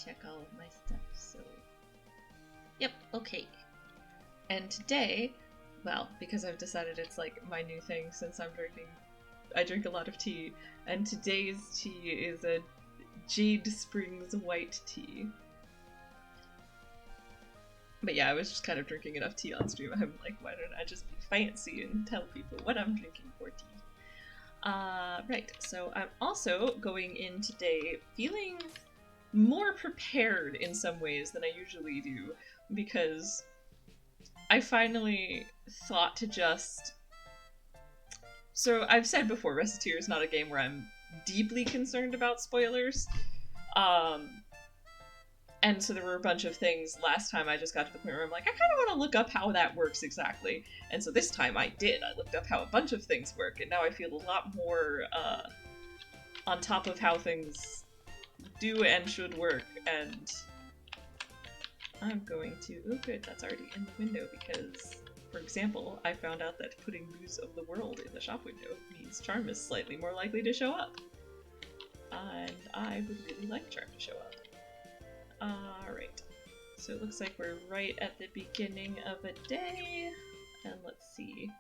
check all of my stuff, so... Yep, okay. And today, well, because I've decided it's like my new thing since I drink a lot of tea, and today's tea is a Jade Springs white tea. But yeah, I was just kind of drinking enough tea on stream. I'm like, why don't I just be fancy and tell people what I'm drinking for tea? Right, so I'm also going in today feeling more prepared in some ways than I usually do, because I finally thought to just... So I've said before, Recettear is not a game where I'm deeply concerned about spoilers. And so there were a bunch of things last time I just got to the point where I'm like, I kind of want to look up how that works exactly. And so this time I did. I looked up how a bunch of things work, and now I feel a lot more on top of how things do and should work. And I'm going to... Oh good, that's already in the window because, for example, I found out that putting News of the World in the shop window means Charm is slightly more likely to show up. And I would really like Charm to show up. Alright, so it looks like we're right at the beginning of a day, and let's see.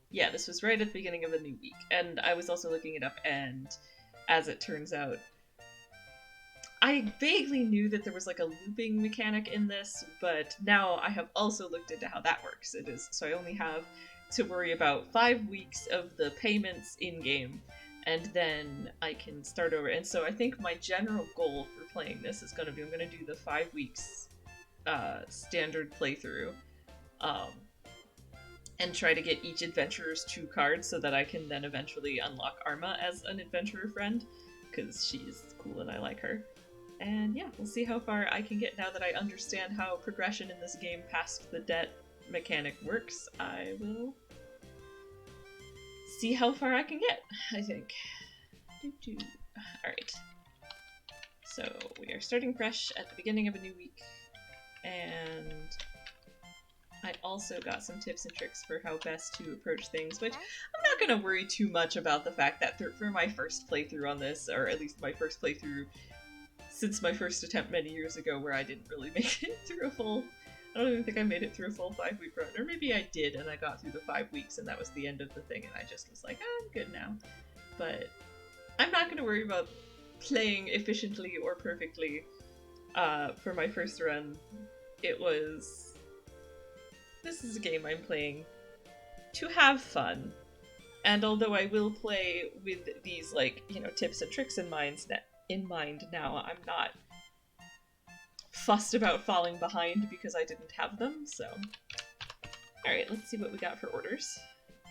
Yeah, this was right at the beginning of a new week, and I was also looking it up, and as it turns out, I vaguely knew that there was like a looping mechanic in this, but now I have also looked into how that works. So I only have to worry about 5 weeks of the payments in-game, and then I can start over. And so I think my general goal for playing this is going to be, I'm going to do the 5 weeks standard playthrough, and try to get each adventurer's 2 cards so that I can then eventually unlock Arma as an adventurer friend, because she's cool and I like her. And yeah, we'll see how far I can get now that I understand how progression in this game past the debt mechanic works. I will see how far I can get, I think. Alright. So, we are starting fresh at the beginning of a new week, and I also got some tips and tricks for how best to approach things, which I'm not going to worry too much about the fact that for my first playthrough on this, or at least my first playthrough since my first attempt many years ago where I didn't really make it through a full... I don't even think I made it through a full 5-week run, or maybe I did and I got through the 5 weeks and that was the end of the thing and I just was like, oh, I'm good now. But I'm not going to worry about playing efficiently or perfectly for my first run. It was... This is a game I'm playing to have fun. And although I will play with these, like, you know, tips and tricks in mind now, I'm not fussed about falling behind because I didn't have them, so... Alright, let's see what we got for orders.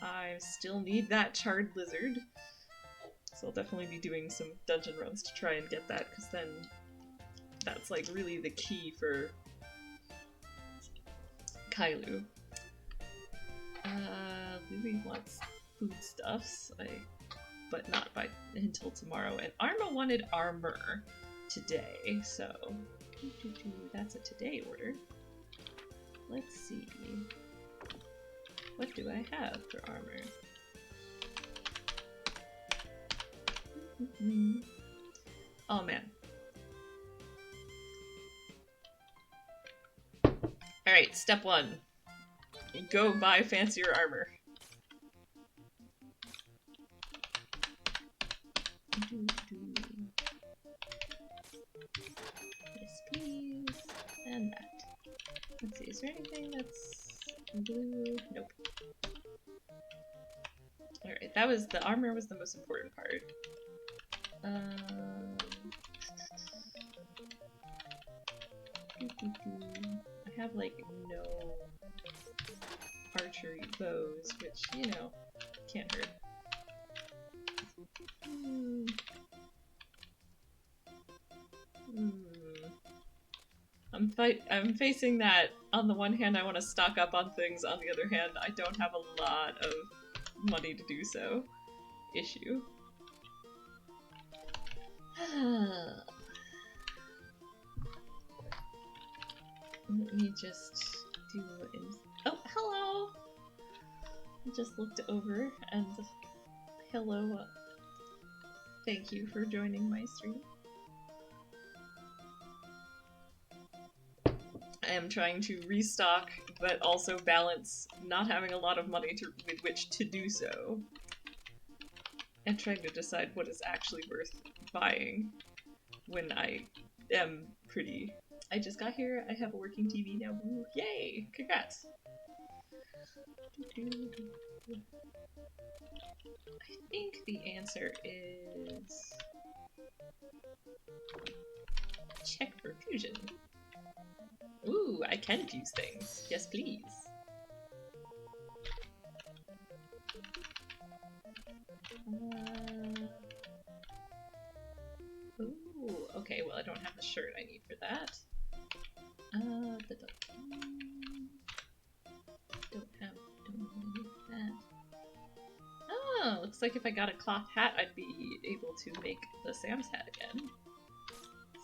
I still need that charred lizard, so I'll definitely be doing some dungeon runs to try and get that, because then that's like really the key for Kailu. Lily wants foodstuffs, but not until tomorrow, and Arma wanted armor today, so that's a today order. Let's see. What do I have for armor? Oh man. Alright, step 1. Go buy fancier armor. Yes, please. And that. Let's see, is there anything that's blue? Nope. Alright, the armor was the most important part. I have like no archery bows, which, you know, can't hurt. I'm facing that, on the one hand I want to stock up on things, on the other hand I don't have a lot of money to do so. Issue. Let me just do oh, hello! I just looked over and hello. Thank you for joining my stream. am trying to restock, but also balance not having a lot of money with which to do so. And trying to decide what is actually worth buying when I am pretty... I just got here, I have a working TV now. Ooh, yay! Congrats! I think the answer is... check for fusion. Ooh, I can fuse things. Yes, please. Ooh, okay, well I don't have the shirt I need for that. Don't need that. Oh, looks like if I got a cloth hat, I'd be able to make the Sam's hat again.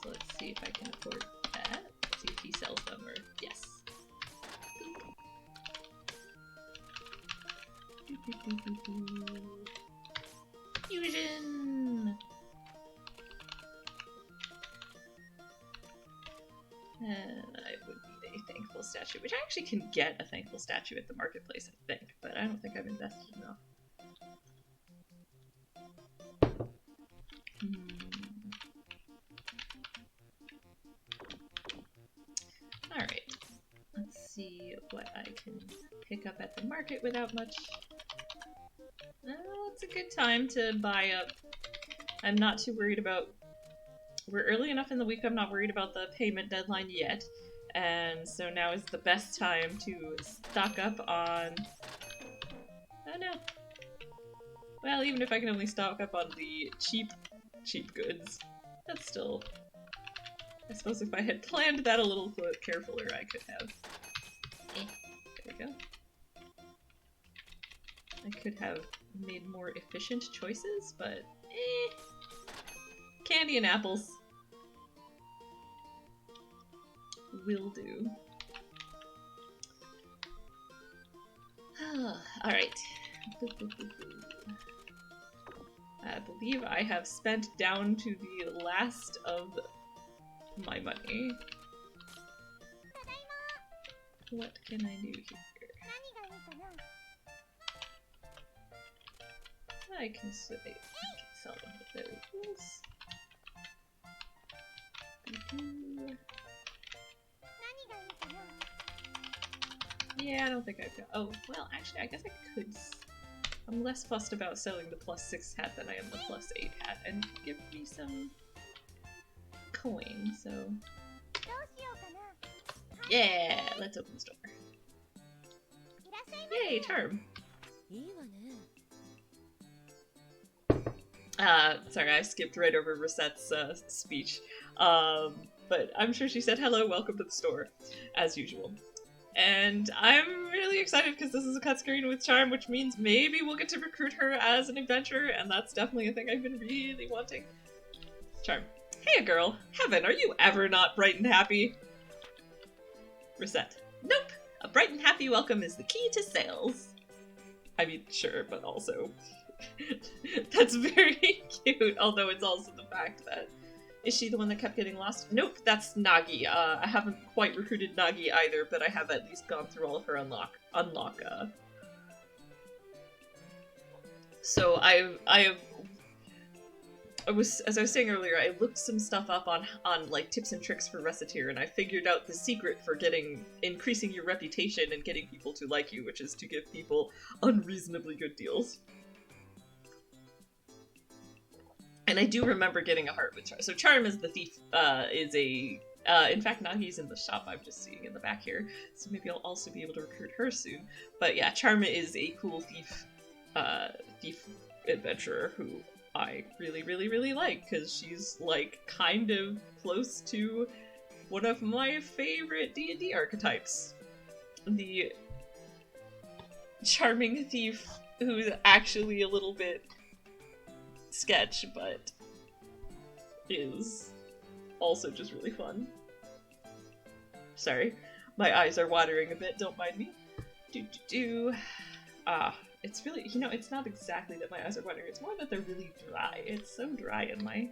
So let's see if I can afford that. Let's see if he sells them, or yes. Fusion! And I would need a thankful statue, which I actually can get a thankful statue at the marketplace, I think, but I don't think I've invested enough. Alright, let's see what I can pick up at the market without much. It's a good time to buy up. I'm not too worried about... We're early enough in the week, I'm not worried about the payment deadline yet. And so now is the best time to stock up on... Oh no. Well, even if I can only stock up on the cheap goods, that's still... I suppose if I had planned that a little carefuler, I could have. There we go. I could have made more efficient choices, but candy and apples will do. Alright. I believe I have spent down to the last of my money. What can I do here? I can sell one of those. Yeah, I don't think I've got... Oh, well, actually, I guess I could... I'm less fussed about selling the +6 hat than I am the +8 hat, and give me some coin, so... Yeah! Let's open the store. Yay, charm! Sorry, I skipped right over Recette's speech. But I'm sure she said hello, welcome to the store, as usual. And I'm really excited because this is a cut screen with charm, which means maybe we'll get to recruit her as an adventurer, and that's definitely a thing I've been really wanting. Charm. Hey, girl. Heaven, are you ever not bright and happy? Recette. Nope. A bright and happy welcome is the key to sales. I mean, sure, but also... That's very cute, although it's also the fact that... Is she the one that kept getting lost? Nope, that's Nagi. I haven't quite recruited Nagi either, but I have at least gone through all of her unlock. So as I was saying earlier, I looked some stuff up on like tips and tricks for Recettear, and I figured out the secret for increasing your reputation and getting people to like you, which is to give people unreasonably good deals. And I do remember getting a heart with Charm. So Charm is the thief, in fact, Nagi's in the shop I'm just seeing in the back here, so maybe I'll also be able to recruit her soon. But yeah, Charm is a cool thief adventurer who I really, really, really like, because she's, like, kind of close to one of my favorite D&D archetypes. The charming thief who's actually a little bit sketch, but is also just really fun. Sorry, my eyes are watering a bit, don't mind me. It's really, it's not exactly that my eyes are watering, it's more that they're really dry. It's so dry in my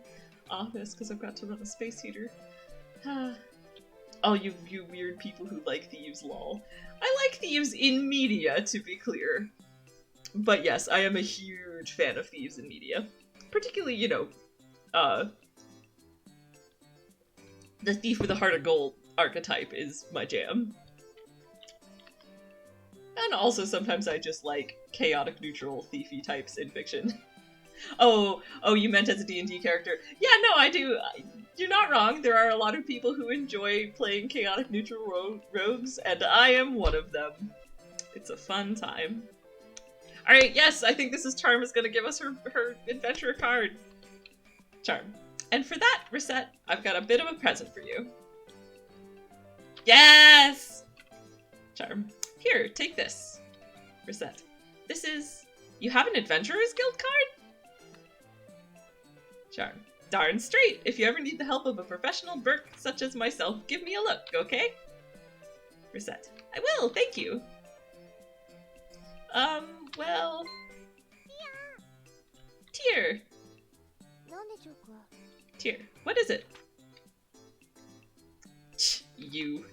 office because I've got to run a space heater. all you weird people who like thieves, lol. I like thieves in media, to be clear. But yes, I am a huge fan of thieves in media. Particularly, you know, the thief with a heart of gold archetype is my jam. And also sometimes I just like chaotic neutral thiefy types in fiction. Oh, you meant as a D&D character. Yeah, no, I do. You're not wrong. There are a lot of people who enjoy playing chaotic neutral rogues, and I am one of them. It's a fun time. Alright, yes, I think this is Charm is gonna give us her adventurer card. Charm. And for that, Recette, I've got a bit of a present for you. Yes! Charm. Here, take this. Recette. This is... You have an Adventurer's Guild card? Charm. Darn straight. If you ever need the help of a professional Burk such as myself, give me a look, okay? Recette. I will, thank you. Well... Tear. Tear. What is it? You.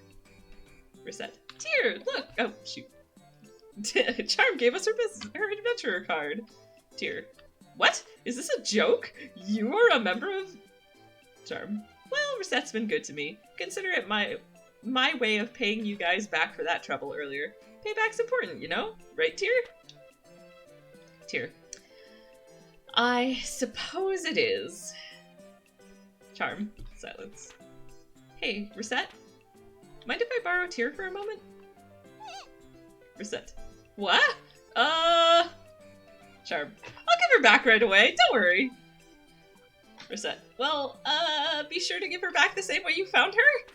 Recette. Tear, look! Oh, shoot. Charm gave us her adventurer card. Tear. What? Is this a joke? You are a member of... Charm. Well, Recette's been good to me. Consider it my way of paying you guys back for that trouble earlier. Payback's important, you know? Right, Tear? Tear. I suppose it is. Charm. Silence. Hey, Recette? Mind if I borrow Tear for a moment? Recette. What? Charm. I'll give her back right away, don't worry. Recette. Well, be sure to give her back the same way you found her?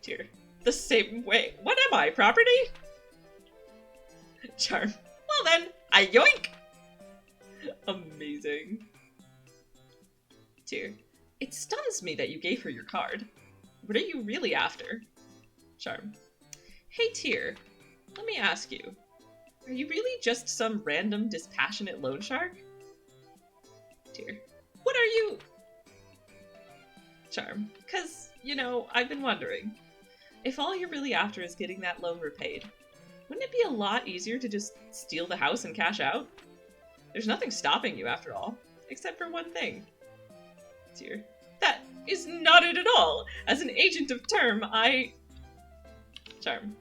Tear. The same way? What am I, property? Charm. Well then, I yoink! Amazing. Tear. It stuns me that you gave her your card. What are you really after? Charm. Hey Tear, let me ask you. Are you really just some random dispassionate loan shark? Tear. What are you? Charm. 'Cause, you know, I've been wondering. If all you're really after is getting that loan repaid, wouldn't it be a lot easier to just steal the house and cash out? There's nothing stopping you after all, except for one thing. Tear. That is not it at all! As an agent of term, Charm.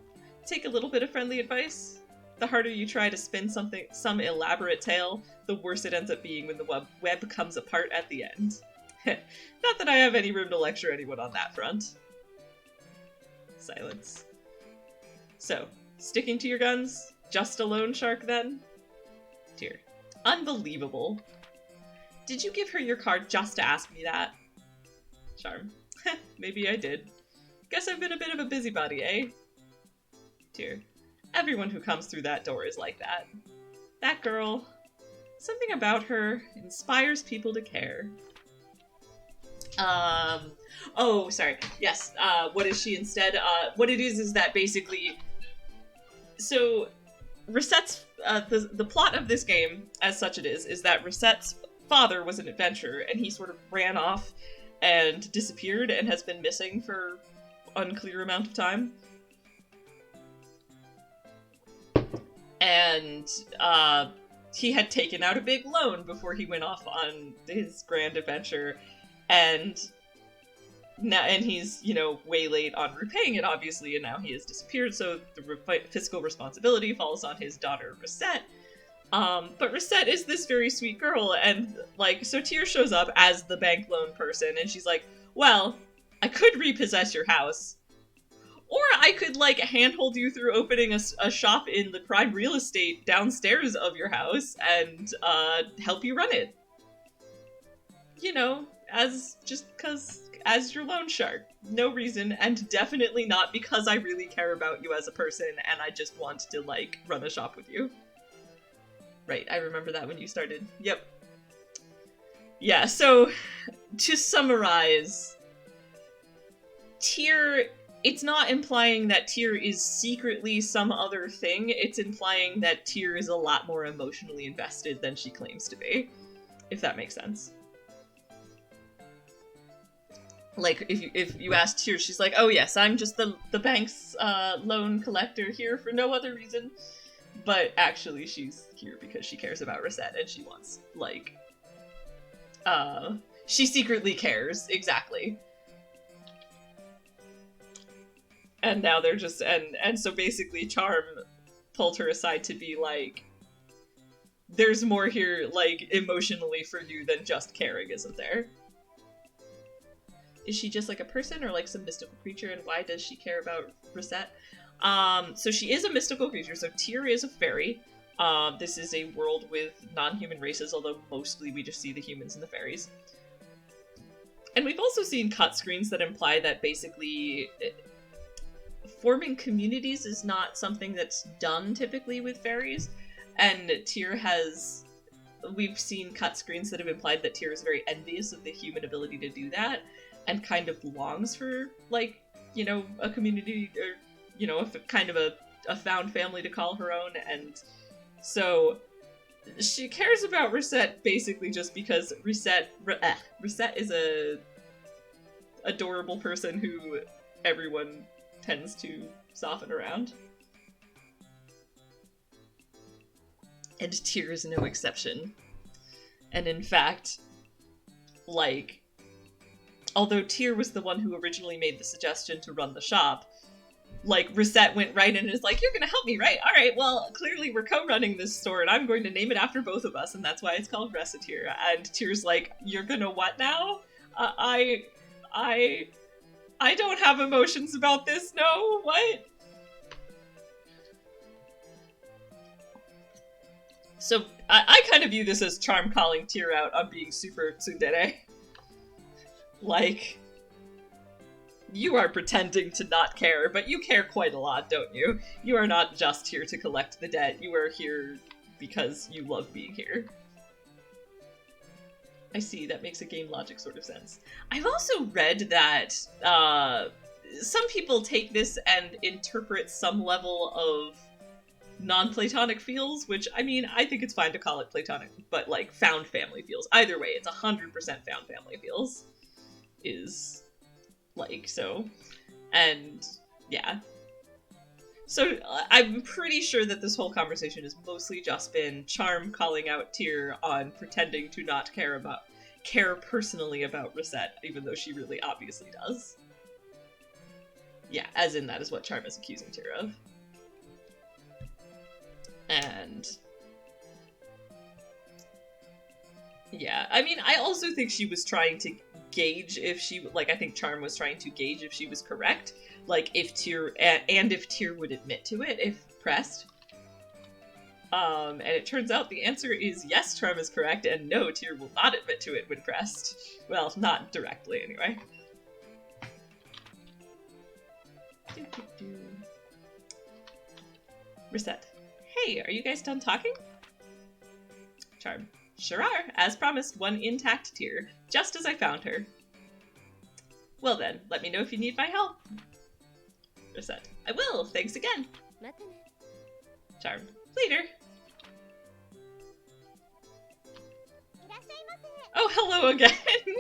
Take a little bit of friendly advice. The harder you try to spin some elaborate tale, the worse it ends up being when the web comes apart at the end. Not that I have any room to lecture anyone on that front. Silence. So, sticking to your guns? Just a loan shark then? Tear. Unbelievable. Did you give her your card just to ask me that? Charm. Maybe I did. Guess I've been a bit of a busybody, eh? Tear. Everyone who comes through that door is like that. That girl, something about her inspires people to care. Oh, sorry. Yes, what is she instead? What it is that basically... So, Recette's, the plot of this game, as such it is that Recette's father was an adventurer, and he sort of ran off and disappeared and has been missing for unclear amount of time. And, he had taken out a big loan before he went off on his grand adventure, and he's, you know, way late on repaying it, obviously, and now he has disappeared, so the fiscal responsibility falls on his daughter, Recette. But Recette is this very sweet girl, and, like, so Tear shows up as the bank loan person, and she's like, well, I could repossess your house, or I could, like, handhold you through opening a shop in the prime real estate downstairs of your house, and, help you run it. You know, as your loan shark. No reason, and definitely not because I really care about you as a person, and I just want to, like, run a shop with you. Right, I remember that when you started. Yep. Yeah, so, to summarize, Tear, it's not implying that Tear is secretly some other thing, it's implying that Tear is a lot more emotionally invested than she claims to be, if that makes sense. like, if you ask Tyr, she's like, oh yes, I'm just the bank's loan collector here for no other reason. But actually she's here because she cares about Recette and she wants, like, she secretly cares, exactly. And now they're just, and so basically Charm pulled her aside to be like, there's more here, like, emotionally for you than just caring, isn't there? Is she just like a person or like some mystical creature, and why does she care about Recette? So she is a mystical creature, so Tyr is a fairy. This is a world with non-human races, although mostly we just see the humans and the fairies. And we've also seen cut screens that imply that basically forming communities is not something that's done typically with fairies. And Tyr has... We've seen cut screens that have implied that Tyr is very envious of the human ability to do that, and kind of longs for, like, you know, a community, or, you know, kind of a found family to call her own, and so she cares about Recette basically just because Recette is a adorable person who everyone tends to soften around. And Tyr is no exception. And in fact, like, although Tyr was the one who originally made the suggestion to run the shop, like, Recette went right in and is like, you're gonna help me, right? Alright, well, clearly we're co-running this store, and I'm going to name it after both of us, and that's why it's called Recettear. And Tyr's like, you're gonna what now? I don't have emotions about this, no? What? So, I kind of view this as Charm calling Tyr out on being super tsundere. Like, you are pretending to not care, but you care quite a lot, don't you? You are not just here to collect the debt, you are here because you love being here. I see, that makes a game logic sort of sense. I've also read that some people take this and interpret some level of non-platonic feels, which, I mean, I think it's fine to call it platonic, but, like, found family feels. Either way, it's 100% found family feels. Is, like, so. And, yeah. So, I'm pretty sure that this whole conversation has mostly just been Charm calling out Tyr on pretending to not care personally about Recette, even though she really obviously does. Yeah, as in that is what Charm is accusing Tyr of. And yeah, I mean, I also think she was trying to gauge if she, like, I think Charm was trying to gauge if she was correct, like, if Tyr, and if Tyr would admit to it if pressed. And it turns out the answer is yes, Charm is correct, and no, Tyr will not admit to it when pressed. Well, not directly, anyway. Recette. Hey, are you guys done talking? Charm. Sure are. As promised, one intact Tyr, just as I found her. Well then, let me know if you need my help. Recette. I will, thanks again. Charm. Later. Oh, hello again,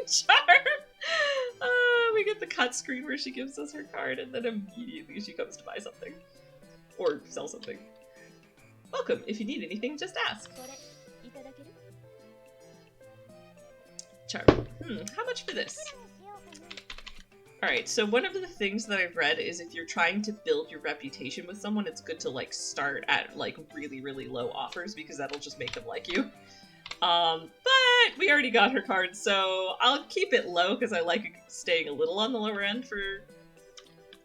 Charm! We get the cut screen where she gives us her card, and then immediately she comes to buy something. Or sell something. Welcome. If you need anything, just ask. Charm. How much for this? Alright, so one of the things that I've read is if you're trying to build your reputation with someone, it's good to, like, start at, like, really, really low offers, because that'll just make them like you. But we already got her card, so I'll keep it low, because I like staying a little on the lower end for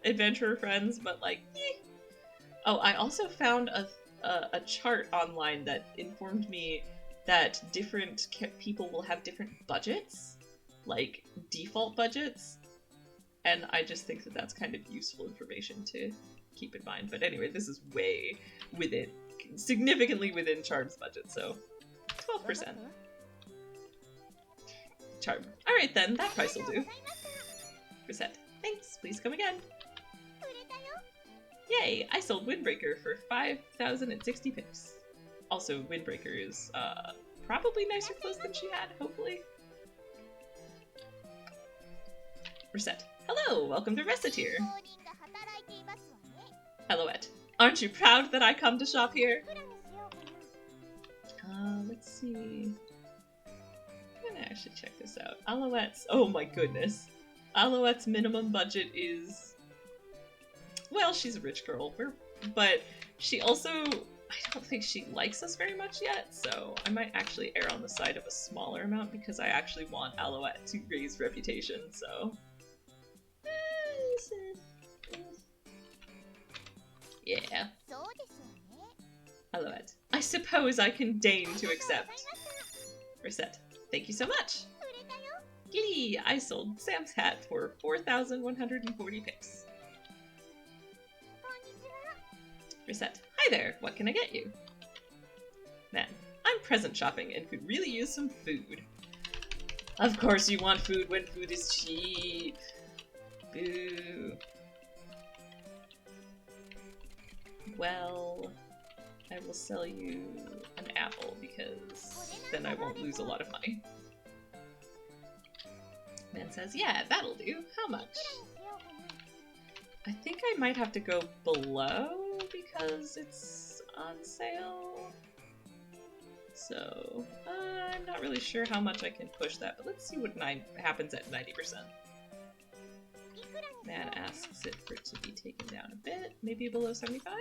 adventurer friends, but, like, eh. Oh, I also found a chart online that informed me that different people will have different budgets, like default budgets, and I just think that that's kind of useful information to keep in mind. But anyway, this is way within, significantly within Charm's budget, so 12%. Charm. Alright then, that price will do. Recette. Thanks, please come again. Yay! I sold Windbreaker for 5,060 pips. Also, Windbreaker is probably nicer clothes than she had, hopefully. Reset. Hello, welcome to Recettear. Helloette. Aren't you proud that I come to shop here? Let's see. I'm gonna actually check this out. Alouette's, oh my goodness. Alouette's minimum budget is... Well, she's a rich girl, but she also... I don't think she likes us very much yet, so I might actually err on the side of a smaller amount because I actually want Alouette to raise reputation, so... Yeah. Alouette. I suppose I can deign to accept. Reset. Thank you so much. Glee! I sold Sam's hat for 4,140 picks. Reset. Hi there, what can I get you? Man, I'm present shopping and could really use some food. Of course you want food when food is cheap. Boo. Well, I will sell you an apple because then I won't lose a lot of money. Man says, yeah, that'll do. How much? I think I might have to go below because it's on sale. So, I'm not really sure how much I can push that, but let's see what happens at 90%. Man asks it for it to be taken down a bit, maybe below 75?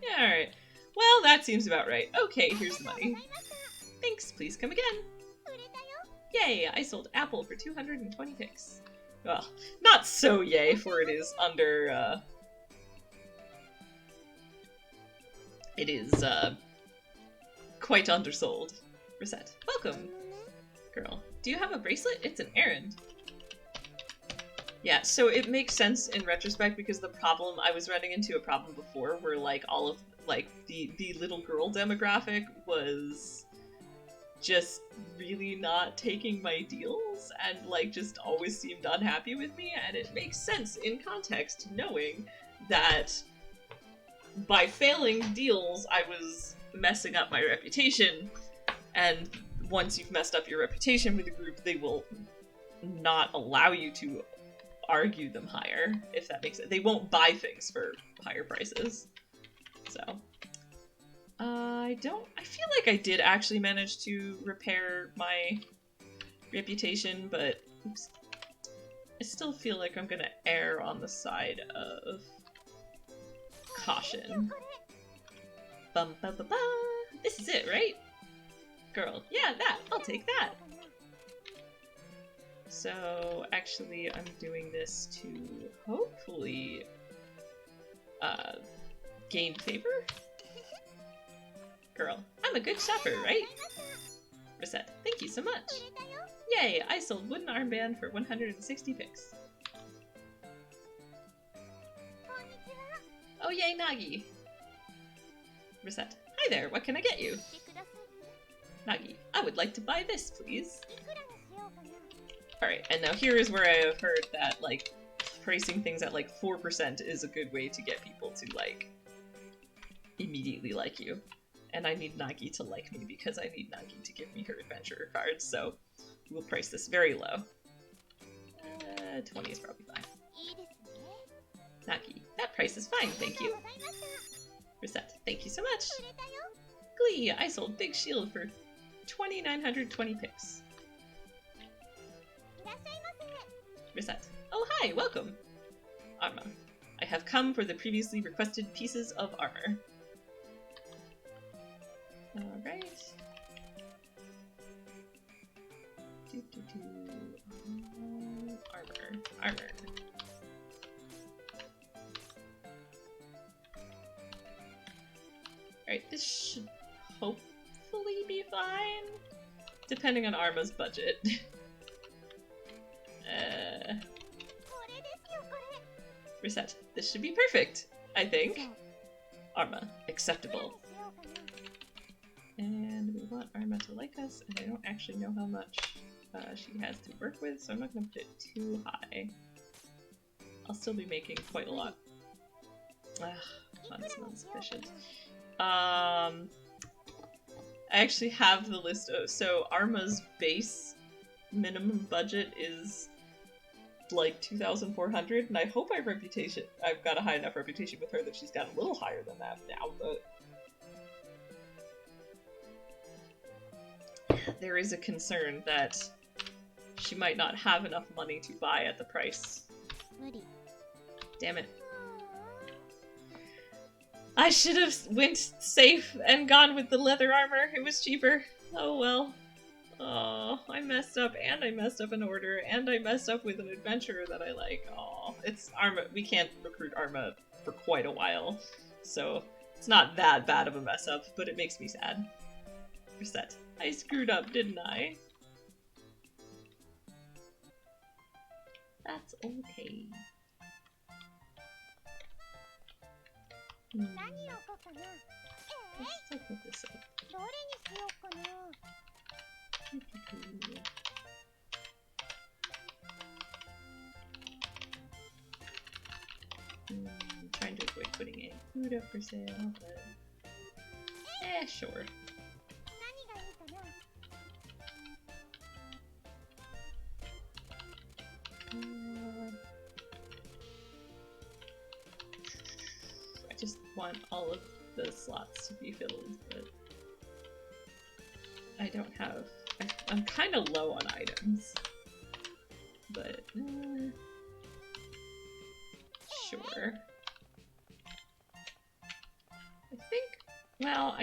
Yeah, alright. Well, that seems about right. Okay, here's the money. Thanks, please come again. Yay, I sold apple for 220 picks. Well, not so yay, for it is under, it is, quite undersold. Reset. Welcome! Girl, do you have a bracelet? It's an errand. Yeah, so it makes sense in retrospect because I was running into a problem before where, like, all of, like, the little girl demographic was just really not taking my deals and, like, just always seemed unhappy with me, and it makes sense in context knowing that by failing deals, I was messing up my reputation, and once you've messed up your reputation with a group, they will not allow you to argue them higher, if that makes sense. They won't buy things for higher prices. So, I feel like I did actually manage to repair my reputation, but oops, I still feel like I'm gonna err on the side of caution. Bum ba ba ba! This is it, right? Girl, yeah, that! I'll take that! So, actually, I'm doing this to hopefully gain favor? Girl, I'm a good shopper, right? Reset, thank you so much! Yay, I sold wooden armband for 160 picks. Oh yay, Nagi! Reset, hi there, what can I get you? Nagi, I would like to buy this, please. Alright, and now here is where I have heard that, like, pricing things at, like, 4% is a good way to get people to, like, immediately like you. And I need Nagi to like me because I need Nagi to give me her adventurer cards, so we'll price this very low. 20 is probably fine. Nagi, that price is fine, thank you. Reset, thank you so much. Glee, I sold Big Shield for 2,920 picks. Reset. Oh hi, welcome! Arma. I have come for the previously requested pieces of armor. Alright. Armor. Alright, this should hopefully be fine. Depending on Arma's budget. Reset. This should be perfect, I think. Arma. Acceptable. And we want Arma to like us, and I don't actually know how much she has to work with, so I'm not going to put it too high. I'll still be making quite a lot. That's not sufficient. I actually have the list of, so Arma's base minimum budget is like 2,400, and I hope I've got a high enough reputation with her that she's got a little higher than that now, but there is a concern that she might not have enough money to buy at the price. Damn it. I should have went safe and gone with the leather armor. It was cheaper. Oh well. Oh, I messed up, and I messed up an order, and I messed up with an adventurer that I like. Oh, it's Arma. We can't recruit Arma for quite a while, so it's not that bad of a mess up, but it makes me sad. Reset. I screwed up, didn't I? That's okay. Let's still put this up. I'm trying to avoid putting any food up for sale, but sure. I just want all of the slots to be filled, but I don't have. I'm kind of low on items, but sure. I think, well,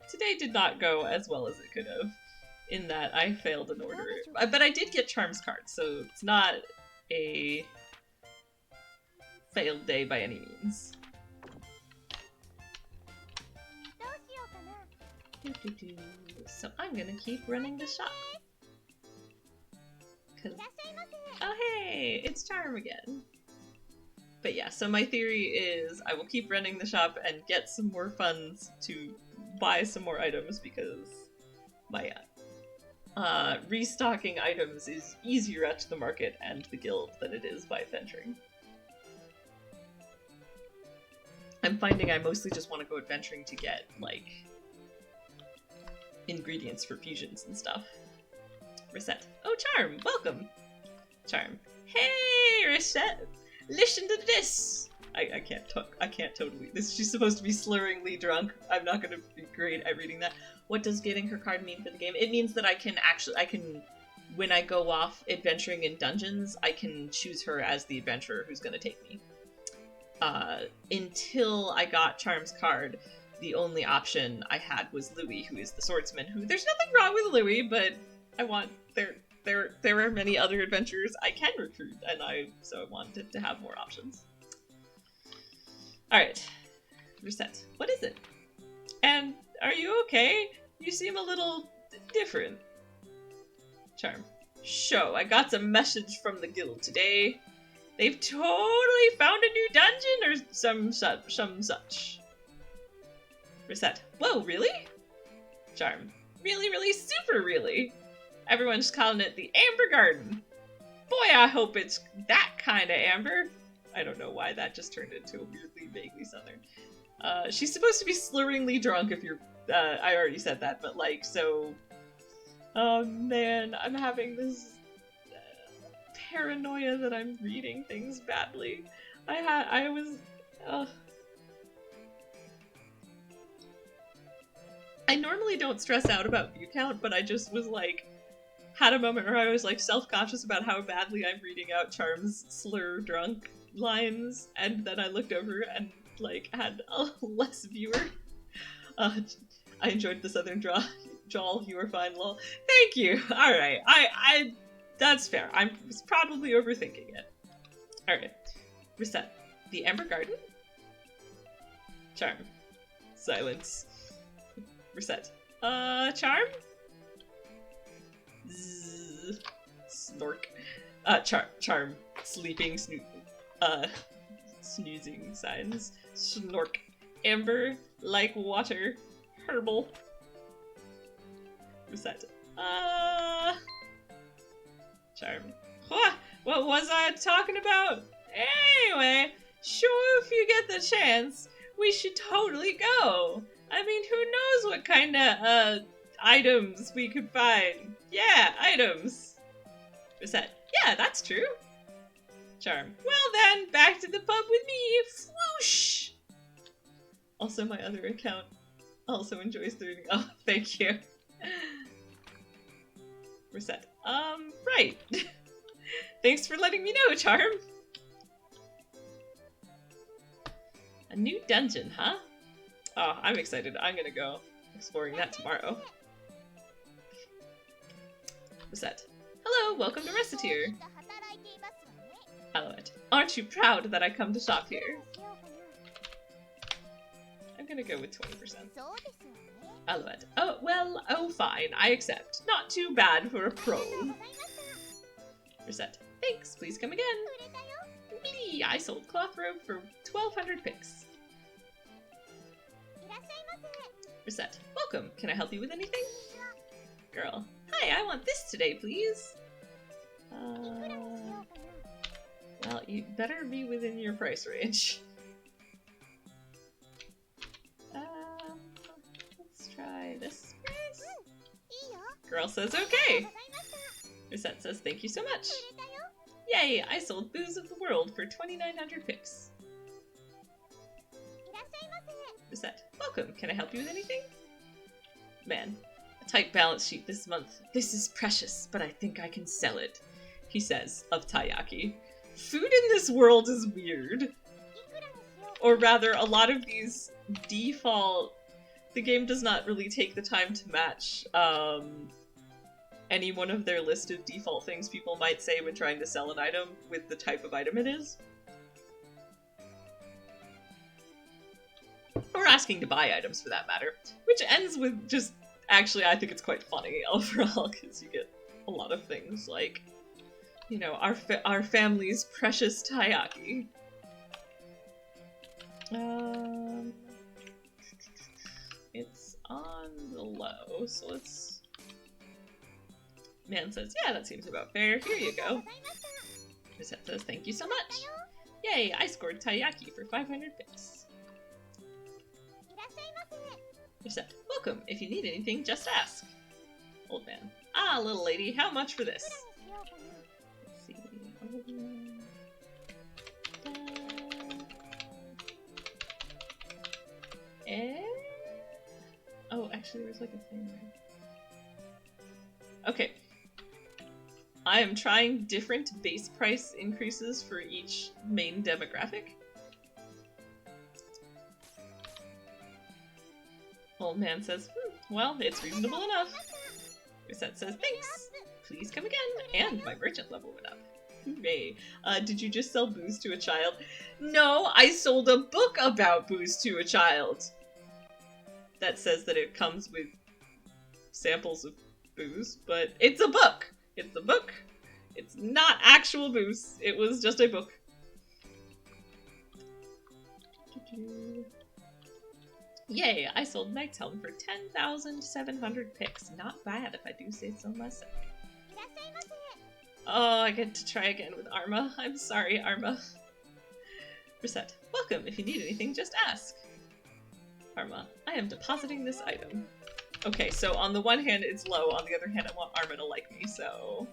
today did not go as well as it could have, in that I failed an order, but I did get Charms cards, so it's not a failed day by any means. So I'm gonna keep running the shop. Oh hey, it's Charm again. But yeah, so my theory is I will keep running the shop and get some more funds to buy some more items, because my restocking items is easier at the market and the guild than it is by adventuring. I'm finding I mostly just want to go adventuring to get, like, ingredients for fusions and stuff. Reset. Oh, Charm! Welcome! Charm. Hey, Reset! Listen to this! I can't talk. I can't totally. She's supposed to be slurringly drunk. I'm not gonna be great at reading that. What does getting her card mean for the game? It means that I can, when I go off adventuring in dungeons, I can choose her as the adventurer who's gonna take me. Until I got Charm's card, the only option I had was Louis, who is the swordsman, who, there's nothing wrong with Louis, but I want, there are many other adventurers I can recruit, and so I wanted to have more options. Alright. Reset. What is it? And are you okay? You seem a little different. Charm. Sho, I got some message from the guild today. They've totally found a new dungeon or some such. Reset. Whoa, really? Charm. Really, really, super really. Everyone's calling it the Amber Garden. Boy, I hope it's that kind of amber. I don't know why that just turned into a weirdly, vaguely southern. She's supposed to be slurringly drunk if you're, I already said that, but like, so, oh man, I'm having this paranoia that I'm reading things badly. I normally don't stress out about view count, but I just was like, had a moment where I was like self-conscious about how badly I'm reading out Charm's slur drunk lines, and then I looked over and like had a less viewer. I enjoyed the southern drawl. You were fine, lol. Thank you. All right, I that's fair. I was probably overthinking it. All right, Reset. The Amber Garden. Charm. Silence. Reset. Charm. Zzz. Snork. Charm. Sleeping. Snoozing signs. Snork. Amber. Like water. Herbal. Reset. Charm. What was I talking about? Anyway, sure, if you get the chance, we should totally go. I mean, who knows what kind of, items we could find. Yeah, items. Reset. Yeah, that's true. Charm. Well then, back to the pub with me! Whoosh! Also, my other account also enjoys learning. Oh, thank you. Reset. Right. Thanks for letting me know, Charm. A new dungeon, huh? Oh, I'm excited. I'm gonna go exploring that tomorrow. Reset. Hello, welcome to Recettear. Alouette. Aren't you proud that I come to shop here? I'm gonna go with 20%. Alouette. Oh, well, oh fine, I accept. Not too bad for a pro. Reset. Thanks, please come again. Whee! I sold cloth robe for 1,200 pix. Reset. Welcome, can I help you with anything? Girl. Hi, I want this today, please. Well, you better be within your price range. Let's try this price. Girl says okay. Reset says thank you so much. Yay, I sold Booze of the World for 2,900 pix. Reset. Welcome, can I help you with anything? Man, a tight balance sheet this month. This is precious, but I think I can sell it, he says, of taiyaki. Food in this world is weird. Or rather, a lot of these default... The game does not really take the time to match any one of their list of default things people might say when trying to sell an item with the type of item it is. Or asking to buy items, for that matter. Which ends with just... Actually, I think it's quite funny overall, because you get a lot of things like... You know, our family's precious taiyaki. It's on the low, so let's... Man says, yeah, that seems about fair. Here you go. Reset says, thank you so much. Yay, I scored taiyaki for 500 pix. Reset, welcome. If you need anything, just ask. Old man. Ah, little lady, how much for this? Oh, actually, there's like a thing there. Okay. I am trying different base price increases for each main demographic. Old man says, well, it's reasonable enough. Reset says, thanks. Please come again. And my merchant level went up. Hooray. Did you just sell booze to a child? No, I sold a book about booze to a child. That says that it comes with samples of booze, but it's a book. It's a book. It's not actual booze. It was just a book. Yay, I sold Knight's Helm for 10,700 pix. Not bad if I do say so myself. Oh, I get to try again with Arma. I'm sorry, Arma. Reset. Welcome. If you need anything, just ask. Arma. I am depositing this item. Okay, so on the one hand, it's low. On the other hand, I want Arma to like me, so...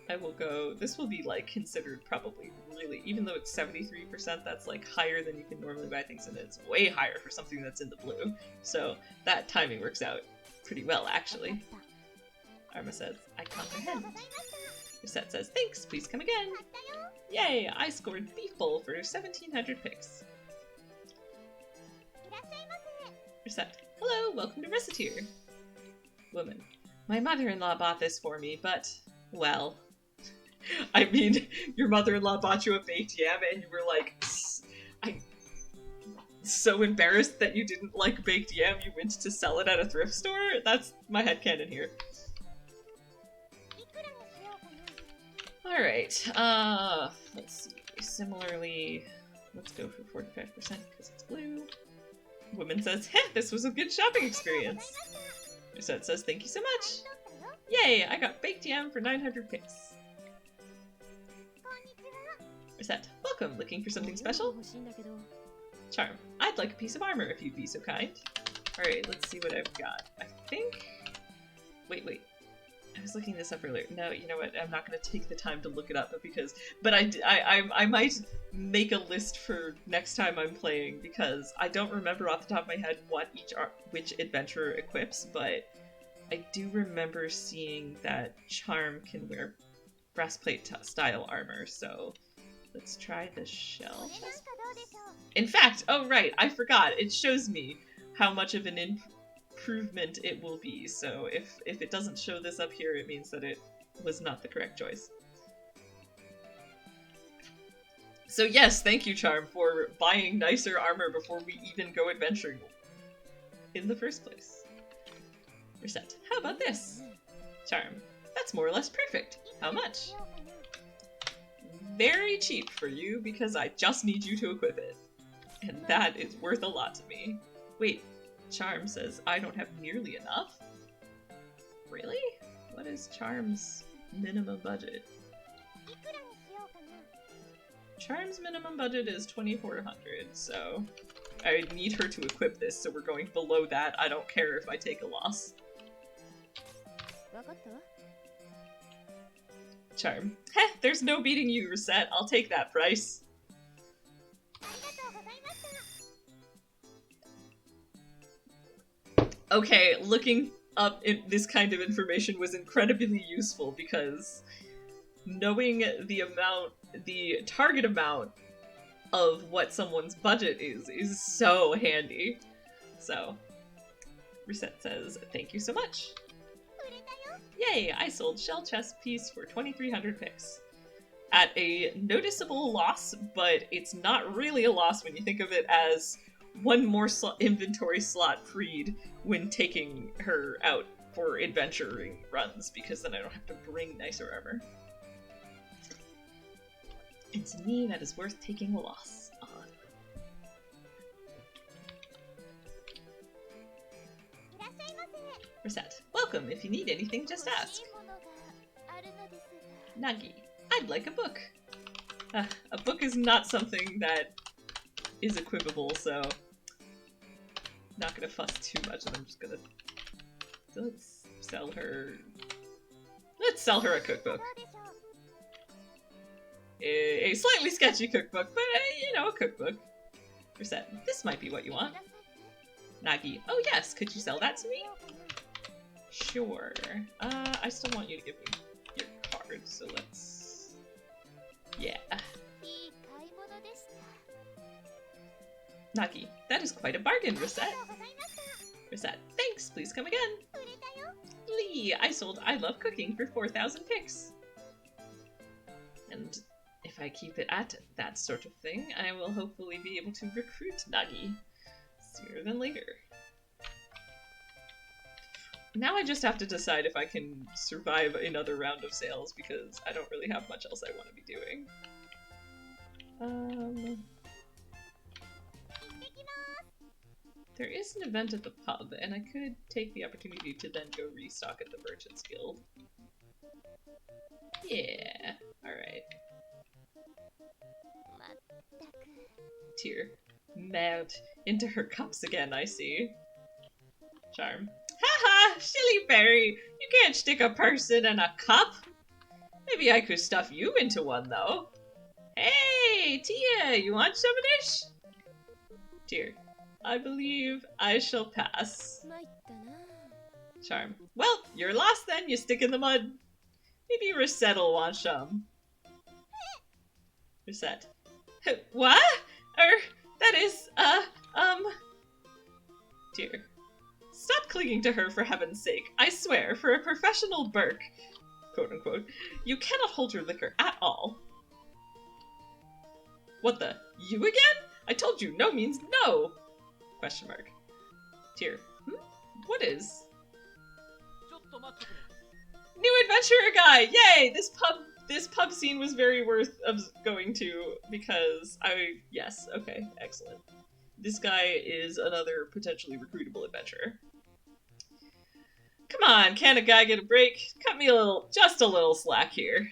I will go... This will be, like, considered probably really... Even though it's 73%, that's, like, higher than you can normally buy things, and it's way higher for something that's in the blue. So, that timing works out pretty well, actually. Arma says, I comprehend. Reset says, thanks, please come again. Yay, I scored Beef Bowl for 1,700 pix. Reset, hello, welcome to Recettear. Woman, my mother-in-law bought this for me, but, well... I mean, your mother-in-law bought you a baked yam and you were like, I'm so embarrassed that you didn't like baked yam you went to sell it at a thrift store? That's my headcanon here. Alright, let's see. Similarly, let's go for 45% because it's blue. Woman says, heh, this was a good shopping experience. Reset says, thank you so much. Yay, I got baked yam for 900 pix. Reset, welcome, looking for something special? Charm, I'd like a piece of armor if you'd be so kind. Alright, let's see what I've got. I think... Wait. I was looking this up earlier. No, you know what? I'm not going to take the time to look it up but I might make a list for next time I'm playing, because I don't remember off the top of my head which adventurer equips, but I do remember seeing that Charm can wear breastplate style armor, so let's try the shell chest. In fact, oh right, I forgot. It shows me how much of an improvement it will be, so if it doesn't show this up here, it means that it was not the correct choice. So yes, thank you, Charm, for buying nicer armor before we even go adventuring in the first place. Reset. How about this? Charm. That's more or less perfect. How much? Very cheap for you, because I just need you to equip it. And that is worth a lot to me. Wait, Charm says I don't have nearly enough? Really? What is Charm's minimum budget? Charm's minimum budget is 2,400, so I need her to equip this, so we're going below that. I don't care if I take a loss. Charm. Heh, there's no beating you, Reset. I'll take that price. Okay, looking up this kind of information was incredibly useful, because knowing the target amount of what someone's budget is so handy. So, Reset says, thank you so much. Yay, I sold shell chest piece for 2,300 pix. At a noticeable loss, but it's not really a loss when you think of it as one more inventory slot freed when taking her out for adventuring runs, because then I don't have to bring nicer armor. And to me, that is worth taking a loss on. Reset. Welcome. If you need anything, just ask. Nagi. I'd like a book. A book is not something that is equipable, so not gonna fuss too much, and I'm just gonna let's sell her a cookbook. A slightly sketchy cookbook, but you know, a cookbook. Reset. This might be what you want. Nagi. Oh yes, could you sell that to me? Sure. I still want you to give me your card, so let's... Yeah. Nagi, that is quite a bargain, Reset. Reset, thanks, please come again. Lee, I sold I Love Cooking for 4,000 pix. And if I keep it at that sort of thing, I will hopefully be able to recruit Nagi sooner than later. Now I just have to decide if I can survive another round of sales, because I don't really have much else I want to be doing. There is an event at the pub, and I could take the opportunity to then go restock at the Merchants Guild. Yeah, alright. Tear. Melt into her cups again, I see. Charm. Haha, Shilly Berry! You can't stick a person in a cup! Maybe I could stuff you into one, though. Hey, Tia, you want some of this? Tear. I believe I shall pass. Charm. Well, you're lost then, you stick in the mud. Maybe Recette'll want some. Reset. What? That is, Tear. Stop clinging to her, for heaven's sake. I swear, for a professional Burke, quote-unquote, you cannot hold your liquor at all. What the? You again? I told you no means no! Question mark. Tear. What is? New adventurer guy! Yay! This pub scene was very worth going to, because yes, okay, excellent. This guy is another potentially recruitable adventurer. Come on, can a guy get a break? Cut me just a little slack here.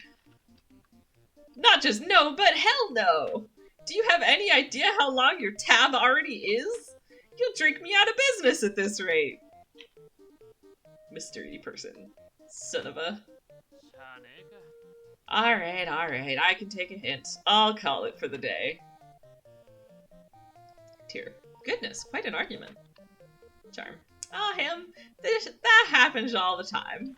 Not just no, but hell no! Do you have any idea how long your tab already is? You'll drink me out of business at this rate. Mystery person. Son of a... Alright, I can take a hint. I'll call it for the day. Tear. Goodness, quite an argument. Charm. Ah, him. That happens all the time.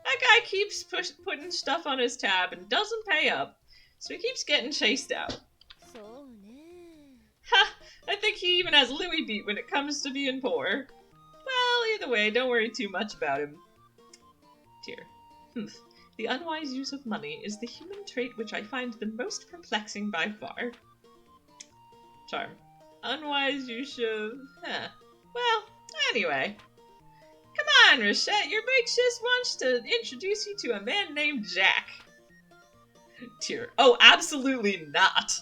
That guy keeps putting stuff on his tab and doesn't pay up, so he keeps getting chased out. Ha! I think he even has Louis beat when it comes to being poor. Well, either way, don't worry too much about him. Tear. Humph. The unwise use of money is the human trait which I find the most perplexing by far. Charm. Unwise use of... Huh. Well, anyway. Come on, Recette, your big sis wants to introduce you to a man named Jack. Tear. Oh, absolutely not!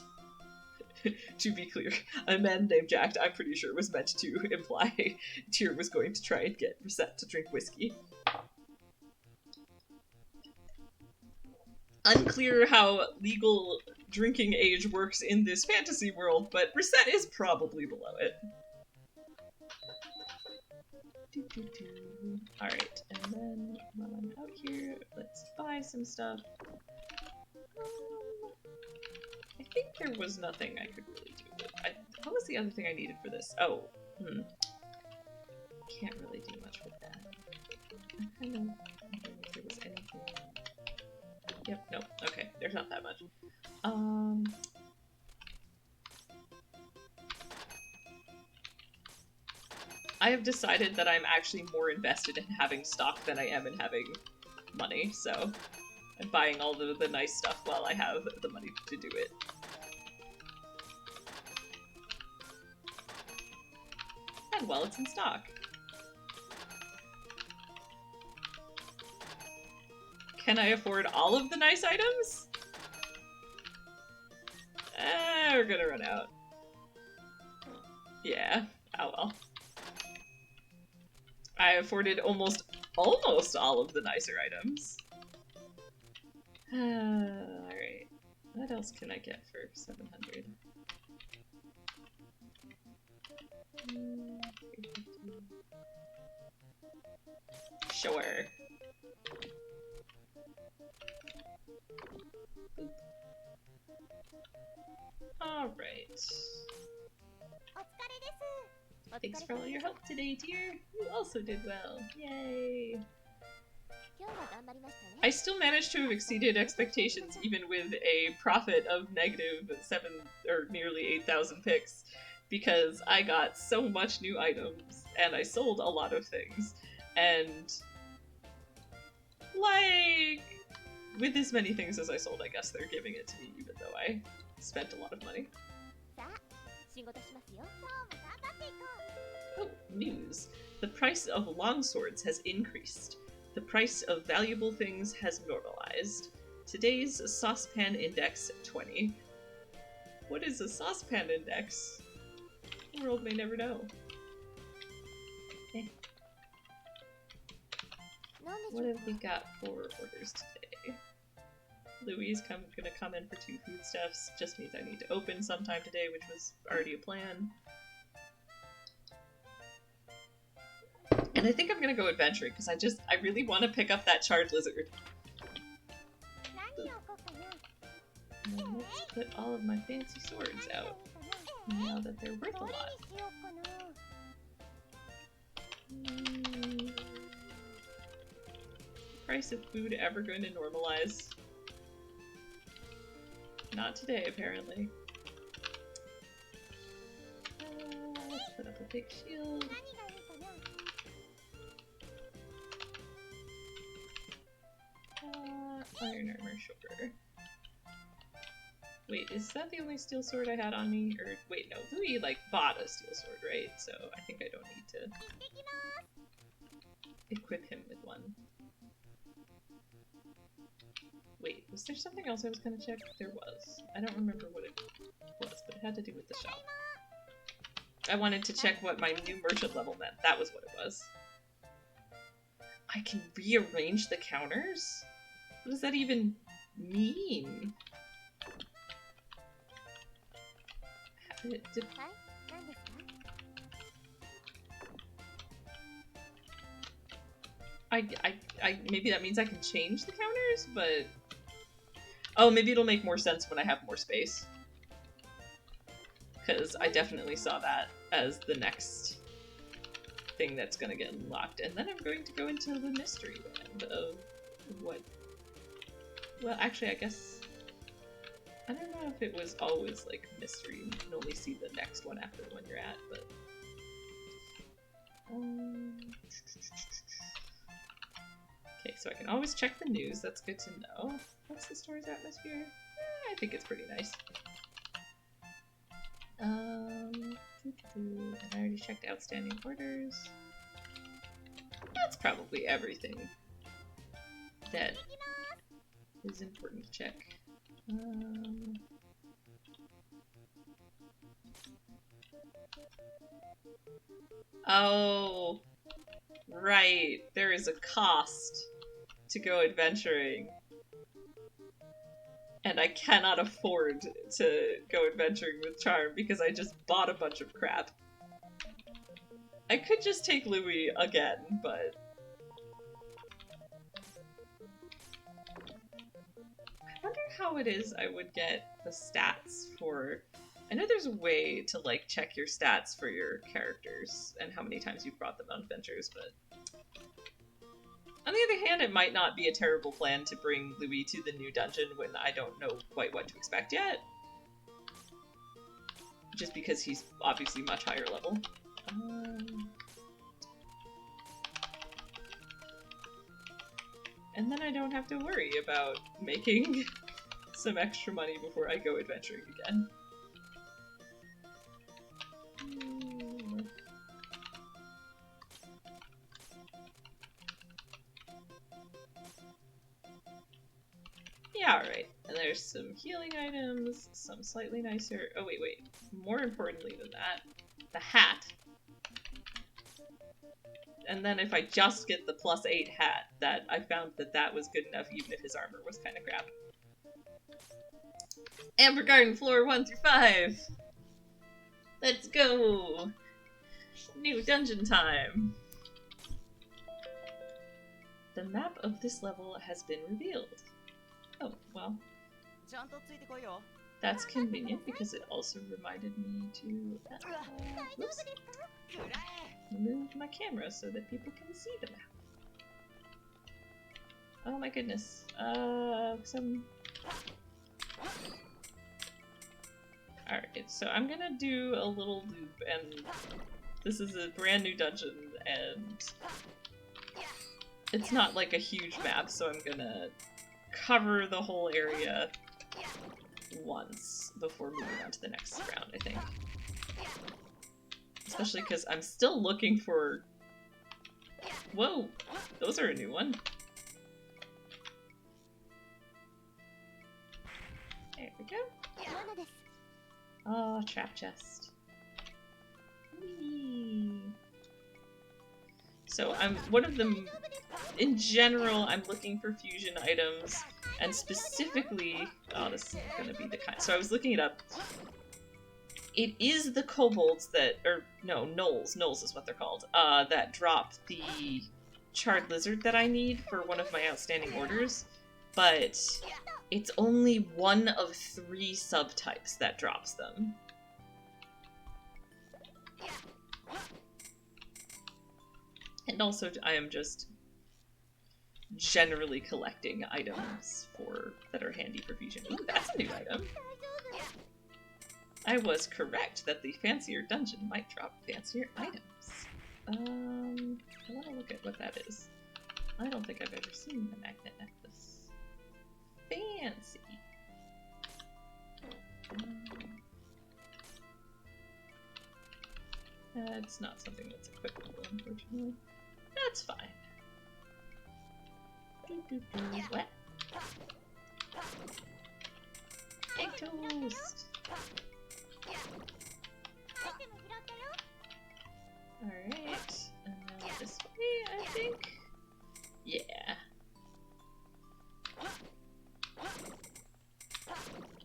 To be clear, a man named Jack, I'm pretty sure, was meant to imply Tear was going to try and get Recette to drink whiskey. Unclear how legal drinking age works in this fantasy world, but Recette is probably below it. Alright, and then while I'm out here, let's buy some stuff. I think there was nothing I could really do with it. What was the other thing I needed for this? Oh, can't really do much with that. I kind of wondering if there was anything. Yep, nope. Okay, there's not that much. I have decided that I'm actually more invested in having stock than I am in having money, so I'm buying all the nice stuff while I have the money to do it. And while it's in stock. Can I afford all of the nice items? We're gonna run out. Yeah, oh well. I afforded almost all of the nicer items. Alright. What else can I get for 700? Sure. Boop. Alright. Thanks for all your help today, dear. You also did well. Yay! I still managed to have exceeded expectations even with a profit of -7 or nearly 8,000 picks because I got so much new items and I sold a lot of things. And like with as many things as I sold, I guess they're giving it to me even though I spent a lot of money. Oh, news. The price of longswords has increased. The price of valuable things has normalized. Today's saucepan index 20. What is a saucepan index? The world may never know. Eh. What have we got for orders today? Louis is gonna come in for 2 foodstuffs. Just means I need to open sometime today, which was already a plan. And I think I'm gonna go adventuring because I really want to pick up that charred lizard. And let's put all of my fancy swords out now that they're worth a lot. Price of food ever going to normalize? Not today, apparently. Let's put up a big shield. Iron armor, sure. Wait, is that the only steel sword I had on me? Or, wait, no, Louis, like, bought a steel sword, right? So I think I don't need to equip him with one. Wait, was there something else I was gonna check? There was. I don't remember what it was, but it had to do with the shop. I wanted to check what my new merchant level meant. That was what it was. I can rearrange the counters? What does that even mean? maybe that means I can change the counters, but... Oh, maybe it'll make more sense when I have more space. Because I definitely saw that as the next thing that's gonna get unlocked. And then I'm going to go into the mystery land of what... Well, actually, I guess... I don't know if it was always, like, mystery. You can only see the next one after the one you're at, but... Okay, so I can always check the news. That's good to know. What's the store's atmosphere? I think it's pretty nice. And I already checked outstanding orders. That's probably everything that is important to check. Oh, right. There is a cost to go adventuring. And I cannot afford to go adventuring with Charm because I just bought a bunch of crap. I could just take Louis again, but... I wonder how it is I would get the stats for... I know there's a way to, like, check your stats for your characters and how many times you've brought them on adventures, but... On the other hand, it might not be a terrible plan to bring Louis to the new dungeon when I don't know quite what to expect yet. Just because he's obviously much higher level. And then I don't have to worry about making some extra money before I go adventuring again. Yeah, alright. And there's some healing items, some slightly nicer... Oh, wait. More importantly than that, the hat. And then if I just get the +8 hat, that I found that was good enough even if his armor was kind of crap. Amber Garden floor 1 through 5! Let's go! New dungeon time! The map of this level has been revealed. Oh, well. That's convenient because it also reminded me to oops, move my camera so that people can see the map. Oh my goodness. Alright, so I'm gonna do a little loop, and this is a brand new dungeon, and it's not like a huge map, so I'm gonna cover the whole area once before moving on to the next round, I think. Especially because I'm still looking for... Whoa! Those are a new one. There we go. Oh, trap chest. Whee. So one of them, in general, I'm looking for fusion items, and specifically, oh, this is gonna be the kind, so I was looking it up. It is the kobolds that, or no, gnolls is what they're called, that drop the charred lizard that I need for one of my outstanding orders, but it's only one of 3 subtypes that drops them. And also, I am just generally collecting items that are handy for fusion. Ooh, that's a new item! I was correct that the fancier dungeon might drop fancier items. I want to look at what that is. I don't think I've ever seen the magnet necklace. Fancy! It's not something that's equipable, unfortunately. That's fine. What? Egg toast! Alright, and now this way, I think? Yeah.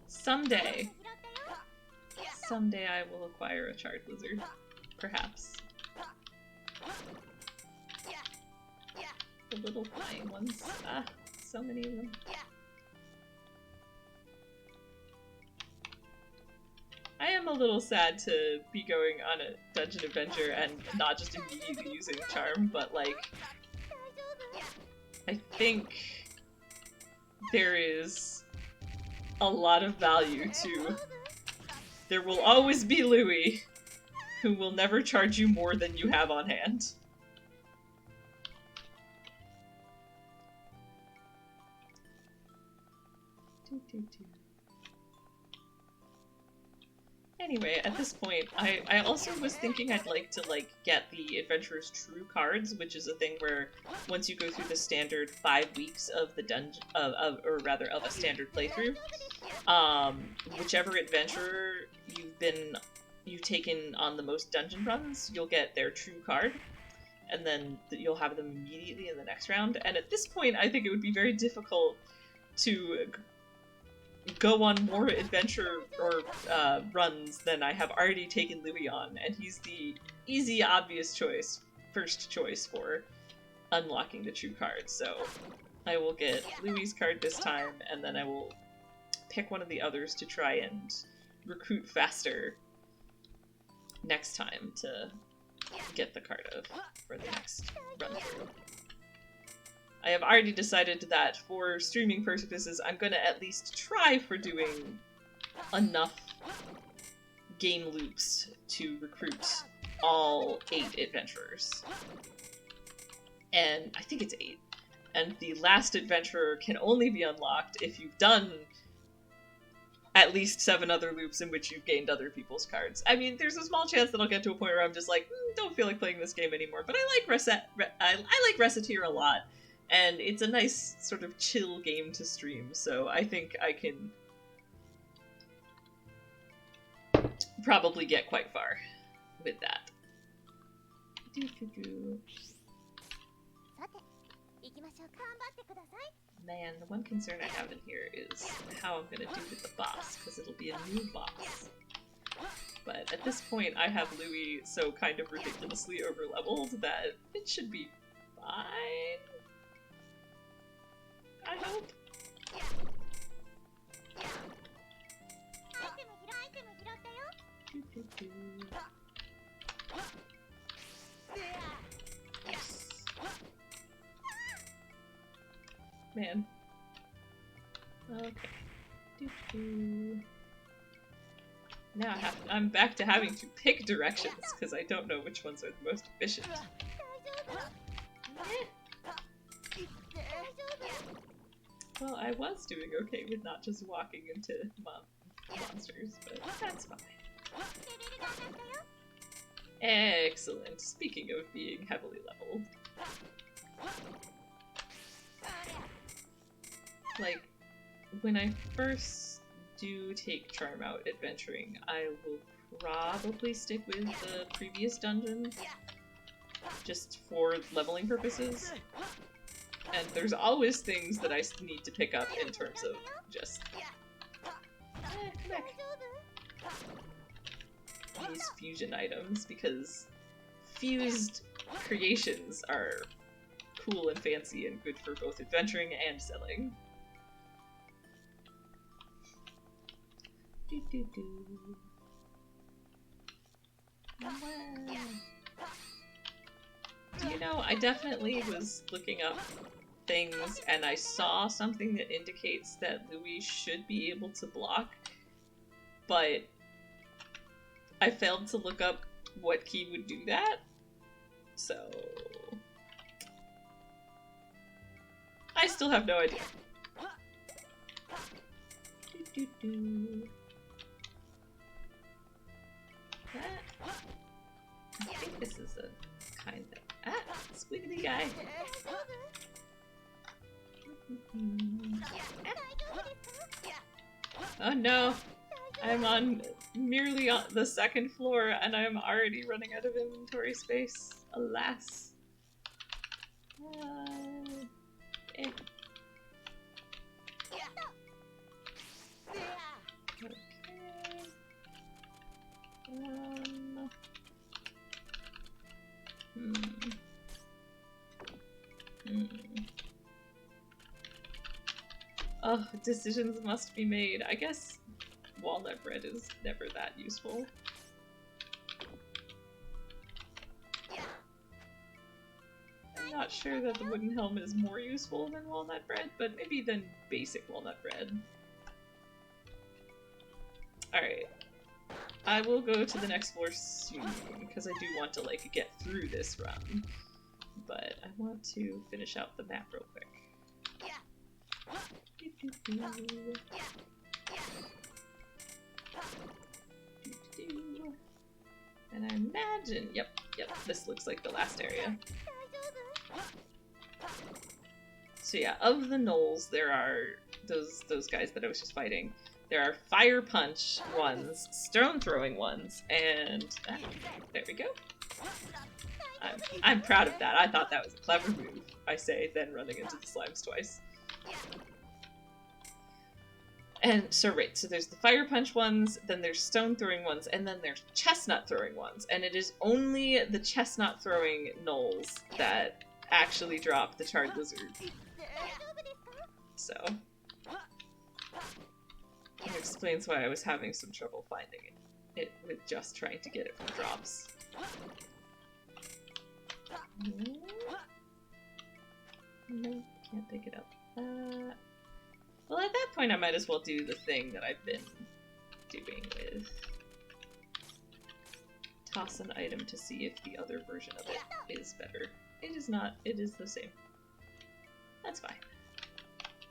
Someday I will acquire a charred lizard. Perhaps. the little flying ones. Ah, so many of them. I am a little sad to be going on a dungeon adventure and not just immediately using charm, but like, I think there is a lot of value to there will always be Louis who will never charge you more than you have on hand. Anyway, at this point, I also was thinking I'd like to get the Adventurer's True cards, which is a thing where once you go through the standard 5 weeks of the dungeon, of a standard playthrough, whichever adventurer you've taken on the most dungeon runs, you'll get their True card, and then you'll have them immediately in the next round. And at this point, I think it would be very difficult to go on more adventure or runs than I have already taken Louis on, and he's the easy, obvious choice, first choice for unlocking the True card. So I will get Louis' card this time, and then I will pick one of the others to try and recruit faster next time to get the card of for the next run through. I have already decided that for streaming purposes, I'm gonna at least try for doing enough game loops to recruit all 8 adventurers. And I think it's 8. And the last adventurer can only be unlocked if you've done at least 7 other loops in which you've gained other people's cards. I mean, there's a small chance that I'll get to a point where I'm just like, don't feel like playing this game anymore, but I like Recettear a lot. And it's a nice, sort of chill game to stream, so I think I can probably get quite far with that. Man, the one concern I have in here is how I'm gonna do with the boss, because it'll be a new boss. But at this point, I have Louis so kind of ridiculously overleveled that it should be fine. I hope. Yes. Man. Okay. Now I'm back to having to pick directions because I don't know which ones are the most efficient. Well, I was doing okay with not just walking into monsters, but that's fine. Excellent. Speaking of being heavily leveled. Like, when I first do take Charm out adventuring, I will probably stick with the previous dungeon, just for leveling purposes. And there's always things that I need to pick up in terms of just come back. These fusion items, because fused creations are cool and fancy and good for both adventuring and selling. Do you know, I definitely was looking up things and I saw something that indicates that Louis should be able to block, but I failed to look up what key would do that, so I still have no idea. I think this is a kind of squiggly guy. Oh no! I'm on merely on the second floor and I'm already running out of inventory space. Alas. Okay. Decisions must be made. I guess walnut bread is never that useful. I'm not sure that the wooden helmet is more useful than walnut bread, but maybe than basic walnut bread. Alright. I will go to the next floor soon, because I do want to, like, get through this run. But I want to finish out the map real quick. And I imagine, yep, this looks like the last area. So yeah, of the gnolls, there are those guys that I was just fighting. There are fire punch ones, stone throwing ones, and there we go. I'm proud of that. I thought that was a clever move. I say, then running into the slimes twice. And so right, so there's the fire punch ones, then there's stone throwing ones, and then there's chestnut throwing ones. And it is only the chestnut throwing gnolls that actually drop the charred lizard. So that explains why I was having some trouble finding it with just trying to get it from drops. No, can't pick it up. Well, at that point I might as well do the thing that I've been doing with toss an item to see if the other version of it is better. It is not. It is the same. That's fine.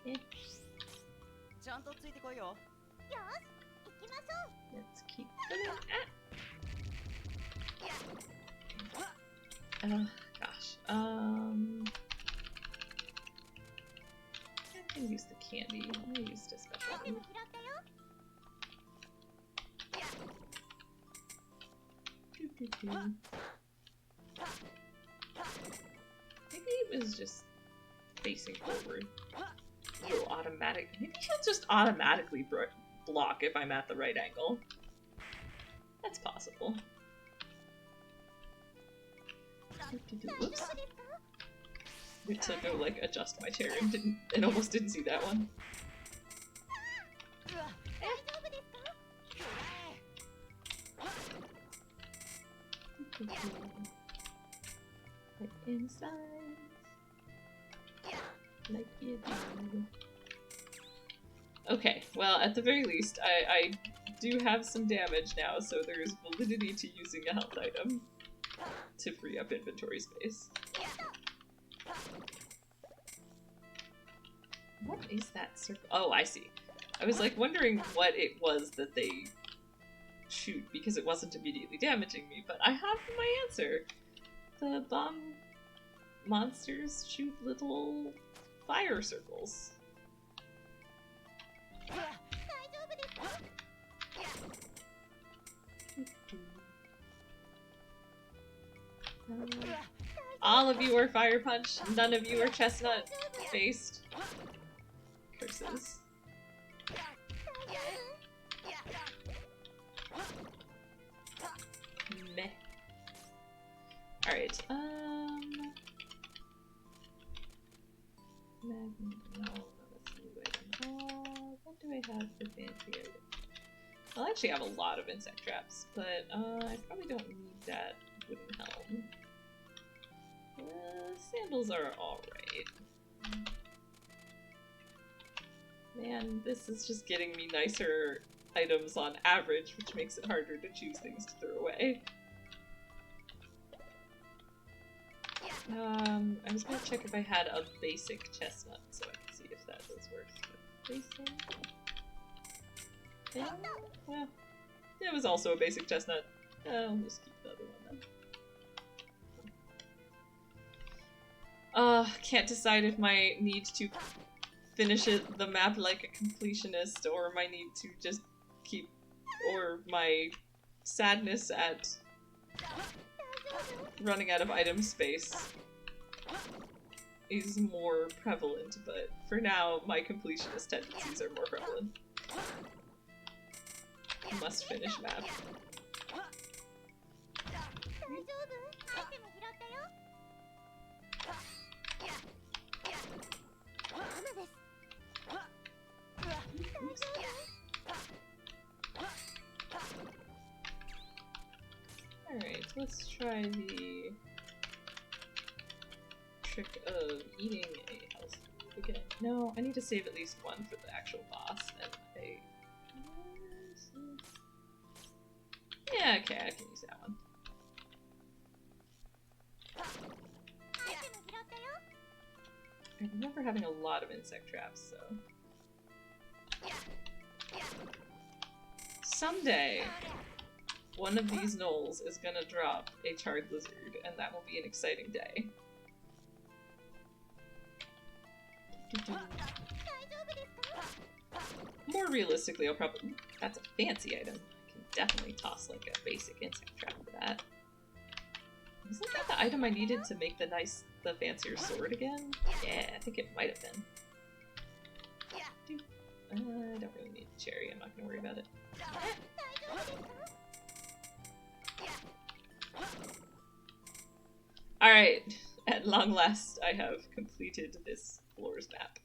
Yeah. Let's keep going. Gosh. I can use the candy. I used a special move. Maybe it was just facing forward. It'll automatic. Maybe he'll just automatically block if I'm at the right angle. That's possible. Oops. Wait till I go like adjust my chair and almost didn't see that one. Like inside, like you do. Okay, well, at the very least, I do have some damage now, so there's validity to using a health item to free up inventory space. What is that circle? Oh, I see. I was like wondering what it was that they shoot because it wasn't immediately damaging me, but I have my answer. The bomb monsters shoot little fire circles. All of you are fire punch, none of you are chestnut faced. Curses. Meh. Alright, no, that's a new item. What do I have for fancy items? I'll actually have a lot of insect traps, but I probably don't need that wooden helm. Sandals are alright. Man, this is just getting me nicer items on average, which makes it harder to choose things to throw away. I was gonna check if I had a basic chestnut, so I can see if that does work. Basic? Yeah, well, it was also a basic chestnut. I'll just keep the other one then. Can't decide if my need to finish the map like a completionist, or my need to just keep, or my sadness at running out of item space is more prevalent, but for now, my completionist tendencies are more prevalent. Must finish map. let's try the trick of eating a health food again. No, I need to save at least one for the actual boss, and yeah, okay, I can use that one. I remember having a lot of insect traps, so... Someday, one of these gnolls is gonna drop a charred lizard, and that will be an exciting day. More realistically, I'll probably... That's a fancy item. I can definitely toss like a basic insect trap for that. Isn't that the item I needed to make the fancier sword again? Yeah, I think it might have been. I don't really need a cherry, I'm not gonna worry about it. Alright, at long last I have completed this floor's map.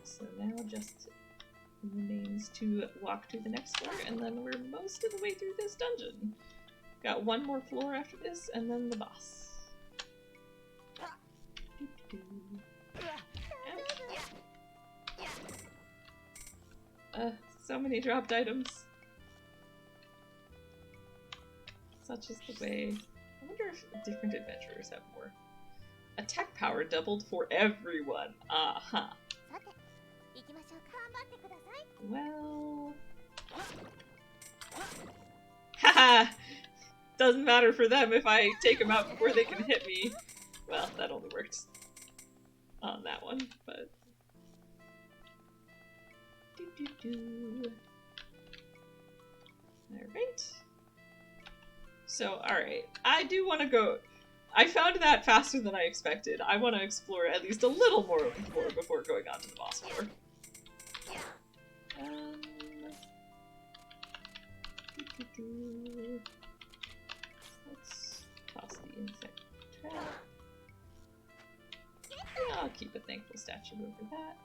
So now just remains to walk to the next floor, and then we're most of the way through this dungeon. Got one more floor after this, and then the boss. So many dropped items. Such is the way. I wonder if different adventurers have more. Attack power doubled for everyone. Uh-huh. Well... Haha! Doesn't matter for them if I take them out before they can hit me. Well, that only worked on that one, but... Alright. So, alright. I do want to go... I found that faster than I expected. I want to explore at least a little more of the floor before going on to the boss floor. Let's toss the insect trap. I'll keep a thankful statue over that.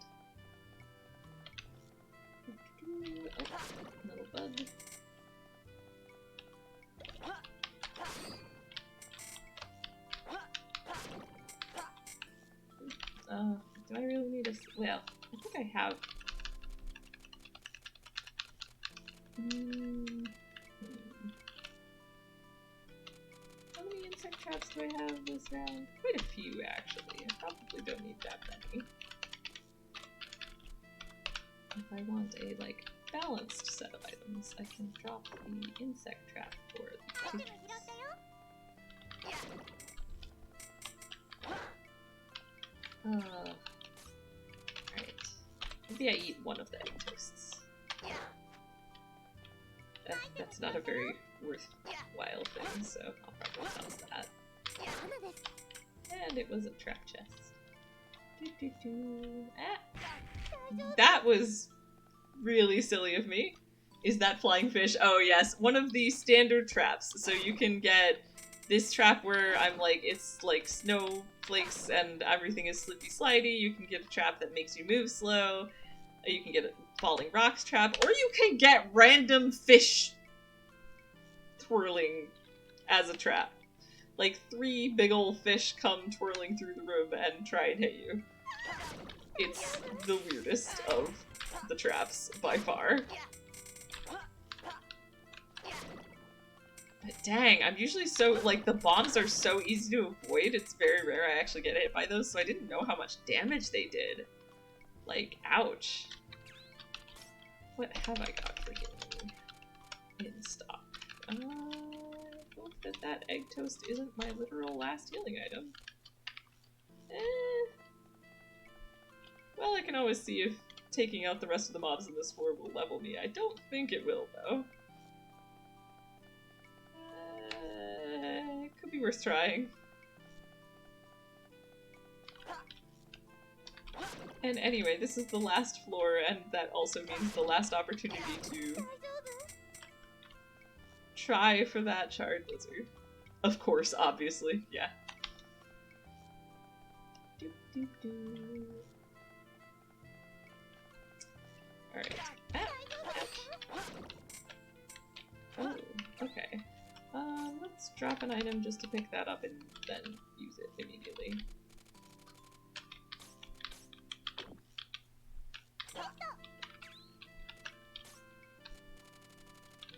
Oh, little bug. Do I really need a... Well, I think I have... How many insect traps do I have this round? Quite a few, actually. I probably don't need that many. If I want a, like, balanced set of items, I can drop the insect trap for the toothpicks. Alright. Maybe I eat one of the egg toasts. That's not a very worthwhile thing, so I'll probably toss that. And it was a trap chest. That was really silly of me. Is that flying fish? Oh yes, one of the standard traps. So you can get this trap where I'm like, it's like snowflakes and everything is slippy slidey. You can get a trap that makes you move slow. You can get a falling rocks trap, or you can get random fish twirling as a trap. Like 3 big ol' fish come twirling through the room and try and hit you. It's the weirdest of the traps by far. But dang, I'm usually so, like, the bombs are so easy to avoid, it's very rare I actually get hit by those, so I didn't know how much damage they did. Like, ouch. What have I got for healing in stock? I hope that egg toast isn't my literal last healing item. Well, I can always see if taking out the rest of the mobs in this floor will level me. I don't think it will, though. It could be worth trying. And anyway, this is the last floor, and that also means the last opportunity to try for that charred lizard. Of course, obviously, yeah. Alright. drop an item just to pick that up and then use it immediately.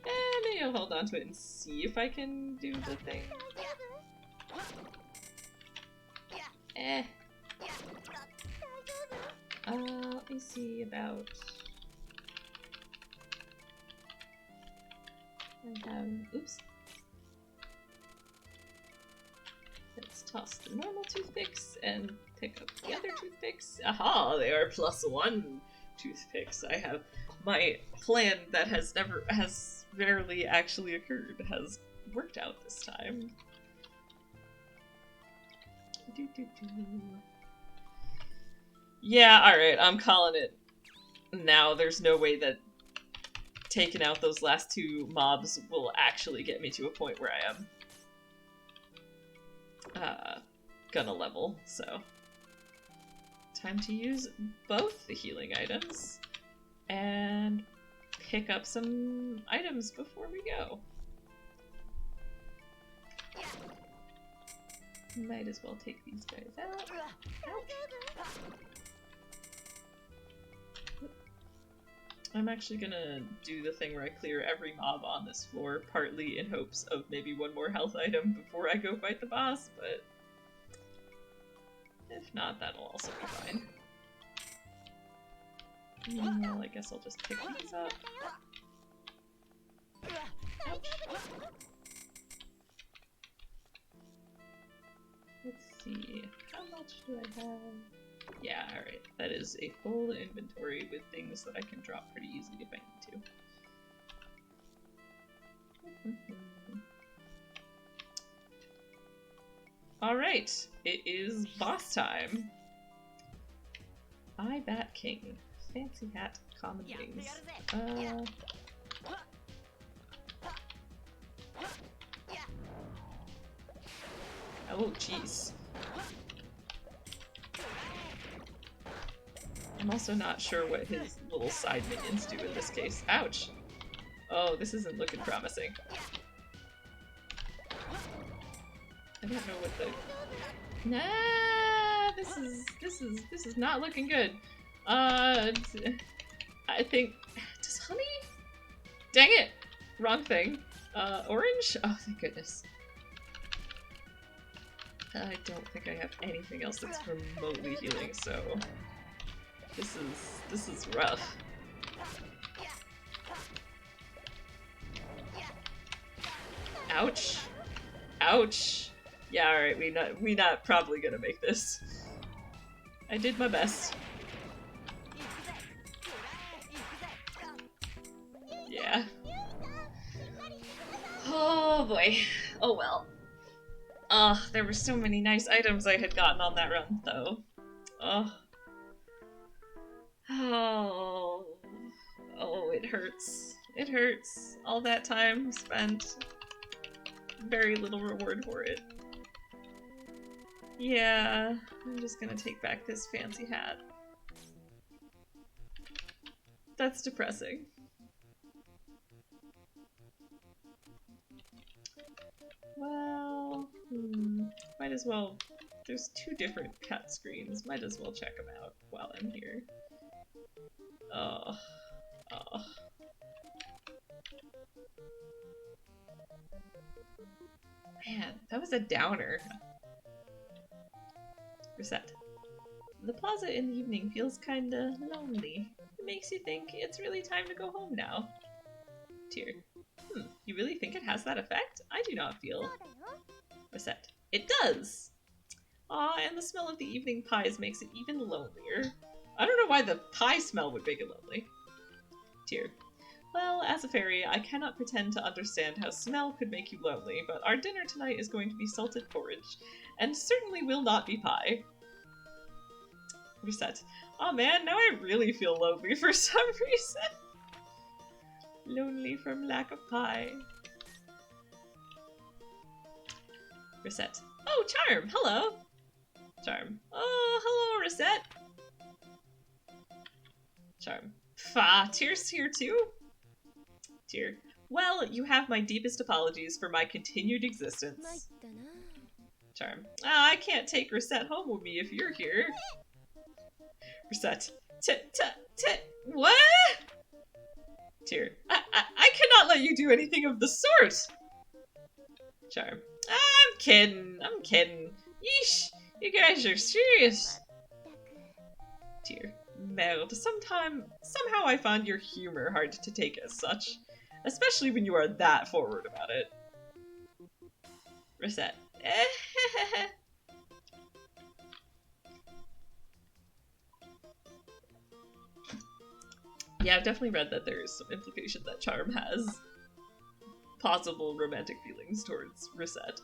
And maybe I'll hold on to it and see if I can do the thing. Eh. Let me see about... I have... Oops. Let's toss the normal toothpicks and pick up the other toothpicks. Aha! They are +1 toothpicks. I have... My plan that has rarely actually occurred has worked out this time. Yeah, alright, I'm calling it now. There's no way that taking out those last 2 mobs will actually get me to a point where I am gonna level, so time to use both the healing items and pick up some items before we go. Might as well take these guys out. Ouch. I'm actually gonna do the thing where I clear every mob on this floor, partly in hopes of maybe 1 more health item before I go fight the boss, but if not, that'll also be fine. Well, I guess I'll just pick these up. Ouch. Let's see, how much do I have? Yeah, alright. That is a full inventory with things that I can drop pretty easily if I need to. Alright, it is boss time. I Bat King. Fancy hat, common wings. Oh, jeez. I'm also not sure what his little side minions do in this case. Ouch! Oh, this isn't looking promising. I don't know what the... Nah, this is not looking good. I think... Does honey? Dang it! Wrong thing. Orange? Oh, thank goodness. I don't think I have anything else that's remotely healing, so... This is rough. Ouch. Ouch. Yeah, alright, we not probably gonna make this. I did my best. Yeah. Oh boy. Oh well. There were so many nice items I had gotten on that run, though. Oh, it hurts. It hurts. All that time spent. Very little reward for it. Yeah, I'm just gonna take back this fancy hat. That's depressing. Well, might as well. There's 2 different cut screens. Might as well check them out while I'm here. Oh. Man, that was a downer. Reset. The plaza in the evening feels kinda lonely. It makes you think it's really time to go home now. Tear. You really think it has that effect? I do not feel. Reset. It does! Aw, and the smell of the evening pies makes it even lonelier. I don't know why the pie smell would make it lonely. Tear. Well, as a fairy, I cannot pretend to understand how smell could make you lonely, but our dinner tonight is going to be salted porridge, and certainly will not be pie. Reset. Aw man, now I really feel lonely for some reason. Lonely from lack of pie. Reset. Oh, Charm! Hello! Charm. Oh, hello, Reset! Charm. Tear's here too? Tear. Well, you have my deepest apologies for my continued existence. Charm. Ah, I can't take Recette home with me if you're here. Recette. What? Tear. I cannot let you do anything of the sort! Charm. I'm kidding. Yeesh, you guys are serious. Tear. Merde, somehow I found your humor hard to take as such. Especially when you are that forward about it. Recette. Yeah, I've definitely read that there's some implication that Charm has possible romantic feelings towards Recette.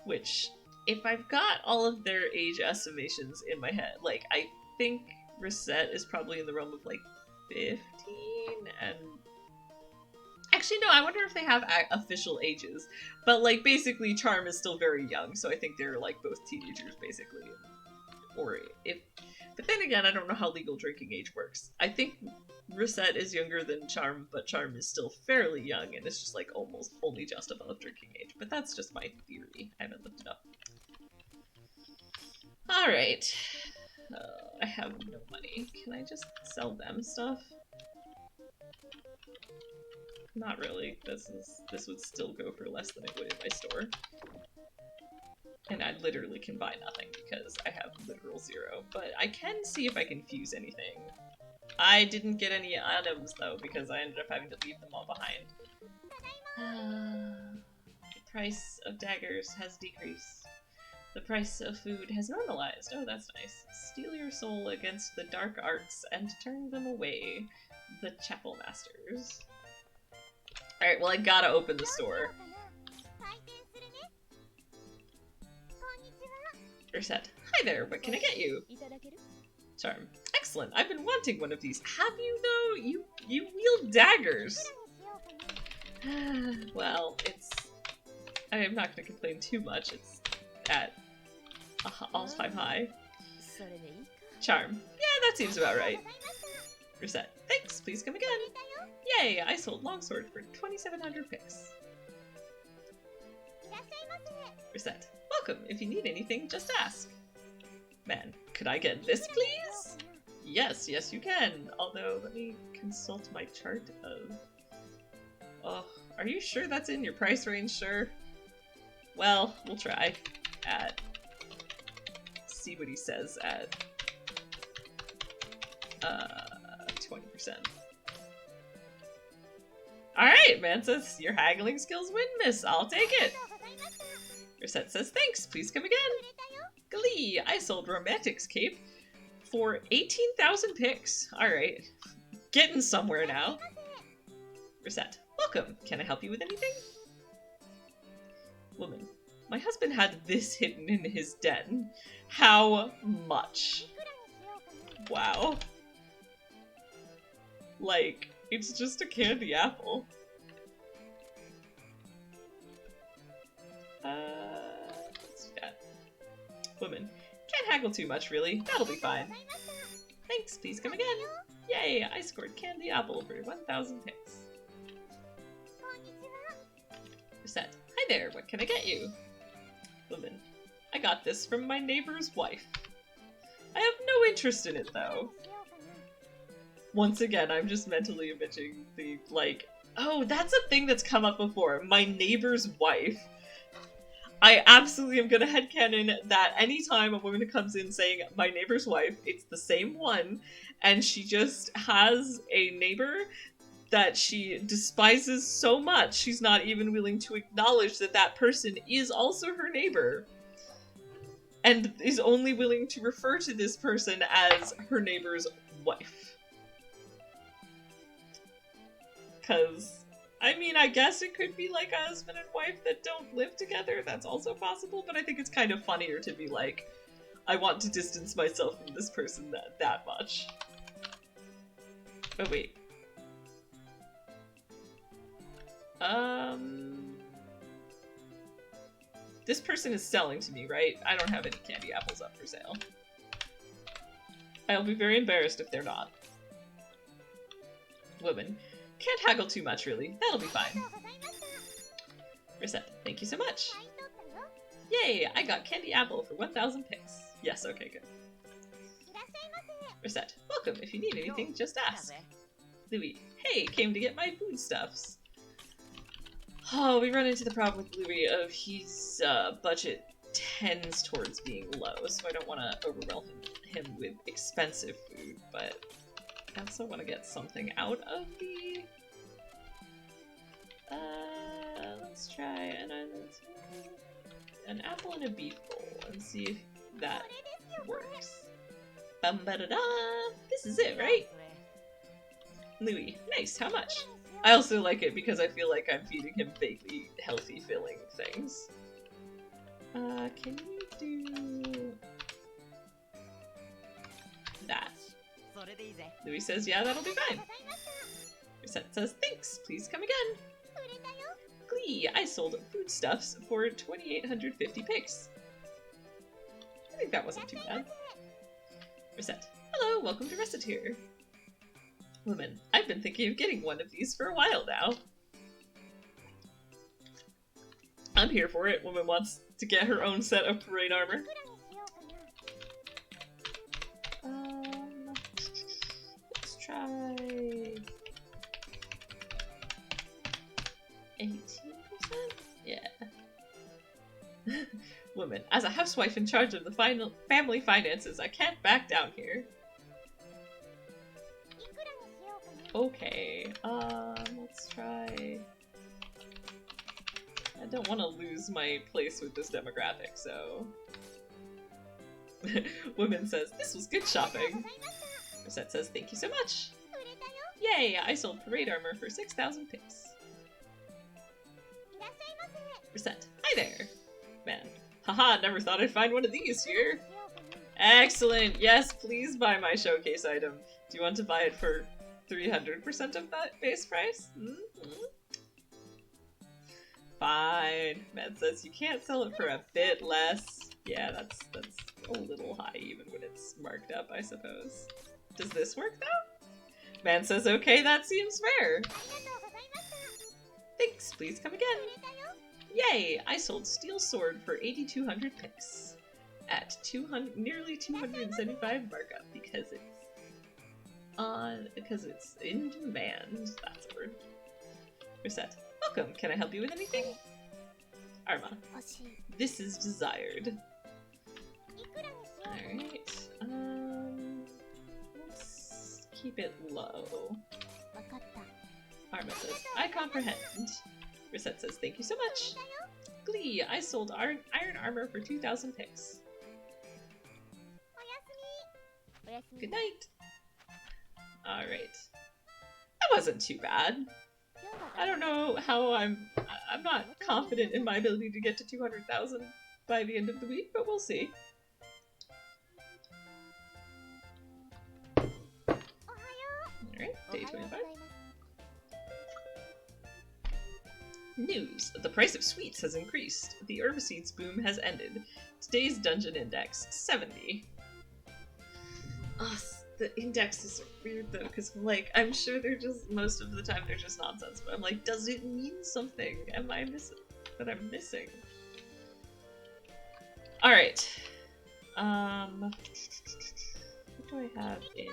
Which, if I've got all of their age estimations in my head, like, I think Recette is probably in the realm of, like, 15, and... Actually, no, I wonder if they have official ages. But, like, basically, Charm is still very young, so I think they're, like, both teenagers, basically. Or if... But then again, I don't know how legal drinking age works. I think Recette is younger than Charm, but Charm is still fairly young, and it's just, like, almost only just above drinking age. But that's just my theory. I haven't looked it up. Alright. I have no money. Can I just sell them stuff? Not really. This would still go for less than it would in my store. And I literally can buy nothing because I have literal zero. But I can see if I can fuse anything. I didn't get any items though because I ended up having to leave them all behind. The price of daggers has decreased. The price of food has normalized. Oh, that's nice. Steel your soul against the dark arts and turn them away. The Chapel Masters. Alright, well I gotta open the store. Recette. Hi there, what can I get you? Charm. Excellent, I've been wanting one of these. Have you though? You wield daggers. Well, it's... I am not gonna complain too much. It's at all-time high. Charm. Yeah, that seems about right. Recette. Thanks, please come again. Yay, I sold longsword for 2,700 picks. Recette. Welcome, if you need anything, just ask. Man, could I get this, please? Yes, yes you can. Although, let me consult my chart of... Oh, are you sure that's in your price range, sir? Well, we'll try. See what he says at... 20%. Alright, man says, your haggling skills win, miss. I'll take it. Recette says, thanks, please come again. Glee, I sold Romantic's cape for 18,000 picks. Alright, getting somewhere now. Recette, welcome. Can I help you with anything? Woman, my husband had this hidden in his den. How much? Wow. Like, it's just a candy apple. Let's do that. Woman, can't haggle too much, really. That'll be fine. Thanks, please come again. Yay, I scored candy apple for 1,000 picks. Recette, hi there, what can I get you? Woman, I got this from my neighbor's wife. I have no interest in it, though. Once again, I'm just mentally imaging the, like, oh, that's a thing that's come up before. My neighbor's wife. I absolutely am gonna headcanon that anytime a woman comes in saying, my neighbor's wife, it's the same one, and she just has a neighbor that she despises so much, she's not even willing to acknowledge that that person is also her neighbor. And is only willing to refer to this person as her neighbor's wife. Because, I mean, I guess it could be like a husband and wife that don't live together. That's also possible, but I think it's kind of funnier to be like, I want to distance myself from this person that much. Oh, wait. This person is selling to me, right? I don't have any candy apples up for sale. I'll be very embarrassed if they're not. Woman. Can't haggle too much, really. That'll be fine. Recette, thank you so much. Yay! I got candy apple for 1,000 picks. Yes, okay, good. Recette, welcome. If you need anything, just ask. Louis, hey, came to get my foodstuffs. Oh, we run into the problem with Louis of his budget tends towards being low, so I don't want to overwhelm him with expensive food, but I also want to get something out of the... let's try an apple and a beef bowl and see if that works. Bum-ba-da-da! This is it, right? Louis, nice, how much? I also like it because I feel like I'm feeding him vaguely healthy filling things. Can you do that? Louis says, yeah, that'll be fine. Recette says, thanks, please come again. Glee, I sold foodstuffs for 2,850 picks. I think that wasn't too bad. Recette, hello, welcome to Recettear. Woman, I've been thinking of getting one of these for a while now. I'm here for it. Woman wants to get her own set of parade armor. Let's try 18%? Yeah. Woman, as a housewife in charge of the family finances, I can't back down here. Okay, let's try... I don't want to lose my place with this demographic, so... Woman says, this was good shopping. Recette says, thank you so much. Yay, I sold parade armor for 6,000 picks. Recette, hi there. Man, haha, never thought I'd find one of these here. Excellent, yes, please buy my showcase item. Do you want to buy it for 300% of that base price? Mm-hmm. Fine. Man says you can't sell it for a bit less. Yeah, that's a little high even when it's marked up, I suppose. Does this work though? Man says, okay, that seems fair. Thanks, please come again. Yay! I sold steel sword for 8,200 picks at nearly 275 markup because it's in demand. That's a word. Recette, welcome. Can I help you with anything? Arma, this is desired. Alright, let's keep it low. Arma says, I comprehend. Recette says, thank you so much. Glee, I sold iron armor for 2,000 picks. Good night. Alright. That wasn't too bad. I don't know how I'm not confident in my ability to get to 200,000 by the end of the week, but we'll see. Alright, day 25. News! The price of sweets has increased. The Herbiseeds boom has ended. Today's dungeon index, 70. Ugh, the indexes are weird though, because I'm sure they're just, most of the time they're just nonsense, but I'm like, does it mean something? Am I missing? That I'm missing? Alright. What do I have in...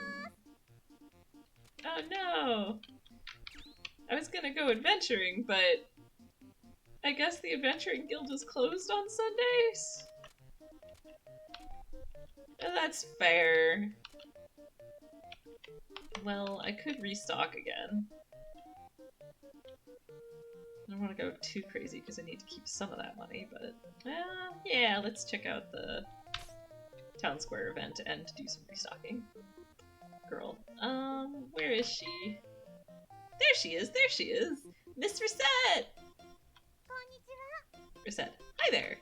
Oh no! I was gonna go adventuring, but I guess the Adventuring Guild is closed on Sundays? That's fair. Well, I could restock again. I don't want to go too crazy because I need to keep some of that money, but yeah, let's check out the Town Square event and do some restocking. Girl, where is she? There she is, there she is! Miss Recette! Recette, hi there!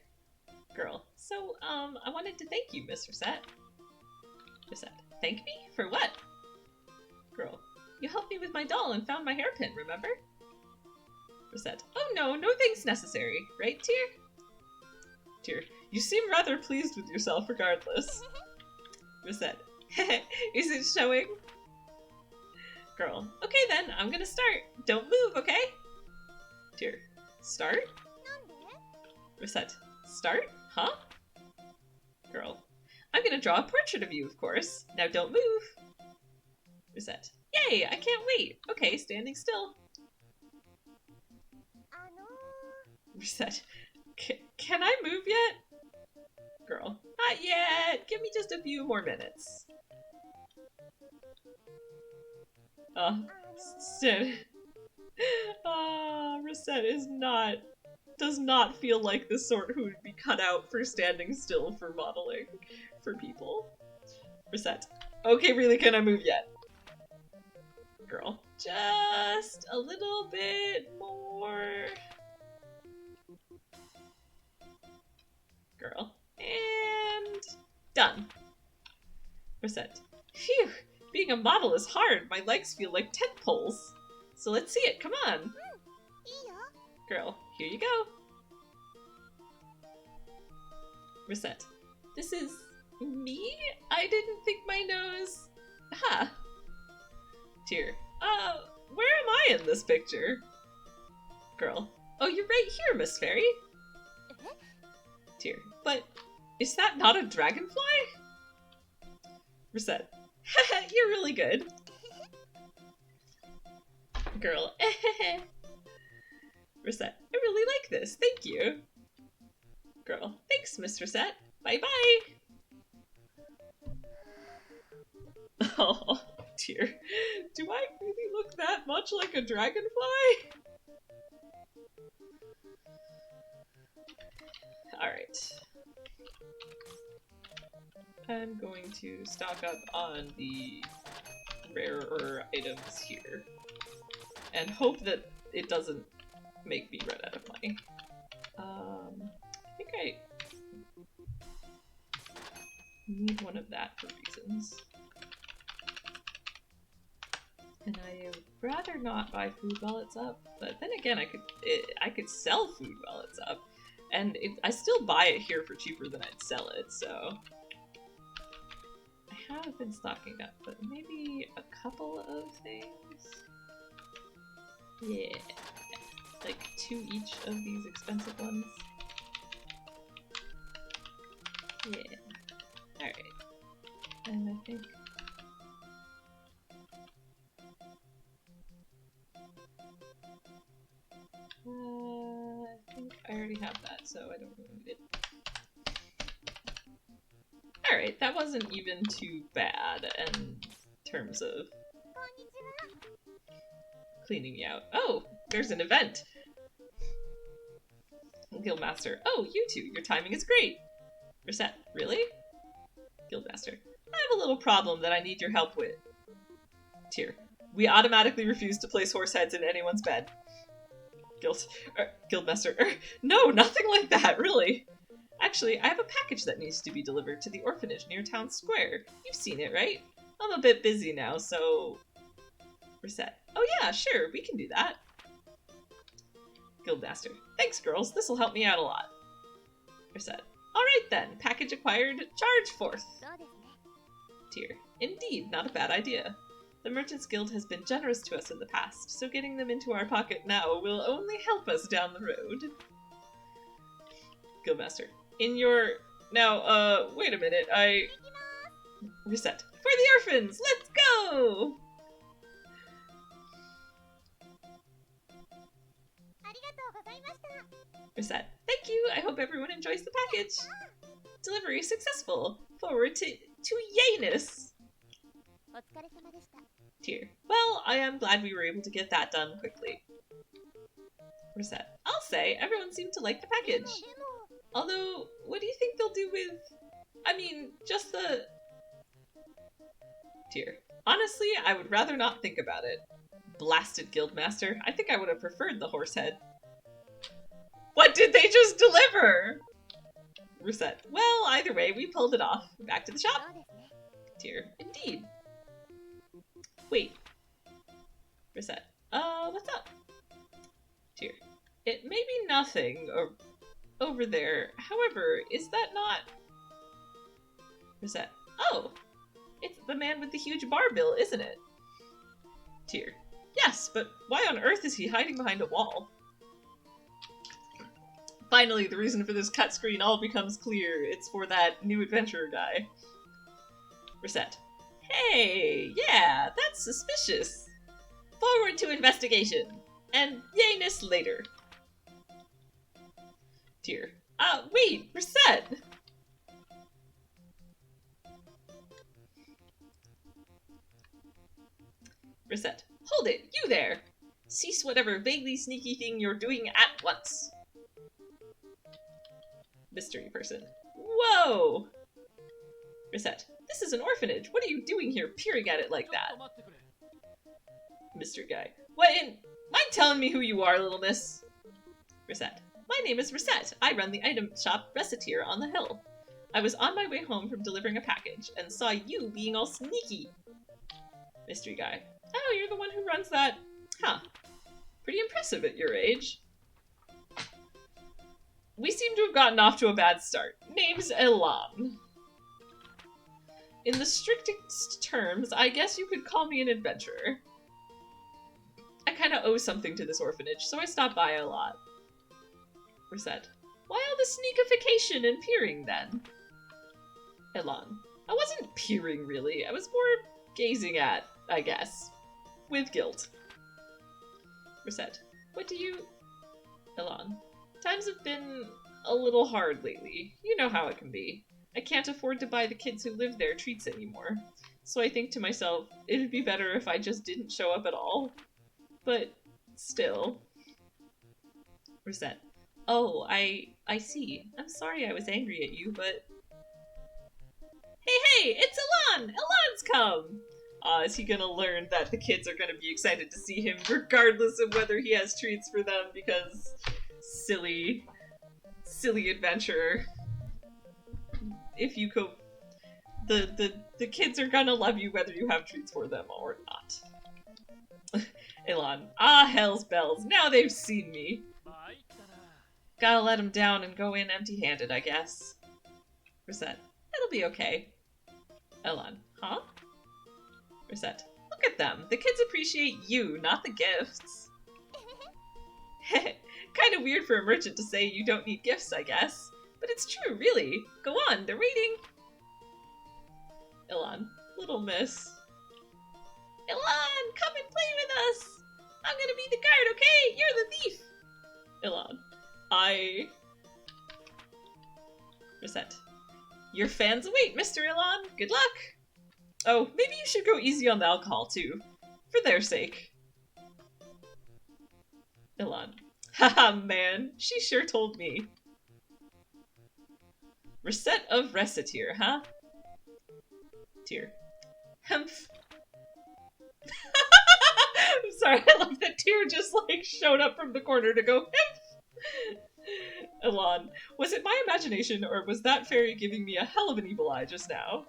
Girl, so, I wanted to thank you, Miss Recette. Recette, thank me? For what? Girl, you helped me with my doll and found my hairpin, remember? Recette, oh no, no thanks necessary, right, Tear? Tear, you seem rather pleased with yourself regardless. Recette, is it showing? Girl. Okay then, I'm gonna start. Don't move, okay? Tear. Start? Recette. Start? Huh? Girl. I'm gonna draw a portrait of you, of course. Now don't move. Recette. Yay, I can't wait. Okay, standing still. Recette. Can I move yet? Girl. Not yet. Give me just a few more minutes. Recette does not feel like the sort who would be cut out for standing still for modeling for people. Recette. Okay, really, can I move yet? Girl. Just a little bit more. Girl. And done. Recette. Phew, being a model is hard. My legs feel like tent poles. So let's see it, come on. Girl, here you go. Recette. This is me? I didn't think my nose... Huh. Tear. Where am I in this picture? Girl. Oh, you're right here, Miss Fairy. Tear. But is that not a dragonfly? Recette. You're really good. Girl. Recette. I really like this. Thank you. Girl. Thanks, Miss Recette. Bye-bye. Oh, dear. Do I really look that much like a dragonfly? Alright. I'm going to stock up on the rarer items here. And hope that it doesn't make me run out of money. I think I need one of that for reasons. And I would rather not buy food while it's up, but then again, I could sell food while it's up, and I still buy it here for cheaper than I'd sell it. So I have been stocking up, but maybe a couple of things. Yeah, like 2 each of these expensive ones. Yeah. Alright. And I think... I think I already have that, so I don't really need it. Alright, that wasn't even too bad in terms of cleaning me out. Oh, there's an event! Guildmaster. Oh, you two, your timing is great! Recette. Really? Guildmaster. I have a little problem that I need your help with. Tear. We automatically refuse to place horse heads in anyone's bed. Guildmaster. No, nothing like that, really. Actually, I have a package that needs to be delivered to the orphanage near town square. You've seen it, right? I'm a bit busy now, so... Recette. Oh yeah, sure, we can do that. Guildmaster. Thanks, girls. This'll help me out a lot. Recette. Alright then, package acquired, charge forth. Tear. Indeed, not a bad idea. The Merchants Guild has been generous to us in the past, so getting them into our pocket now will only help us down the road. Guildmaster. In your... Now, wait a minute, Recette. For the orphans! Let's go! Recette. Thank you! I hope everyone enjoys the package! Delivery successful! Forward to Yanus! Tear. Well, I am glad we were able to get that done quickly. Recette. I'll say, everyone seemed to like the package. Although, what do you think they'll do with... I mean, just the... Tear. Honestly, I would rather not think about it. Blasted Guildmaster. I think I would have preferred the horse head. What did they just deliver? Recette. Well, either way, we pulled it off. Back to the shop. Tear. Indeed. Wait. Recette. What's up? Tear. It may be nothing over there. However, is that not... Recette. Oh! It's the man with the huge bar bill, isn't it? Tear. Yes, but why on earth is he hiding behind a wall? Finally, the reason for this cut screen all becomes clear. It's for that new adventurer guy. Recette. Hey, yeah, that's suspicious. Forward to investigation. And yayness later. Tear. Wait, Recette! Recette. Hold it, you there! Cease whatever vaguely sneaky thing you're doing at once. Mystery person. Whoa! Recette. This is an orphanage. What are you doing here peering at it like that? Mystery guy. What in... Mind telling me who you are, little miss? Recette. My name is Recette. I run the item shop Recettear on the hill. I was on my way home from delivering a package and saw you being all sneaky. Mystery guy. Oh, you're the one who runs that... Huh. Pretty impressive at your age. We seem to have gotten off to a bad start. Name's Elan. In the strictest terms, I guess you could call me an adventurer. I kinda owe something to this orphanage, so I stop by a lot. Recette. Why all the sneakification and peering, then? Elan. I wasn't peering, really. I was more gazing at, I guess. With guilt. Recette. What do you... Elan. Times have been a little hard lately. You know how it can be. I can't afford to buy the kids who live there treats anymore. So I think to myself, it'd be better if I just didn't show up at all. But still. Recette. Oh, I see. I'm sorry I was angry at you, but... Hey, it's Elan! Elan's come! Is he gonna learn that the kids are gonna be excited to see him regardless of whether he has treats for them because... Silly adventurer. If you go... The kids are gonna love you whether you have treats for them or not. Elan. Ah, hell's bells. Now they've seen me. Gotta let them down and go in empty-handed, I guess. Recette. It'll be okay. Elan. Huh? Recette. Look at them. The kids appreciate you, not the gifts. Kinda weird for a merchant to say you don't need gifts, I guess. But it's true, really. Go on, they're waiting. Elan. Little miss. Elan, come and play with us! I'm gonna be the guard, okay? You're the thief! Elan. Recette. Your fans await, Mr. Elan. Good luck! Oh, maybe you should go easy on the alcohol, too. For their sake. Elan. Haha, man. She sure told me. Recette of Recettear, huh? Tear. Humph. I'm sorry, I love that Tear just, like, showed up from the corner to go, humph! Elan. Was it my imagination, or was that fairy giving me a hell of an evil eye just now?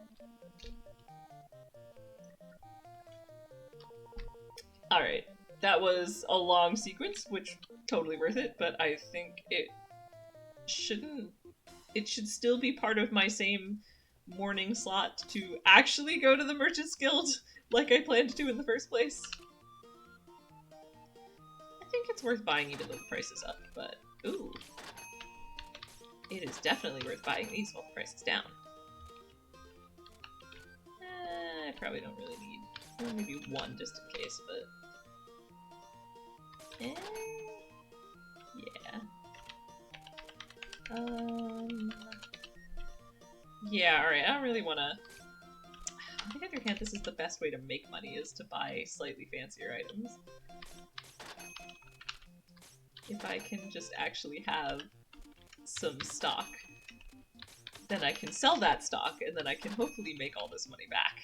Alright. That was a long sequence, which totally worth it, but I think it shouldn't... It should still be part of my same morning slot to actually go to the Merchant's Guild like I planned to in the first place. I think it's worth buying even though the price is up, but ooh. It is definitely worth buying these while the price is down. I probably don't really need maybe one just in case, but... yeah. Yeah, alright, I don't really wanna... On the other hand, this is the best way to make money, is to buy slightly fancier items. If I can just actually have some stock, then I can sell that stock, and then I can hopefully make all this money back.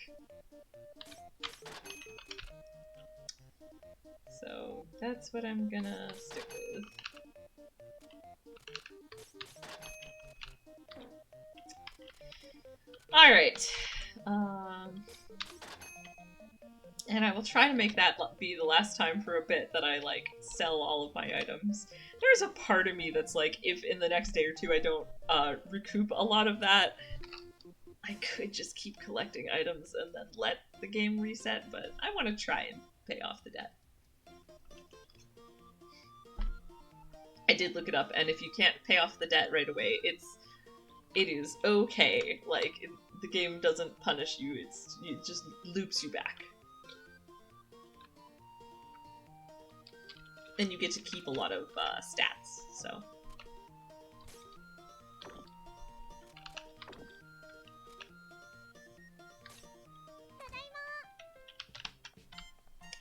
So, that's what I'm gonna stick with. Alright. And I will try to make that be the last time for a bit that I, like, sell all of my items. There's a part of me that's like, if in the next day or two I don't recoup a lot of that, I could just keep collecting items and then let the game reset, but I want to try and pay off the debt. I did look it up, and if you can't pay off the debt right away, it is okay. Like, the game doesn't punish you, it just loops you back. And you get to keep a lot of stats, so.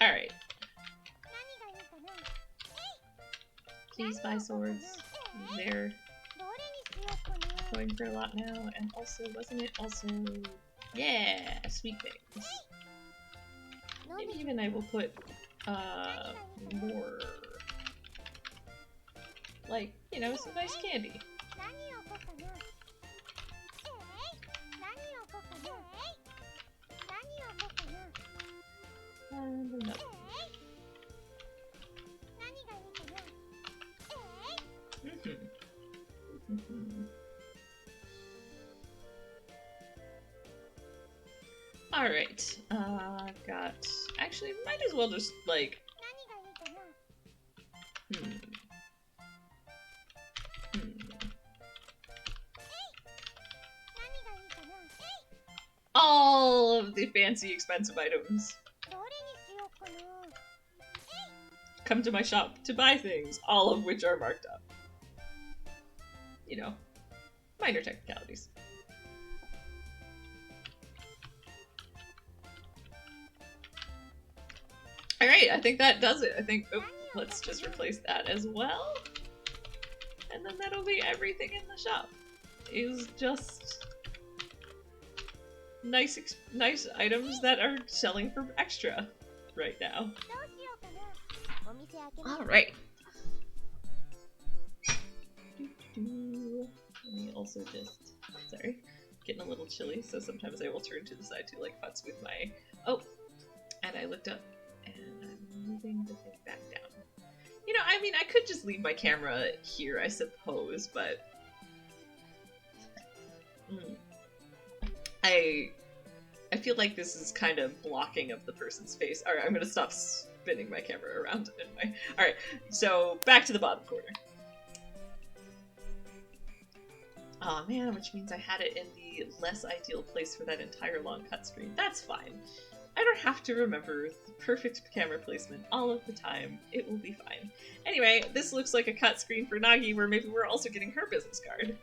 Alright. Please buy swords. They're going for a lot now, and also, wasn't it also... Yeah! Sweet things. Maybe even I will put, more... Like, you know, some nice candy. And another. Alright, got... Actually, might as well just, like... All of the fancy, expensive items. Come to my shop to buy things, all of which are marked up. You know, minor technicalities. Alright, I think that does it. I think, oh, let's just replace that as well. And then that'll be everything in the shop. Is just nice items that are selling for extra right now. Alright. Let me also just, sorry, getting a little chilly, so sometimes I will turn to the side to like futz with my, oh, and I looked up and I'm moving the thing back down. You know, I mean, I could just leave my camera here, I suppose, but I feel like this is kind of blocking of the person's face. Alright, I'm gonna stop spinning my camera around anyway. Alright, so back to the bottom corner. Aw man, which means I had it in the less ideal place for that entire long cut screen. That's fine. I don't have to remember the perfect camera placement all of the time. It will be fine. Anyway, this looks like a cut screen for Nagi, where maybe we're also getting her business card.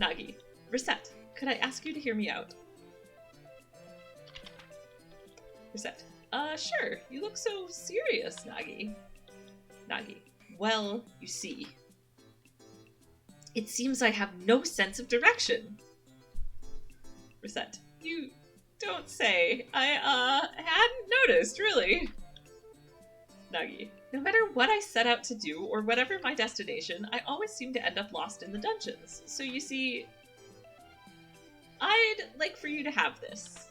Nagi, Recette, could I ask you to hear me out? Recette, sure. You look so serious, Nagi. Nagi, well, you see. It seems I have no sense of direction. Recette, you don't say. I, hadn't noticed, really. Nagi, no matter what I set out to do, or whatever my destination, I always seem to end up lost in the dungeons. So you see, I'd like for you to have this.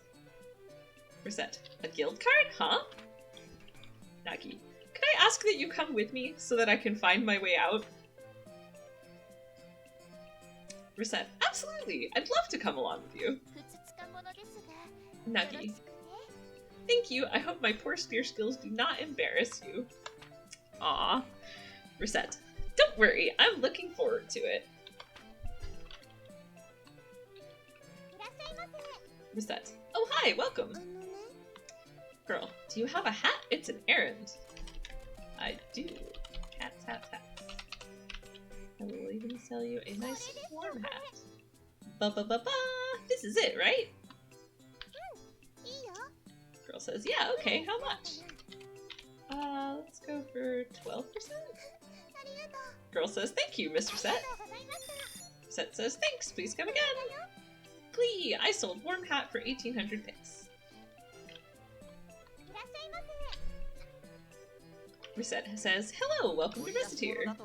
Recette, a guild card, huh? Nagi, could I ask that you come with me so that I can find my way out? Recette, absolutely! I'd love to come along with you. Nagi, thank you. I hope my poor spear skills do not embarrass you. Aw. Recette, don't worry. I'm looking forward to it. Recette, oh hi, welcome. Girl, do you have a hat? It's an errand. I do. Hats, hats, hats. I will even sell you a nice warm hat. Ba-ba-ba-ba! This is it, right? Girl says, yeah, okay, how much? Let's go for 12%? Girl says, thank you, Mr. Set. Set says, thanks, please come again. Glee, I sold warm hat for 1,800 pix. Recette says, hello, welcome to Recettear.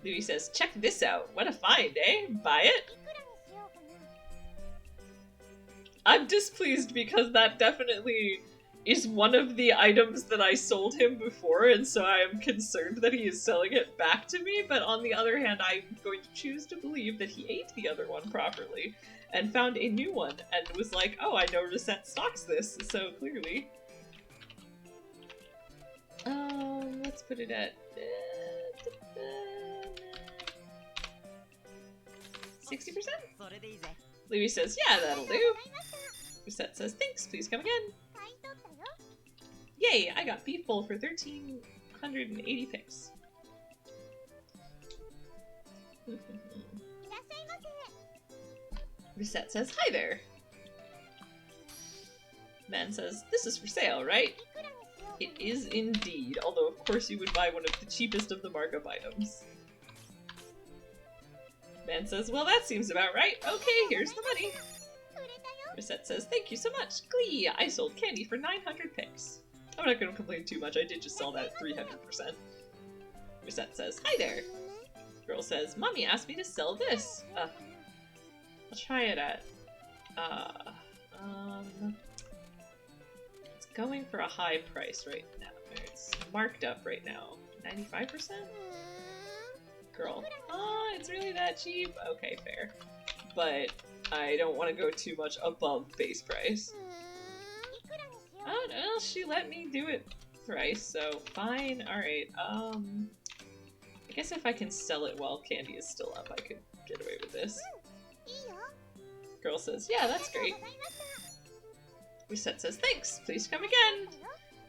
Louis says, check this out. What a find, eh? Buy it? I'm displeased because that definitely is one of the items that I sold him before, and so I am concerned that he is selling it back to me, but on the other hand, I'm going to choose to believe that he ate the other one properly and found a new one and was like, oh, I know Recette stocks this, so clearly. Let's put it at 60%? Louis says, yeah, that'll do. Recette says, thanks, please come again. Yay, I got beef full for 1,380 picks. Recette says, hi there. Man says, this is for sale, right? It is indeed, although of course you would buy one of the cheapest of the markup items. Man says, well that seems about right. Okay, here's the money. Recette says, thank you so much. Glee, I sold candy for 900 picks. I'm not going to complain too much, I did just sell that at 300%. Recette says, hi there. Girl says, Mommy asked me to sell this. I'll try it at, it's going for a high price right now. It's marked up right now. 95%? Girl. Oh, it's really that cheap? Okay, fair. But I don't want to go too much above base price. Oh no, she let me do it thrice, so fine. Alright, I guess if I can sell it while candy is still up, I could get away with this. Girl says, yeah, that's great. Recette says, thanks, please come again.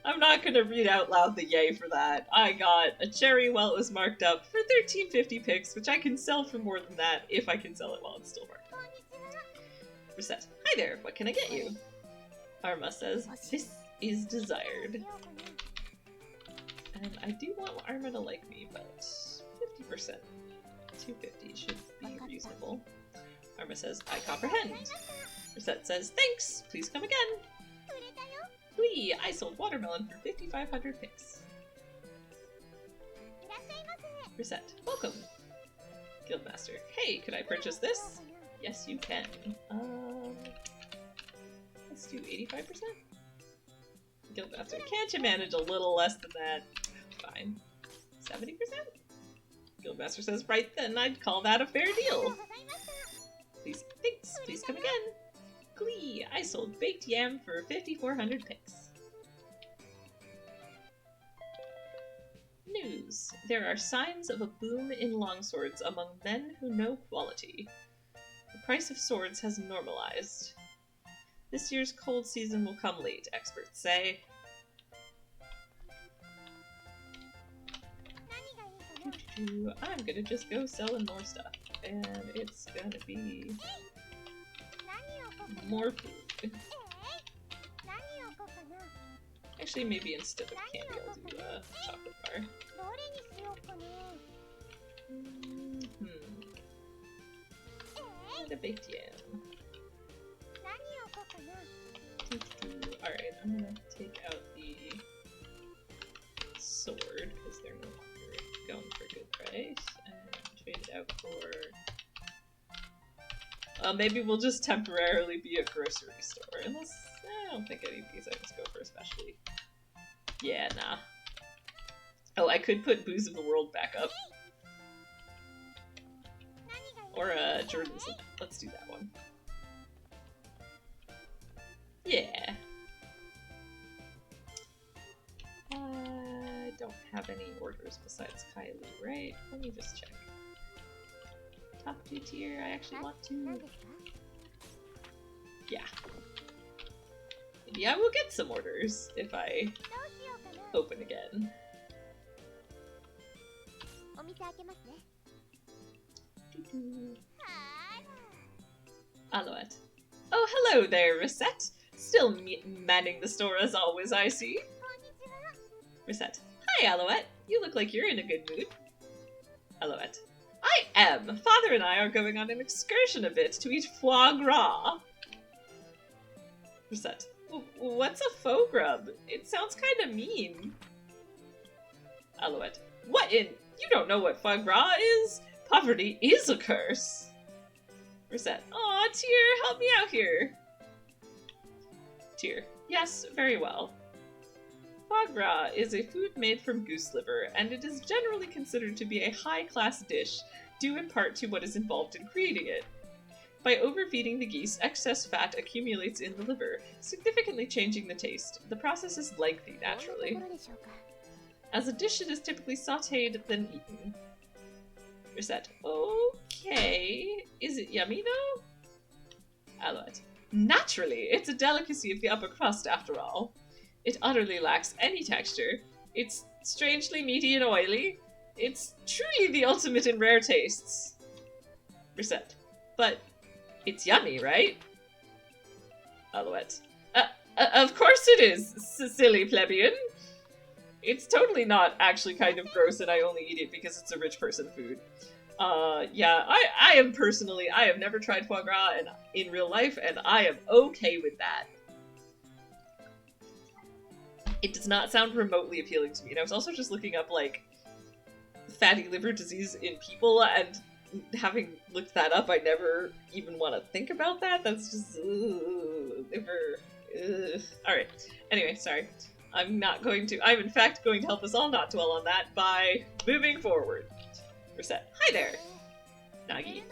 I'm not gonna read out loud the yay for that. I got a cherry while it was marked up for 1350 picks, which I can sell for more than that if I can sell it while it's still marked up. Recette, hi there, what can I get you? Arma says, this is desired. And I do want Arma to like me, but 50%. 250 should be reasonable. Arma says, I comprehend. Recette says, thanks, please come again. Glee, I sold watermelon for 5,500 picks. Recette, welcome. Guildmaster, hey, could I purchase this? Yes, you can. Let's do 85%? Guildmaster, can't you manage a little less than that? Fine. 70%? Guildmaster says, right then, I'd call that a fair deal. Please, thanks, please come again. Glee, I sold baked yam for 5,400 picks. News. There are signs of a boom in longswords among men who know quality. The price of swords has normalized. This year's cold season will come late, experts say. I'm gonna just go selling more stuff, and it's gonna be more food. Actually, maybe instead of candy, I'll do a chocolate bar. And a baked yam. Alright, I'm gonna take out the sword, because they're no longer going for a good price, and trade it out for... maybe we'll just temporarily be a grocery store, unless I don't think any of these items go for a specialty. Yeah, nah. Oh, I could put Booze of the World back up. Or Jordan's. Let's do that one. Yeah. I don't have any orders besides Kylie, right? Let me just check. Top 2 tier, I actually want to... Yeah. Maybe I will get some orders if I open again. Alouette. Oh, hello there, Recette. Still manning the store as always, I see. Recette. Hi, Alouette. You look like you're in a good mood. Alouette. I am. Father and I are going on an excursion a bit to eat foie gras. Recette. What's a faux grub? It sounds kind of mean. Alouette. What in? You don't know what foie gras is? Poverty is a curse. Recette. Aw, Tyr, help me out here. Tyr. Yes, very well. Foie gras is a food made from goose liver, and it is generally considered to be a high-class dish, due in part to what is involved in creating it. By overfeeding the geese, excess fat accumulates in the liver, significantly changing the taste. The process is lengthy, naturally. As a dish, it is typically sautéed, then eaten. Recette. Okay. Is it yummy, though? Alouette. Naturally! It's a delicacy of the upper crust, after all. It utterly lacks any texture. It's strangely meaty and oily. It's truly the ultimate in rare tastes. Recette. But it's yummy, right? Alouette. Of course it is, silly plebeian. It's totally not actually kind of gross and I only eat it because it's a rich person food. Yeah, I have never tried foie gras in real life, and I am okay with that. It does not sound remotely appealing to me, and I was also just looking up, like, fatty liver disease in people, and having looked that up, I never even want to think about that. That's just, liver, Alright, anyway, sorry. I'm in fact going to help us all not dwell on that by moving forward. Recette. Hi there! Nagi.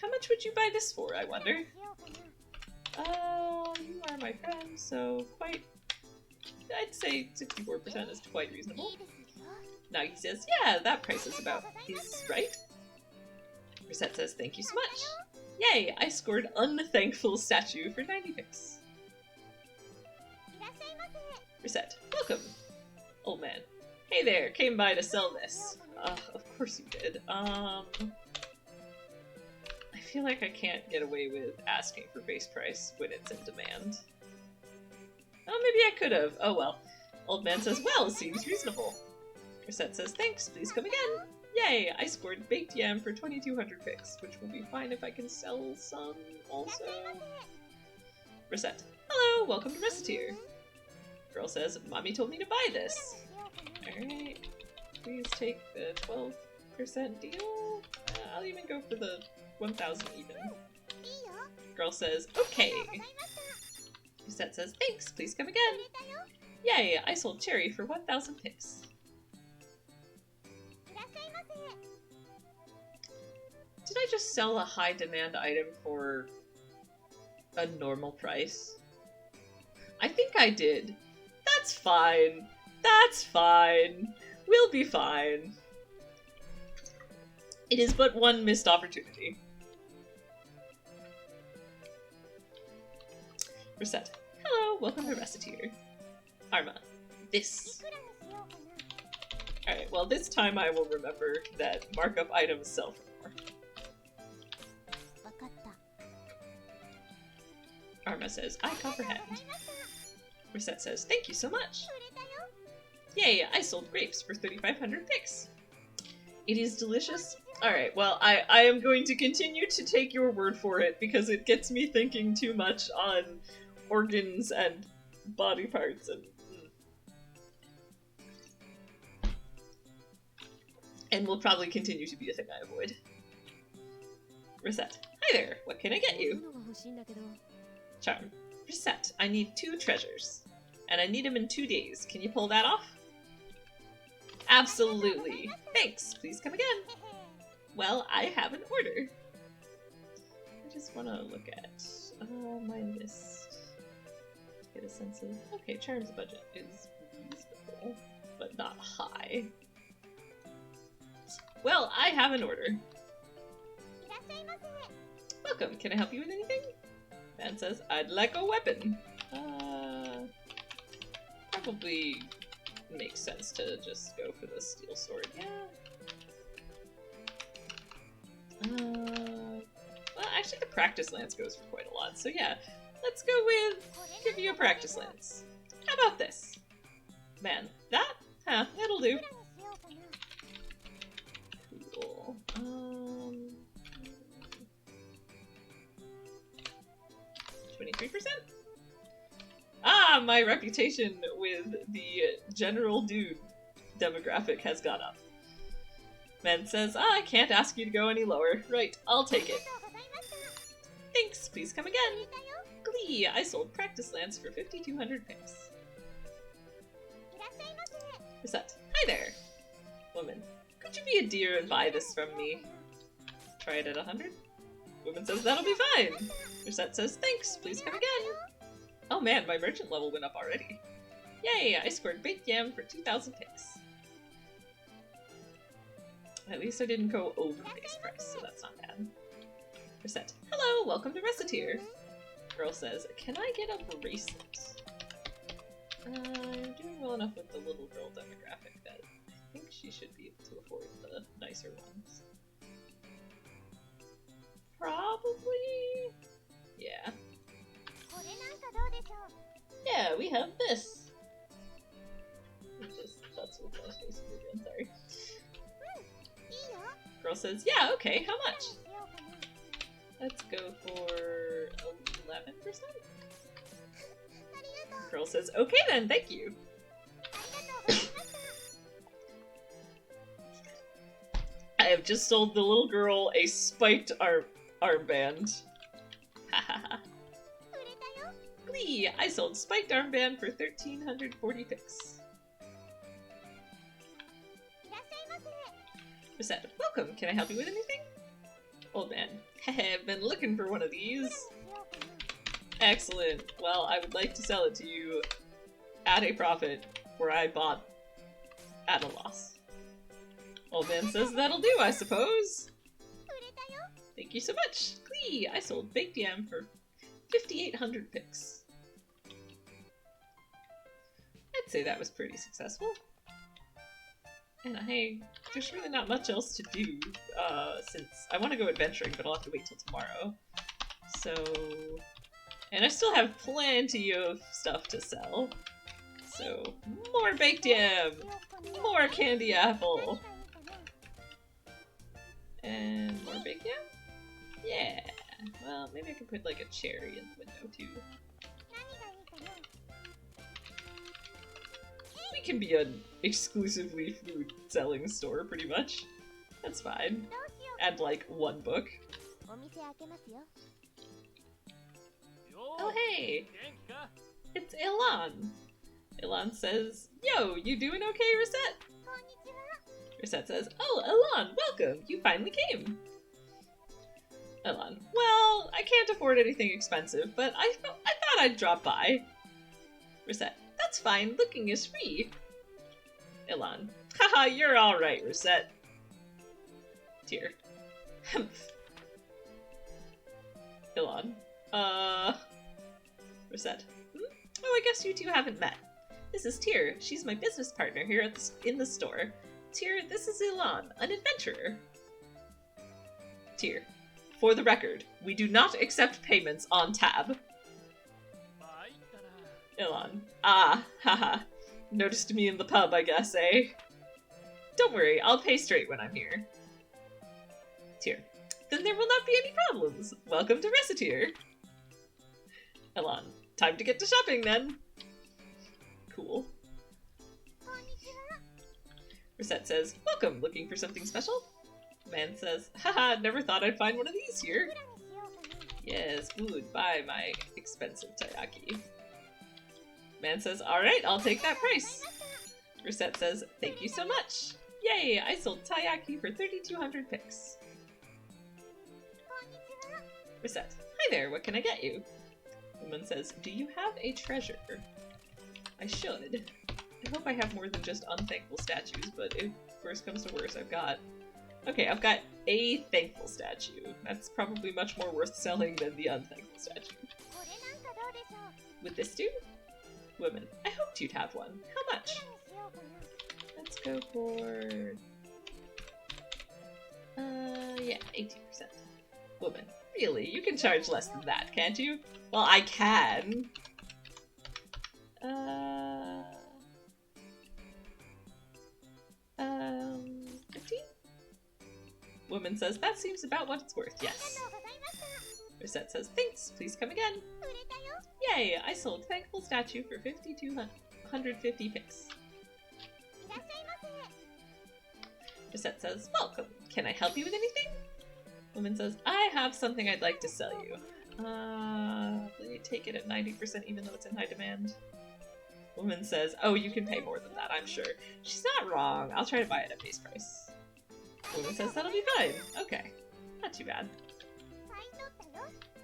How much would you buy this for, I wonder? You are my friend, so I'd say 64% is quite reasonable. Nagi says, yeah, that price is right. Recette says, thank you so much. Yay, I scored unthankful statue for 90 picks. Recette, welcome. Old man. Hey there, came by to sell this. Of course you did. I feel like I can't get away with asking for base price when it's in demand. Oh, maybe I could have. Oh well. Old man says, well, seems reasonable. Recette says, thanks, please come again. Yay, I scored baked yam for 2,200 picks, which will be fine if I can sell some also. Recette, hello, welcome to Recettear. Girl says, mommy told me to buy this. Alright. Please take the 12% deal. I'll even go for the 1,000 even. Girl says, okay. Recette says, thanks, please come again. Yay, I sold cherry for 1,000 picks. Did I just sell a high demand item for a normal price? I think I did. That's fine. That's fine. We'll be fine. It is but one missed opportunity. Recette. Hello, welcome to Recettear. Arma. This. Alright, well this time I will remember that markup items sell for more. Arma says, I comprehend. Recette says, thank you so much. Yay, I sold grapes for 3,500 picks. It is delicious. Alright, well, I am going to continue to take your word for it because it gets me thinking too much on organs and body parts and... And will probably continue to be a thing I avoid. Recette. Hi there, what can I get you? Charm. Recette, I need 2 treasures. And I need them in 2 days. Can you pull that off? Absolutely. Thanks, please come again. Well, I have an order. I just want to look at my list. Get a sense of... Okay, Charm's budget is reasonable, but not high. Well, I have an order. Welcome, can I help you with anything? Man says, I'd like a weapon. Probably makes sense to just go for the steel sword, yeah. Well, actually the practice lance goes for quite a lot, so yeah. Let's go with, give you a practice lance. How about this? Man, that? Huh, that'll do. Cool. 23%? Ah, my reputation with the general dude demographic has gone up. Man says, I can't ask you to go any lower. Right, I'll take it. Thanks, please come again. Glee, I sold practice lance for 5,200 picks. Recette, hi there. Woman, could you be a dear and buy this from me? Try it at 100? Woman says, that'll be fine. Recette says, thanks, please come again. Oh man, my merchant level went up already. Yay! I scored baked yam for 2,000 picks. At least I didn't go over base price, so that's not bad. Reset. Hello, welcome to Recettear. Girl says, can I get a bracelet? I'm doing well enough with the little girl demographic that I think she should be able to afford the nicer ones. Probably? Yeah. Yeah, we have this! That's what I was basically doing, sorry. Girl says, yeah, okay, how much? Let's go for 11%? Girl says, okay then, thank you. I have just sold the little girl a spiked armband. Hahaha. Glee! I sold spiked armband for 1,340 picks. Reset. Welcome, can I help you with anything? Old man. I've been looking for one of these. Excellent. Well, I would like to sell it to you at a profit where I bought at a loss. Old man says that'll do, I suppose. Thank you so much. Glee! I sold baked yam for 5,800 picks. I'd say that was pretty successful. And there's really not much else to do, since I want to go adventuring, but I'll have to wait till tomorrow. So... And I still have plenty of stuff to sell. So, more baked yam! More candy apple! And more baked yam? Yeah! Well, maybe I could put like a cherry in the window too. We can be an exclusively food selling store, pretty much. That's fine. Add like one book. Oh hey! It's Elan! Elan says, yo, you doing okay, Recette? Recette says, oh, Elan, welcome! You finally came! Elan, well, I can't afford anything expensive, but I thought I'd drop by. Recette, that's fine, looking is free. Elan, haha, you're alright, Recette. Tear. Elan, Recette. Oh, I guess you two haven't met. This is Tyr. She's my business partner here in the store. Tyr, this is Elan, an adventurer. Tyr. For the record, we do not accept payments on tab. Elan. Ah, haha. Noticed me in the pub, I guess, eh? Don't worry, I'll pay straight when I'm here. Tyr. Then there will not be any problems. Welcome to Recettear. Elan. Time to get to shopping, then. Cool. Recette says, welcome, looking for something special? Man says, haha, never thought I'd find one of these here. Yes, would buy my expensive taiyaki. Man says, alright, I'll take that price. Recette says, thank you so much. Yay, I sold taiyaki for 3,200 picks. Recette, hi there, what can I get you? Woman says, do you have a treasure? I should. I hope I have more than just unthankful statues, but if worst comes to worst, I've got a thankful statue. That's probably much more worth selling than the unthankful statue. Would this do? Woman, I hoped you'd have one. How much? Let's go for... yeah, 18%. Woman, really? You can charge less than that, can't you? Well, I can. 15? Woman says, that seems about what it's worth, yes. Recette says, thanks, please come again. Yay, I sold thankful statue for 5,250 picks. Recette says, welcome, can I help you with anything? Woman says, I have something I'd like to sell you. Will you take it at 90% even though it's in high demand? Woman says, oh, you can pay more than that, I'm sure. She's not wrong. I'll try to buy it at base price. Woman says, that'll be fine. Okay. Not too bad.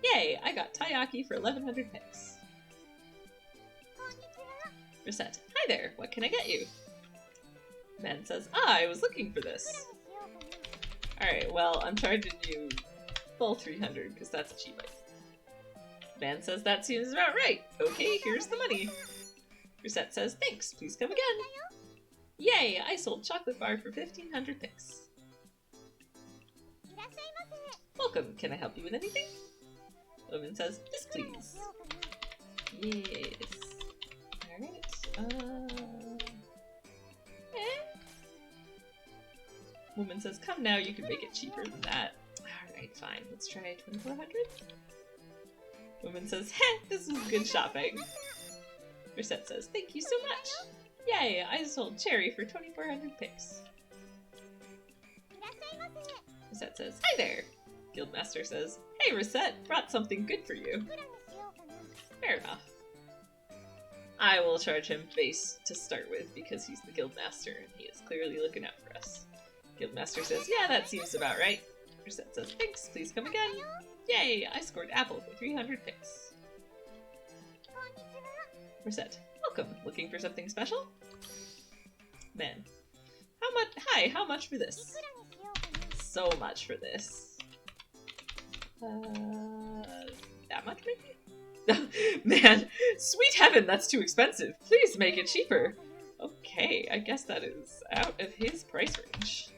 Yay! I got taiyaki for 1,100 picks. Recette. there, what can I get you? Man says, I was looking for this. Alright, well, I'm charging you full 300 because that's a cheap item. Man says, that seems about right. Okay, here's the money. Recette says, thanks, please come again. Yay, I sold chocolate bar for 1,500 pix. Welcome, can I help you with anything? Woman says, yes please. Yes. Alright, Woman says, come now, you can make it cheaper than that. Alright, fine, let's try 2,400. Woman says, heh, this is good shopping. Recette says, thank you so much. Yay, I sold cherry for 2,400 pix. Recette says, hi there. Guildmaster says, hey Recette, brought something good for you. Fair enough. I will charge him base to start with because he's the Guildmaster and he is clearly looking out for us. Guildmaster says, yeah, that seems about right. Recette says, thanks, please come again. Yay, I scored apple for 300 pix. Recette, welcome. Looking for something special? Man. How much? Hi, how much for this? So much for this. That much maybe? Man, sweet heaven, that's too expensive. Please make it cheaper. Okay, I guess that is out of his price range.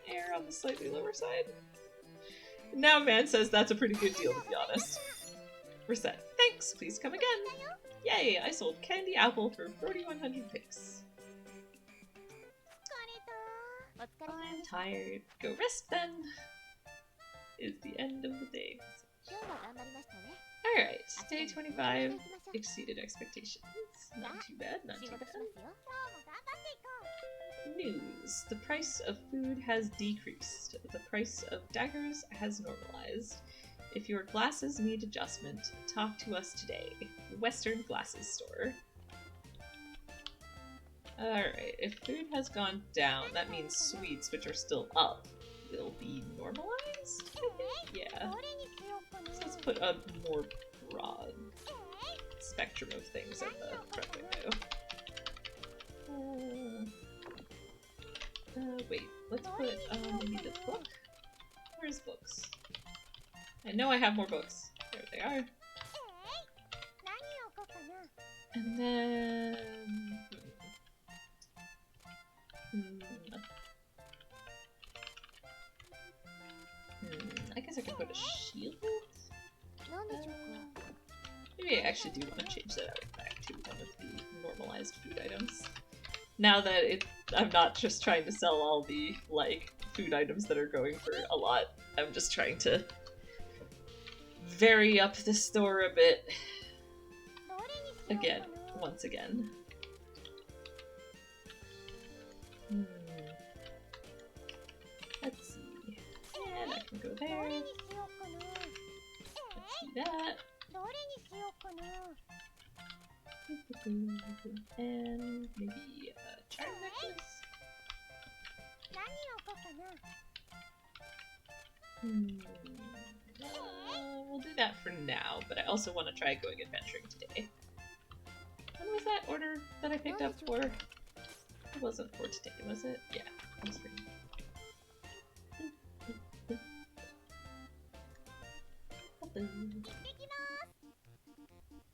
Air on the slightly lower side. Now man says that's a pretty good deal, to be honest. Recette, thanks, please come again. Yay, I sold candy apple for 4,100 pix. I'm tired. Go rest then. It's the end of the day. Alright, day 25 exceeded expectations. Not too bad, not too bad. News. The price of food has decreased. The price of daggers has normalized. If your glasses need adjustment, talk to us today. Western Glasses Store. Alright, if food has gone down, that means sweets, which are still up, will be normalized? Yeah. So let's put a more broad spectrum of things at the front window. Wait, let's put maybe the book? Where's books? I know I have more books. There they are. And then... I guess I could put a shield? Maybe I actually do want to change that out back to one of the normalized food items. Now that I'm not just trying to sell all the, like, food items that are going for a lot, I'm just trying to vary up the store a bit. Again, once again. Let's see. And I can go there. Let's do that. And maybe a charm necklace. We'll do that for now, but I also want to try going adventuring today. When was that order that I picked up for? It wasn't for today, was it? Yeah, it was for me.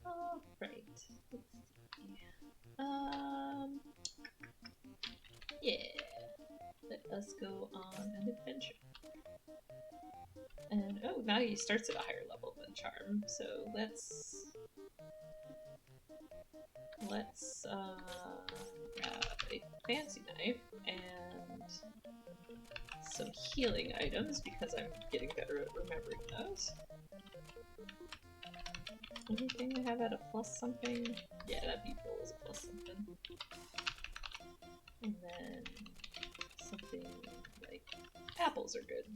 Alright, let's see. Yeah, let us go on an adventure. And oh, now he starts at a higher level than Charm, so let's grab a fancy knife and some healing items because I'm getting better at remembering those. Anything I have at a plus something? Yeah, that people is a plus something. And then something like apples are good.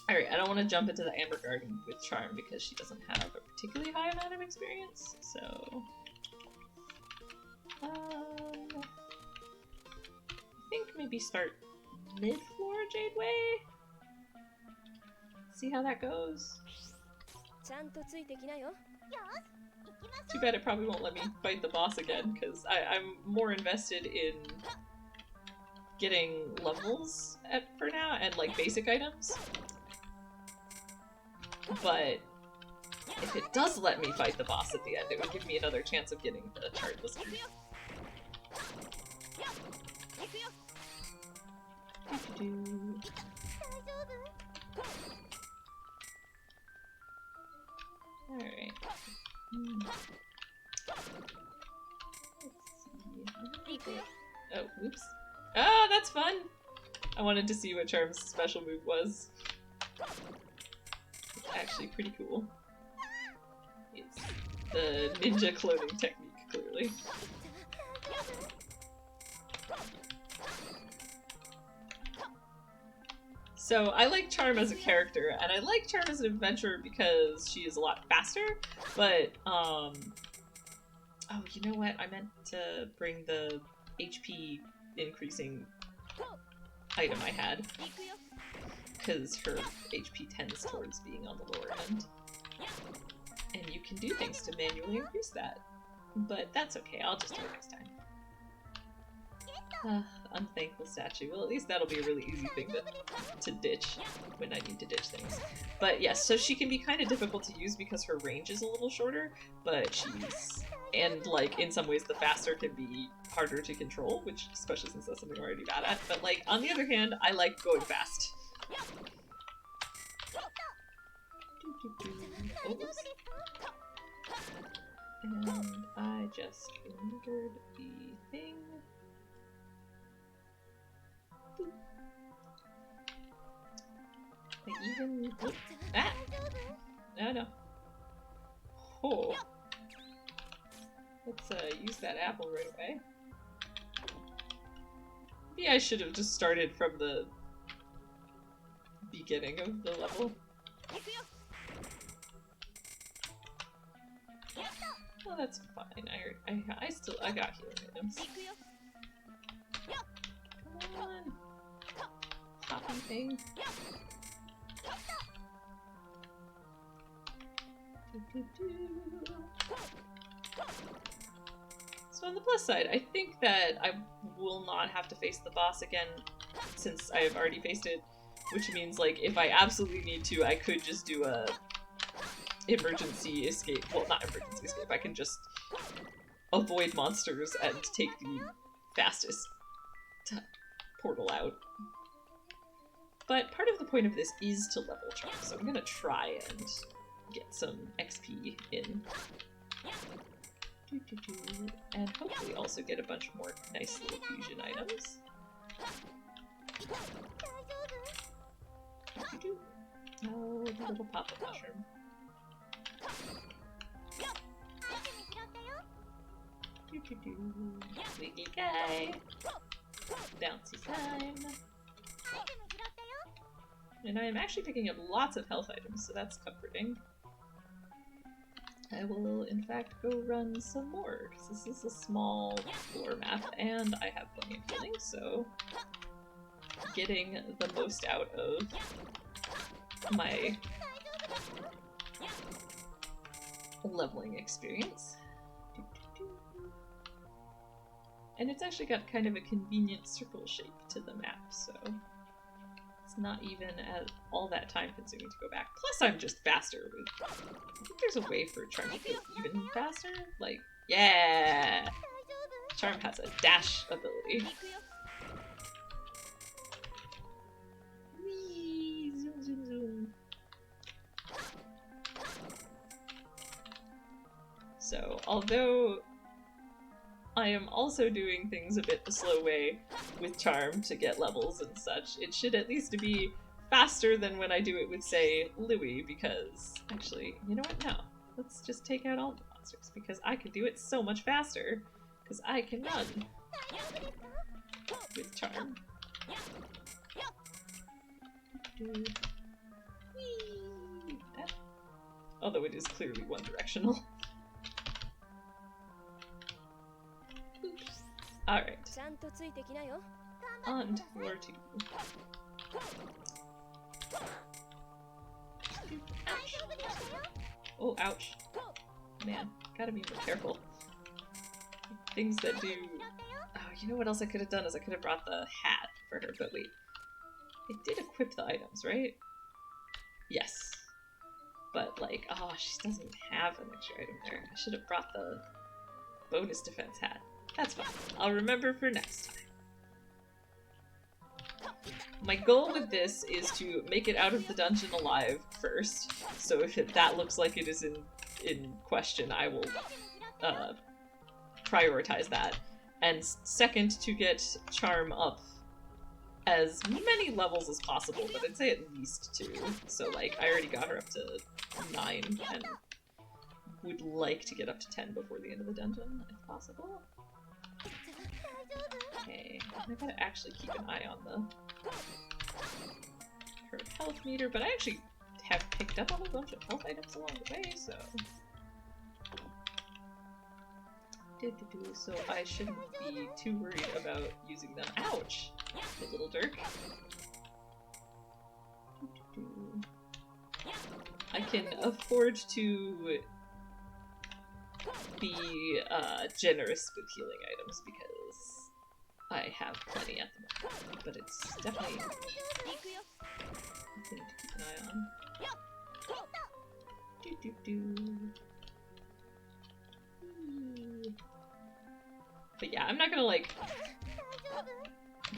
Alright, I don't want to jump into the Amber Garden with Charm because she doesn't have a particularly high amount of experience, so... I think maybe start mid-floor Jade Way? See how that goes? Too bad it probably won't let me fight the boss again, because I'm more invested in getting levels for now and like basic items. But if it does let me fight the boss at the end, it would give me another chance of getting the chart blister. Alright. Let's see. Oh, whoops. Ah, that's fun! I wanted to see what Charm's special move was. It's actually pretty cool. It's the ninja cloning technique, clearly. So I like Charm as a character, and I like Charm as an adventurer because she is a lot faster, but, oh, you know what? I meant to bring the HP increasing item I had, because her HP tends towards being on the lower end. And you can do things to manually increase that. But that's okay, I'll just do it next time. Unthankful statue. Well, at least that'll be a really easy thing to ditch when I need to ditch things. But yes, so she can be kind of difficult to use because her range is a little shorter, but she's... And, like, in some ways the faster can be harder to control, which, especially since that's something I'm already bad at. But, like, on the other hand, I like going fast. Oops. And I just remembered the thing. Boop. I even... Oh. Ah! No, no. Oh. Let's use that apple right away. Maybe I should have just started from the beginning of the level. Well, that's fine. I got healing items. Come on. Poppy thing. So on the plus side, I think that I will not have to face the boss again since I have already faced it, which means, like, if I absolutely need to, I could just do a emergency escape. Well, not emergency escape, I can just avoid monsters and take the fastest portal out. But part of the point of this is to level Charm, so I'm gonna try and get some XP in. And hopefully also get a bunch more nice little fusion items. Oh, the little pop-up mushroom. Squeaky guy. Bouncy slime. And I am actually picking up lots of health items, so that's comforting. I will, in fact, go run some more, because this is a small floor map, and I have plenty of healing, so getting the most out of my leveling experience. And it's actually got kind of a convenient circle shape to the map, so it's not even all that time consuming to go back. Plus I'm just faster with... I think there's a way for Charm to go even faster? Like, yeah! Charm has a dash ability. Whee! Zoom, zoom, zoom. So, although I am also doing things a bit the slow way with Charm to get levels and such, it should at least be faster than when I do it with, say, Louie, because... Actually, you know what? No. Let's just take out all the monsters, because I can do it so much faster, because I can run with Charm. Whee! Although it is clearly one-directional. Alright. On to floor 2. Ouch. Oh, ouch. Man, gotta be more careful. Things that do... Oh, you know what else I could have done is I could have brought the hat for her, but wait. It did equip the items, right? Yes. But, like, oh, she doesn't have an extra item there. I should have brought the bonus defense hat. That's fine. I'll remember for next time. My goal with this is to make it out of the dungeon alive first, so if that looks like it is in question, I will prioritize that. And second, to get Charm up as many levels as possible, but I'd say at least 2. So, like, I already got her up to 9, and would like to get up to 10 before the end of the dungeon, if possible. Okay, I gotta actually keep an eye on her health meter, but I actually have picked up a whole bunch of health items along the way, so... So I shouldn't be too worried about using them. Ouch! You little dirk. I can afford to be generous with healing items because I have plenty at the moment, but it's definitely something to keep an eye on. But yeah, I'm not gonna, like,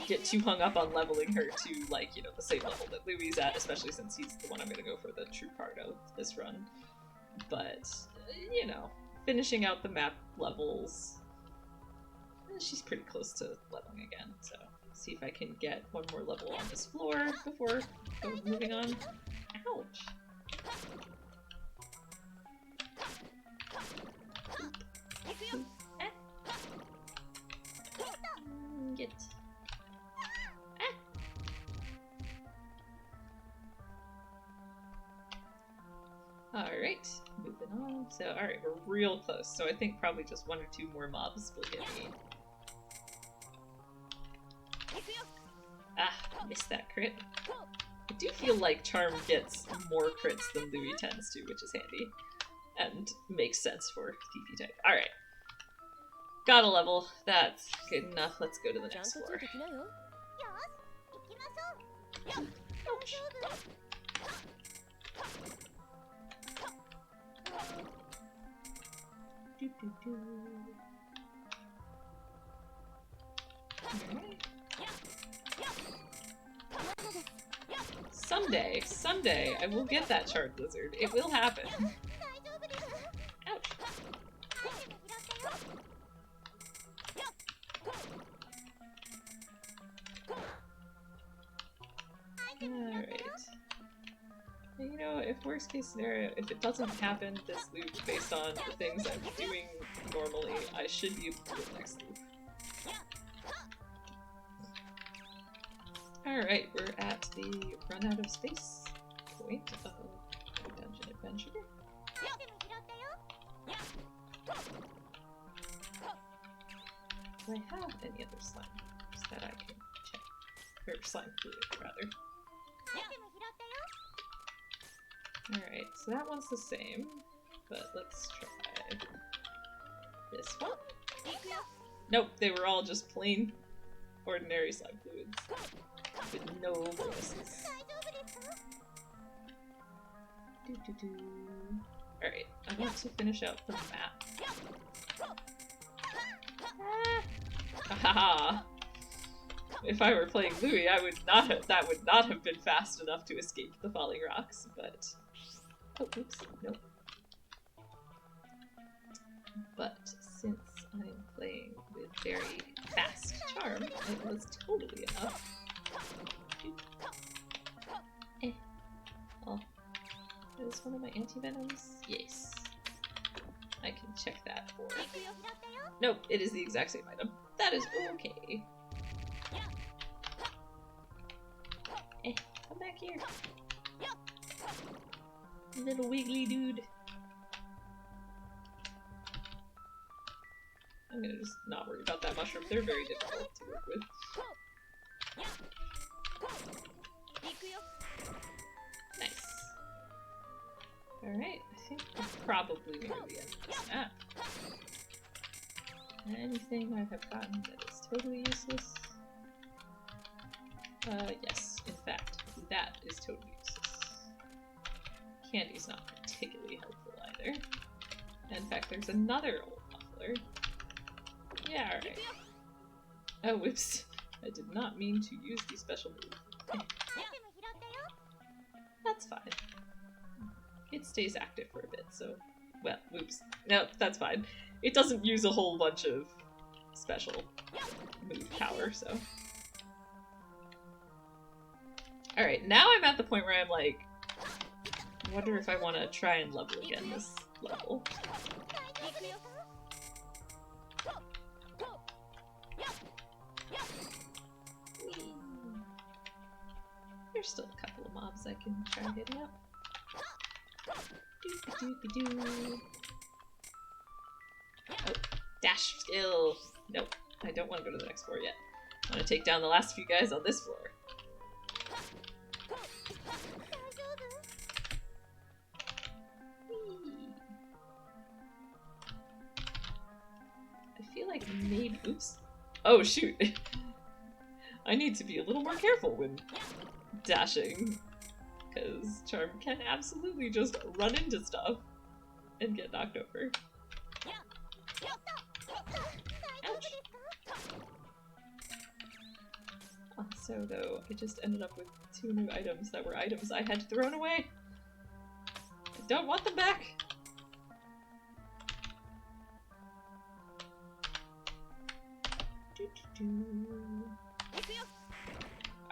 get too hung up on leveling her to, like, you know, the same level that Louie's at, especially since he's the one I'm gonna go for the true part of this run. But, you know, finishing out the map levels, she's pretty close to leveling again, so see if I can get one more level on this floor before moving on. Ouch! Get. Alright, moving on. So, alright, we're real close. So I think probably just 1 or 2 more mobs will get me. Ah, missed that crit. I do feel like Charm gets more crits than Louis tends to, which is handy. And makes sense for TP type. Alright. Got a level. That's good enough. Let's go to the next floor. Ouch. Someday, I will get that Charred Lizard. It will happen. Ouch. Alright. You know, if worst case scenario, if it doesn't happen this loop based on the things I'm doing normally, I should be able to do it next loop. Alright, we're at the run out of space point of the dungeon adventure. Do I have any other slime that I can check? Or slime fluid, rather. Alright, so that one's the same, but let's try this one. Nope, they were all just plain, ordinary slime fluids. With no bonuses. Alright, I want to finish out the map. Haha! If I were playing Louis, I would not have, that would not have been fast enough to escape the falling rocks, but... Oh, oops, nope. But since I'm playing with very fast Charm, it was totally enough. Oh. Is one of my anti-venoms? Yes. I can check that for... Nope, it is the exact same item. That is okay. Come back here. Little wiggly dude. I'm gonna just not worry about that mushroom. They're very difficult to work with. Nice. Alright. think we're probably near the end of this map. Anything I have gotten that is totally useless? Yes, in fact, that is totally useless. Candy's not particularly helpful either. In fact, there's another old muffler. Yeah, alright. Oh, whoops. I did not mean to use the special move. That's fine. It stays active for a bit, so... Well, whoops. No, that's fine. It doesn't use a whole bunch of special move power, so... Alright, now I'm at the point where I'm like... I wonder if I want to try and level again this level. There's still a couple of mobs I can try getting up. Doopy-doopy-doo. Oh, dash skill! Nope, I don't want to go to the next floor yet. I want to take down the last few guys on this floor. I feel like maybe... Oops. Oh, shoot. I need to be a little more careful when dashing, because Charm can absolutely just run into stuff and get knocked over. Ouch. Also, though, I just ended up with 2 new items that were items I had thrown away. I don't want them back!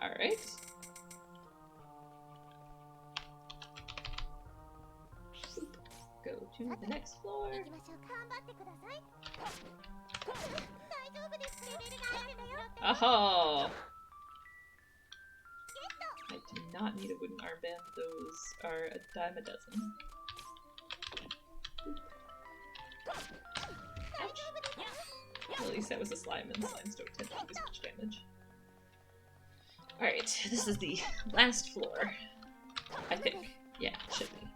Alright. Go to the next floor. Oh! I do not need a wooden armband. Those are a dime a dozen. Ouch. Well, at least that was a slime, and slimes don't tend to do as much damage. Alright, this is the last floor. I think. Yeah, it should be.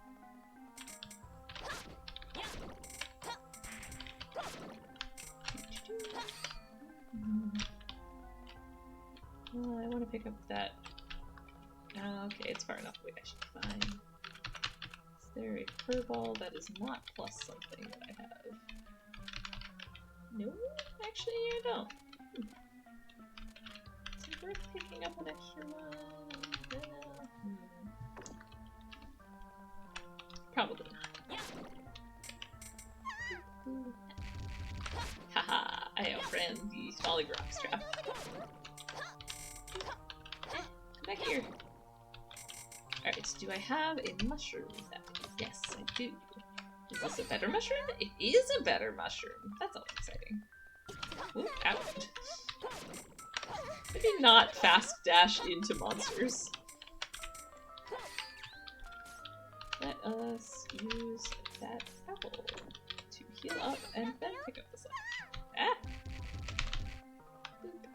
Well, I want to pick up that... Okay, it's far enough away, I should be fine. Is there a furball that is not plus something that I have? No, actually I don't. Is it worth picking up an extra one? Probably not. Haha, I outran the falling rock trap. Come back here. Alright, do I have a mushroom? Yes, I do. Is this a better mushroom? It is a better mushroom! That's always exciting. Ooh, ouch. Maybe not fast dash into monsters. Let us use that apple to heal up and then pick up the slime. Ah! Boop.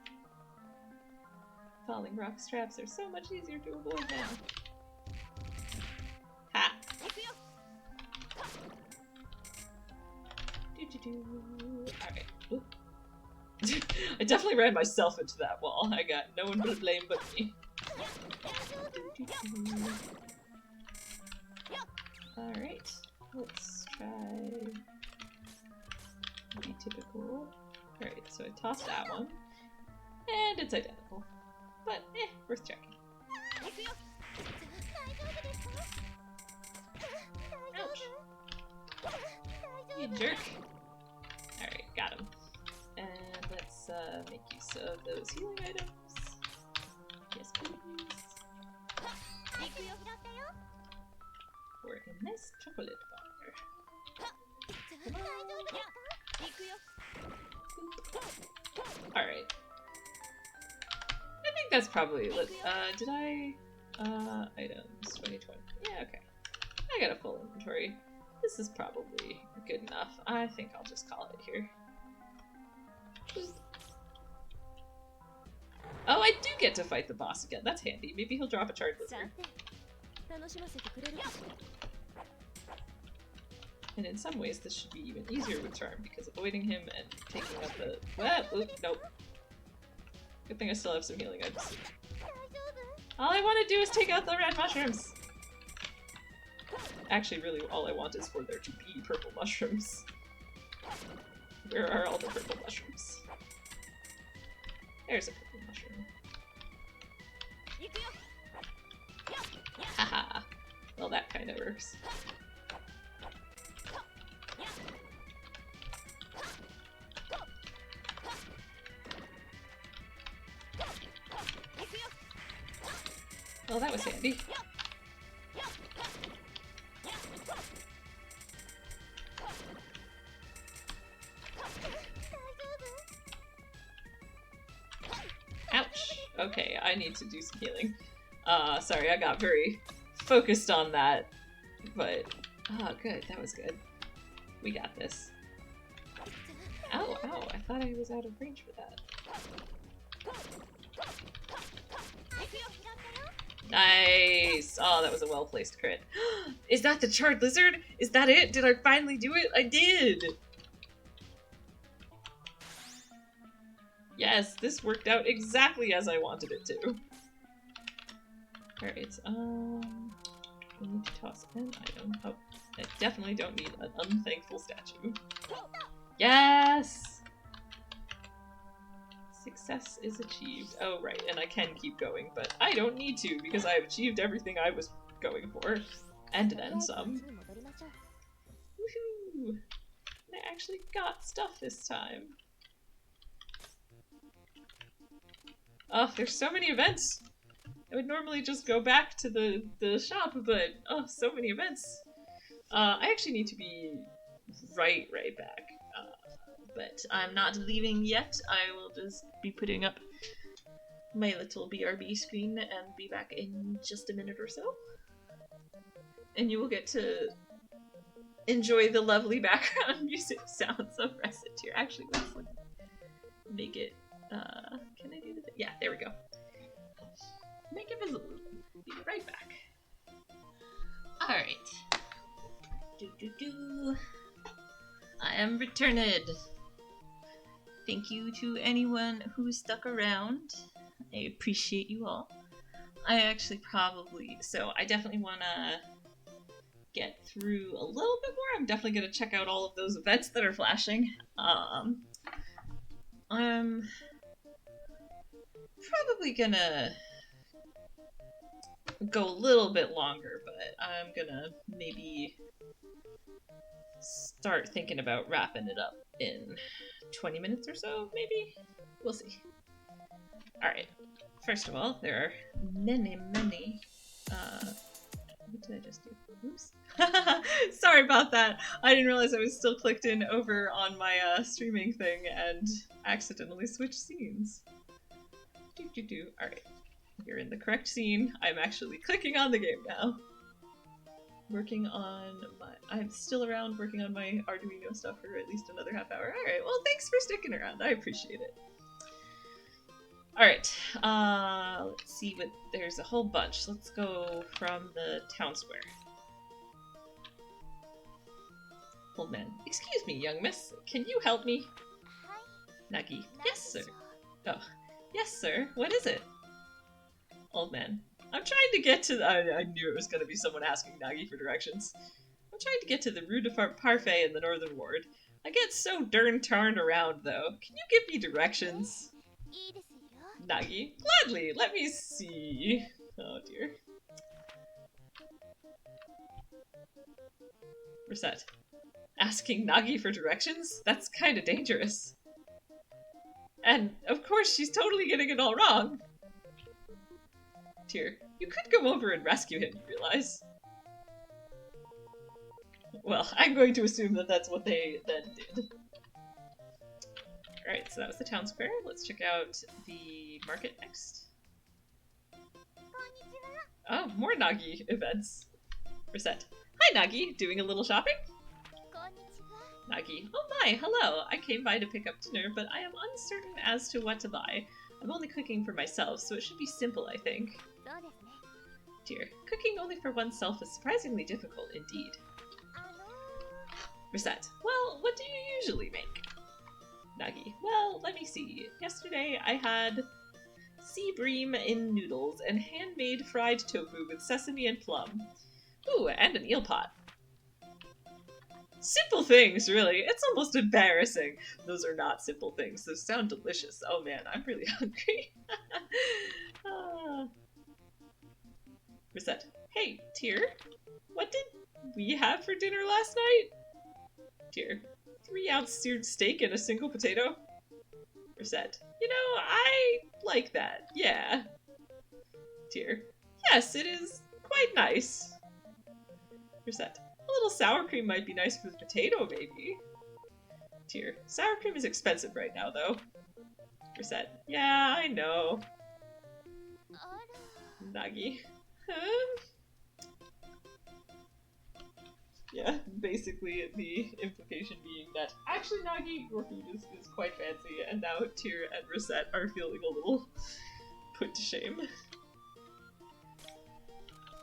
Falling rock traps are so much easier to avoid now. Ha! Alright. I definitely ran myself into that wall. I got no one to blame but me. Alright, let's try the typical. Alright, so I tossed that one. And it's identical. But, worth checking. Ouch. You jerk. Alright, got him. And let's make use of those healing items. Yes, please. For a nice chocolate bar. Alright. I think that's probably, did I, items, 2020. Yeah, okay. I got a full inventory. This is probably good enough. I think I'll just call it here. Oh, I do get to fight the boss again. That's handy. Maybe he'll drop a charred lizard. And in some ways this should be even easier with Charm, because avoiding him and taking up the... What? Oop, nope. Good thing I still have some healing items. All I want to do is take out the red mushrooms! Actually, really, all I want is for there to be purple mushrooms. Where are all the purple mushrooms? There's a purple mushroom. Haha! Well, that kind of works. Well, that was handy. Ouch! Okay, I need to do some healing. Sorry, I got very focused on that, but... Oh, good, that was good. We got this. Ow, ow, I thought I was out of range for that. Nice! Oh, that was a well-placed crit. Is that the charred lizard? Is that it? Did I finally do it? I did! Yes, this worked out exactly as I wanted it to. Alright, we need to toss an item. Oh, I definitely don't need an unthankful statue. Yes! Success is achieved. Oh, right, and I can keep going, but I don't need to because I've achieved everything I was going for. And then some. Woohoo! I actually got stuff this time. Oh, there's so many events! I would normally just go back to the shop, but oh, so many events. I actually need to be right back. But I'm not leaving yet. I will just be putting up my little BRB screen and be back in just a minute or so. And you will get to enjoy the lovely background music sounds of Recettear. Actually, let's make it, can I do the thing? Yeah, there we go. Make it visible. Be right back. Alright. I am returned. Thank you to anyone who stuck around. I appreciate you all. I actually probably... So I definitely want to get through a little bit more. I'm definitely going to check out all of those events that are flashing. I'm probably gonna go a little bit longer, but I'm gonna maybe start thinking about wrapping it up in 20 minutes or so, maybe? We'll see. Alright, first of all, there are many, what did I just do? Oops. Sorry about that. I didn't realize I was still clicked in over on my streaming thing and accidentally switched scenes. Alright, you're in the correct scene. I'm actually clicking on the game now. Working on my... I'm still around working on my Arduino stuff for at least another half hour. Alright, well thanks for sticking around. I appreciate it. Alright, let's see what... There's a whole bunch. Let's go from the town square. Old man. Excuse me, young miss. Can you help me? Nagi. Yes, sir. Oh. Yes, sir. What is it? Old man. I'm trying to get to the... I knew it was going to be someone asking Nagi for directions. I'm trying to get to the Rue de Parfait in the Northern Ward. I get so darn turned around, though. Can you give me directions? Nagi. Gladly. Let me see. Oh, dear. Recette. Asking Nagi for directions? That's kind of dangerous. And, of course, she's totally getting it all wrong. Dear, you could go over and rescue him, you realize? Well, I'm going to assume that that's what they then did. Alright, so that was the town square. Let's check out the market next. Oh, more Nagi events. Recette. Hi, Nagi! Doing a little shopping? Nagi. Oh my, hello! I came by to pick up dinner, but I am uncertain as to what to buy. I'm only cooking for myself, so it should be simple, I think. Dear, cooking only for oneself is surprisingly difficult indeed. Recette. Well, what do you usually make? Nagi. Well, let me see. Yesterday I had sea bream in noodles and handmade fried tofu with sesame and plum. Ooh, and an eel pot. Simple things, really. It's almost embarrassing. Those are not simple things. Those sound delicious. Oh man, I'm really hungry. Recette. Hey, Tyr. What did we have for dinner last night? Tyr. 3-ounce seared steak and a single potato? Recette. You know, I like that. Yeah. Tyr. Yes, it is quite nice. Recette. A little sour cream might be nice for the potato, maybe. Tyr. Sour cream is expensive right now, though. Recette. Yeah, I know. Nagi. Huh? Yeah, basically the implication being that actually Nagi, your food is quite fancy, and now Tyr and Recette are feeling a little put to shame.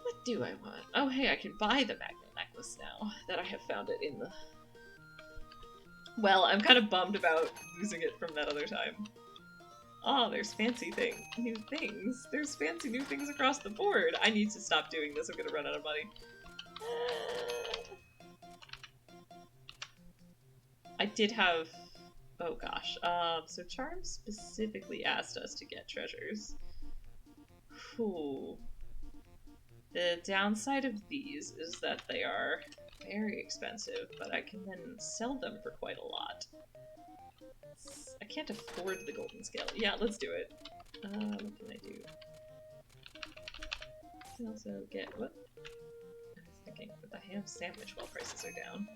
What do I want? Oh hey, I can buy the magnet necklace now that I have found it in the... Well, I'm kind of bummed about losing it from that other time. Oh, there's fancy new things. There's fancy new things across the board. I need to stop doing this, I'm gonna run out of money. I did have... Oh gosh. So Charm specifically asked us to get treasures. Whew. The downside of these is that they are very expensive, but I can then sell them for quite a lot. I can't afford the golden scale. Yeah, let's do it. What can I do? I can also get... What? I was thinking with a ham sandwich while prices are down.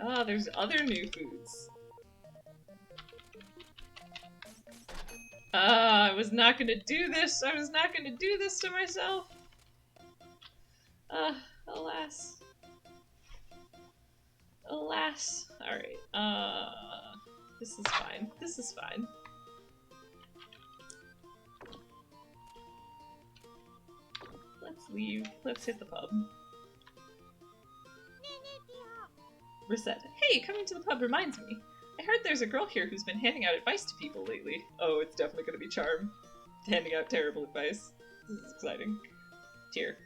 Ah, there's other new foods. I was not gonna do this. I was not gonna do this to myself. Alas. Alas. Alright, this is fine. This is fine. Let's leave. Let's hit the pub. Recette. Hey, coming to the pub reminds me. I heard there's a girl here who's been handing out advice to people lately. Oh, it's definitely gonna be Charm. Handing out terrible advice. This is exciting. Tyr.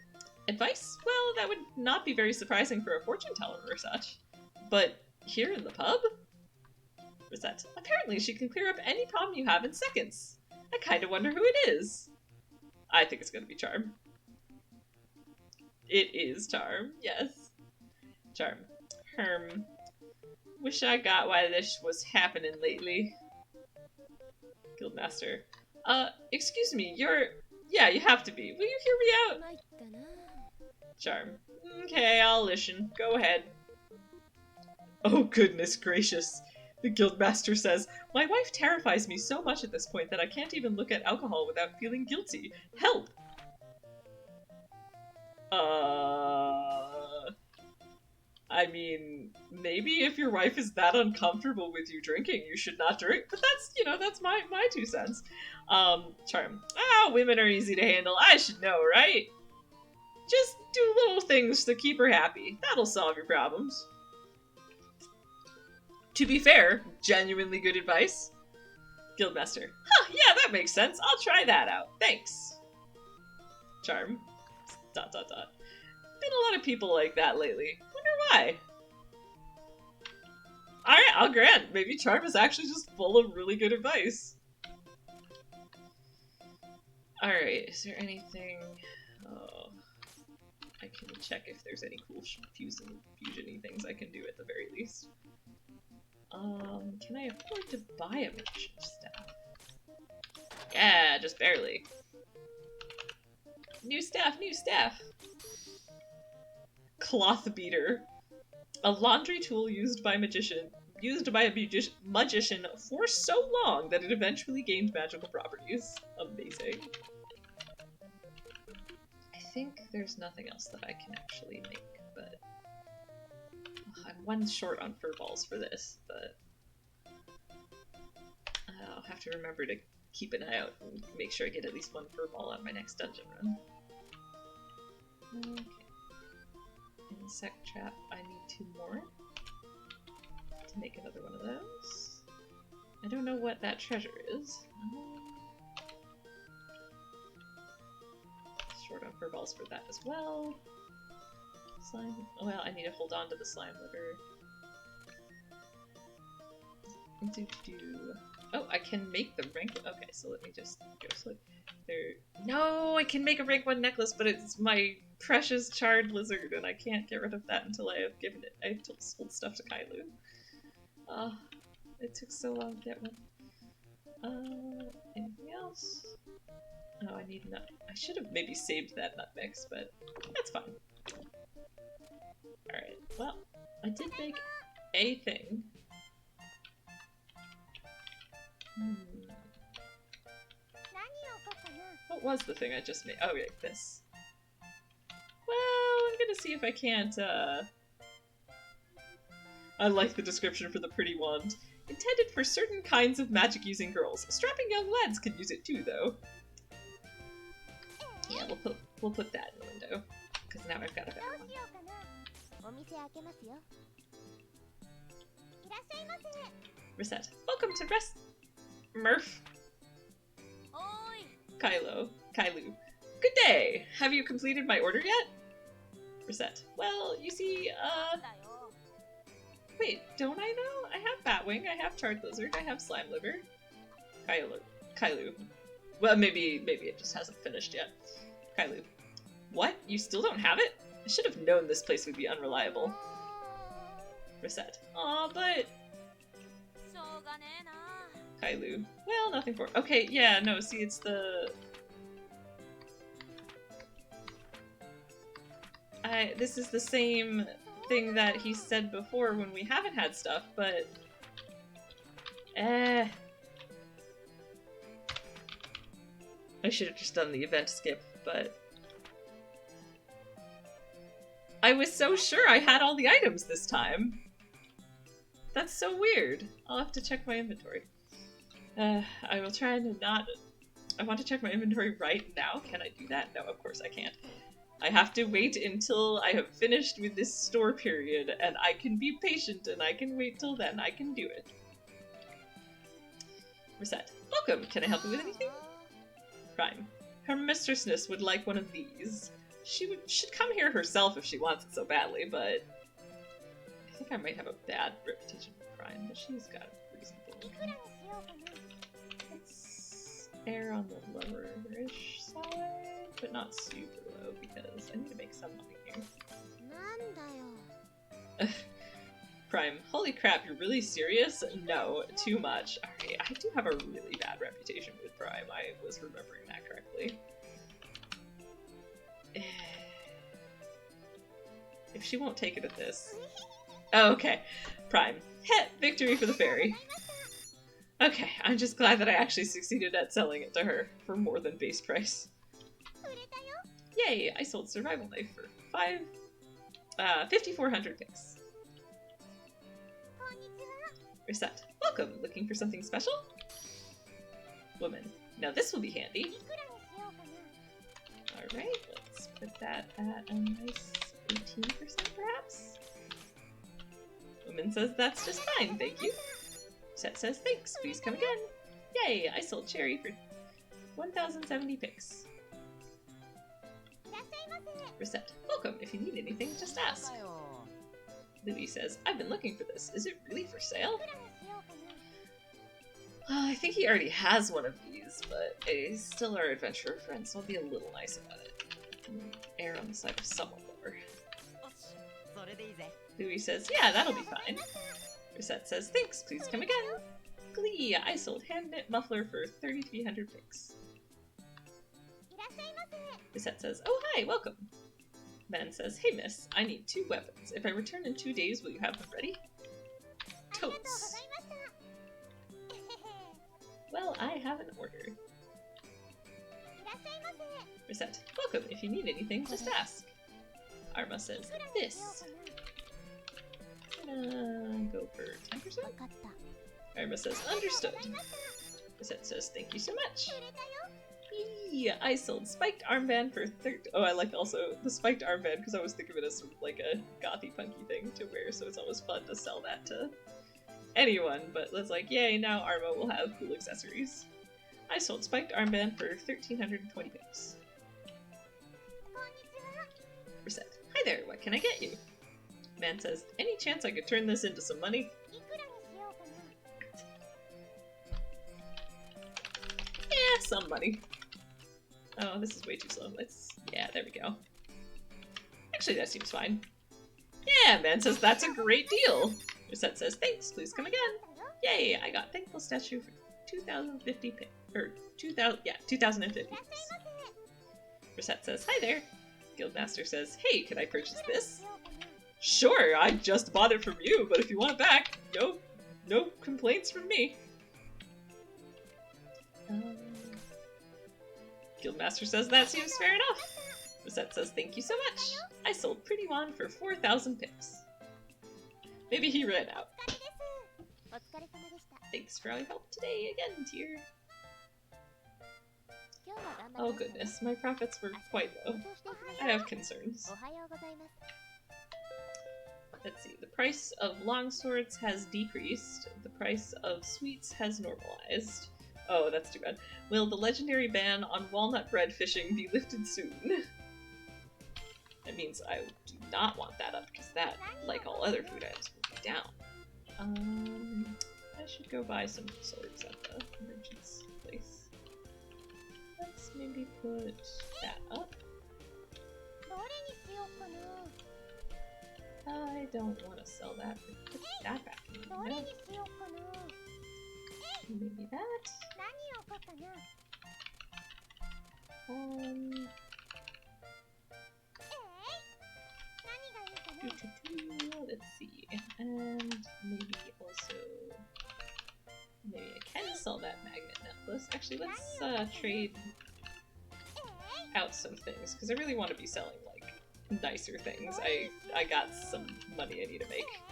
Advice? Well, that would not be very surprising for a fortune teller or such. But here in the pub? Recette. Apparently she can clear up any problem you have in seconds. I kinda wonder who it is. I think it's gonna be Charm. It is Charm, yes. Charm. Wish I got why this was happening lately. Guildmaster. Excuse me, yeah, you have to be. Will you hear me out? Charm. Okay, I'll listen. Go ahead. Oh, goodness gracious. The Guildmaster says, my wife terrifies me so much at this point that I can't even look at alcohol without feeling guilty. Help! I mean, maybe if your wife is that uncomfortable with you drinking, you should not drink. But that's, you know, that's my 2 cents. Charm. Women are easy to handle. I should know, right? Just do little things to keep her happy. That'll solve your problems. To be fair, genuinely good advice. Guildmaster. Huh, yeah, that makes sense. I'll try that out. Thanks. Charm. ... Been a lot of people like that lately. Wonder why. Alright, I'll grant. Maybe Charm is actually just full of really good advice. Alright, is there anything... Oh, I can check if there's any cool fusion-y things I can do at the very least. Can I afford to buy a magician staff? Yeah, just barely. New staff, new staff! Cloth beater. A laundry tool used by a magician for so long that it eventually gained magical properties. Amazing. I think there's nothing else that I can actually make, but... I'm 1 short on fur balls for this, but... I'll have to remember to keep an eye out and make sure I get at least 1 fur ball on my next dungeon run. Okay. Insect trap. I need 2 more to make another one of those. I don't know what that treasure is. Short on fur balls for that as well. Slime. Well, I need to hold on to the slime liver. Oh, I can make the rank. Okay, so let me just go slip there. No, I can make a rank 1 necklace, but it's my precious charred lizard, and I can't get rid of that until I have given it. I have sold stuff to Kailu. It took so long to get one. Anything else? Oh, I need nut. I should have maybe saved that nut mix, but that's fine. Alright, well, I did make a thing. What was the thing I just made? Oh, yeah, this. Well, I'm gonna see if I can't, I like the description for the pretty wand. Intended for certain kinds of magic-using girls. Strapping young lads can use it too, though. Yeah, we'll put that in the window, because now I've got a better one. Reset. Welcome to Murph. Kailu. Good day! Have you completed my order yet? Reset. Well, you see, wait, don't I know? I have Batwing, I have Charred Lizard, I have Slime Liver. Kailu. Well, maybe it just hasn't finished yet. Kailu. What? You still don't have it? I should have known this place would be unreliable. Reset. Aw, but... Kailu. Well, nothing for... Okay, yeah, no, see, it's the... This is the same thing that he said before when we haven't had stuff, but... I should have just done the event skip, but... I was so sure I had all the items this time! That's so weird. I'll have to check my inventory. I will try to not... I want to check my inventory right now. Can I do that? No, of course I can't. I have to wait until I have finished with this store period, and I can be patient, and I can wait till then. I can do it. Reset. Welcome! Can I help you with anything? Prime. Her mistressness would like one of these. She should come here herself if she wants it so badly, but... I think I might have a bad reputation for Prime, but she's got a reasonable... Let's err on the lower-ish side, but not super low, because I need to make some money here. Prime, holy crap, you're really serious? No, too much. Alright, I do have a really bad reputation with Prime. I was remembering that correctly. If she won't take it at this... Oh, okay. Prime. Heh, victory for the fairy. Okay, I'm just glad that I actually succeeded at selling it to her for more than base price. Yay, I sold Survival Knife for 5,400 picks. Reset. Welcome, looking for something special? Woman. Now this will be handy. Alright, let's put that at a nice 18% perhaps. Woman says that's just fine, thank you. Set says thanks, please come again. Yay, I sold Cherry for 1,070 picks. Reset. Welcome, if you need anything, just ask. Louis says, I've been looking for this. Is it really for sale? I think he already has one of these, but he's still our adventurer friend, so I'll be a little nice about it. Err on the side of somewhat lower. Louis says, yeah, that'll be fine. Reset says, thanks, please come again. Glee, I sold hand-knit muffler for 3,300 picks. Reset says, oh hi, welcome. Man says, hey miss, I need 2 weapons. If I return in 2 days, will you have them ready? Totes. Well, I have an order. Reset, welcome. If you need anything, just ask. Arma says, this. Go for 10%? Arma says, understood. Reset says, thank you so much. Whee! I sold spiked armband for Oh, I like also the spiked armband because I always think of it as sort of like a gothy punky thing to wear, so it's always fun to sell that to anyone. But it's like, yay, now Arma will have cool accessories. I sold spiked armband for 1,320 pips. Reset. Hi there, what can I get you? Man says, any chance I could turn this into some money? Yeah, some money. Oh, this is way too slow. Yeah, there we go. Actually, that seems fine. Yeah, Man says, that's a great deal. Reset says, thanks, please come again. Yay, I got thankful statue for 2,050 pips. Or 2,000, yeah, 2,050 pips. Reset says, hi there. Guildmaster says, hey, can I purchase this? Sure, I just bought it from you, but if you want it back, no complaints from me. Guildmaster says, that seems fair enough. Reset says, thank you so much. I sold Pretty Wand for 4,000 pips. Maybe he ran out. Thanks for all your help today again, Tyr. Oh goodness, my profits were quite low. I have concerns. Let's see, the price of longswords has decreased. The price of sweets has normalized. Oh, that's too bad. Will the legendary ban on walnut bread fishing be lifted soon? That means I do not want that up, because that, like all other food items, will be down. I should go buy some swords at the merchant's place. Let's maybe put that up. I don't want to sell that. Put that back in there. Maybe that. Let's see. And maybe also... Maybe I can sell that magnet necklace. Actually, let's trade out some things, because I really want to be selling, like, nicer things. I got some money I need to make.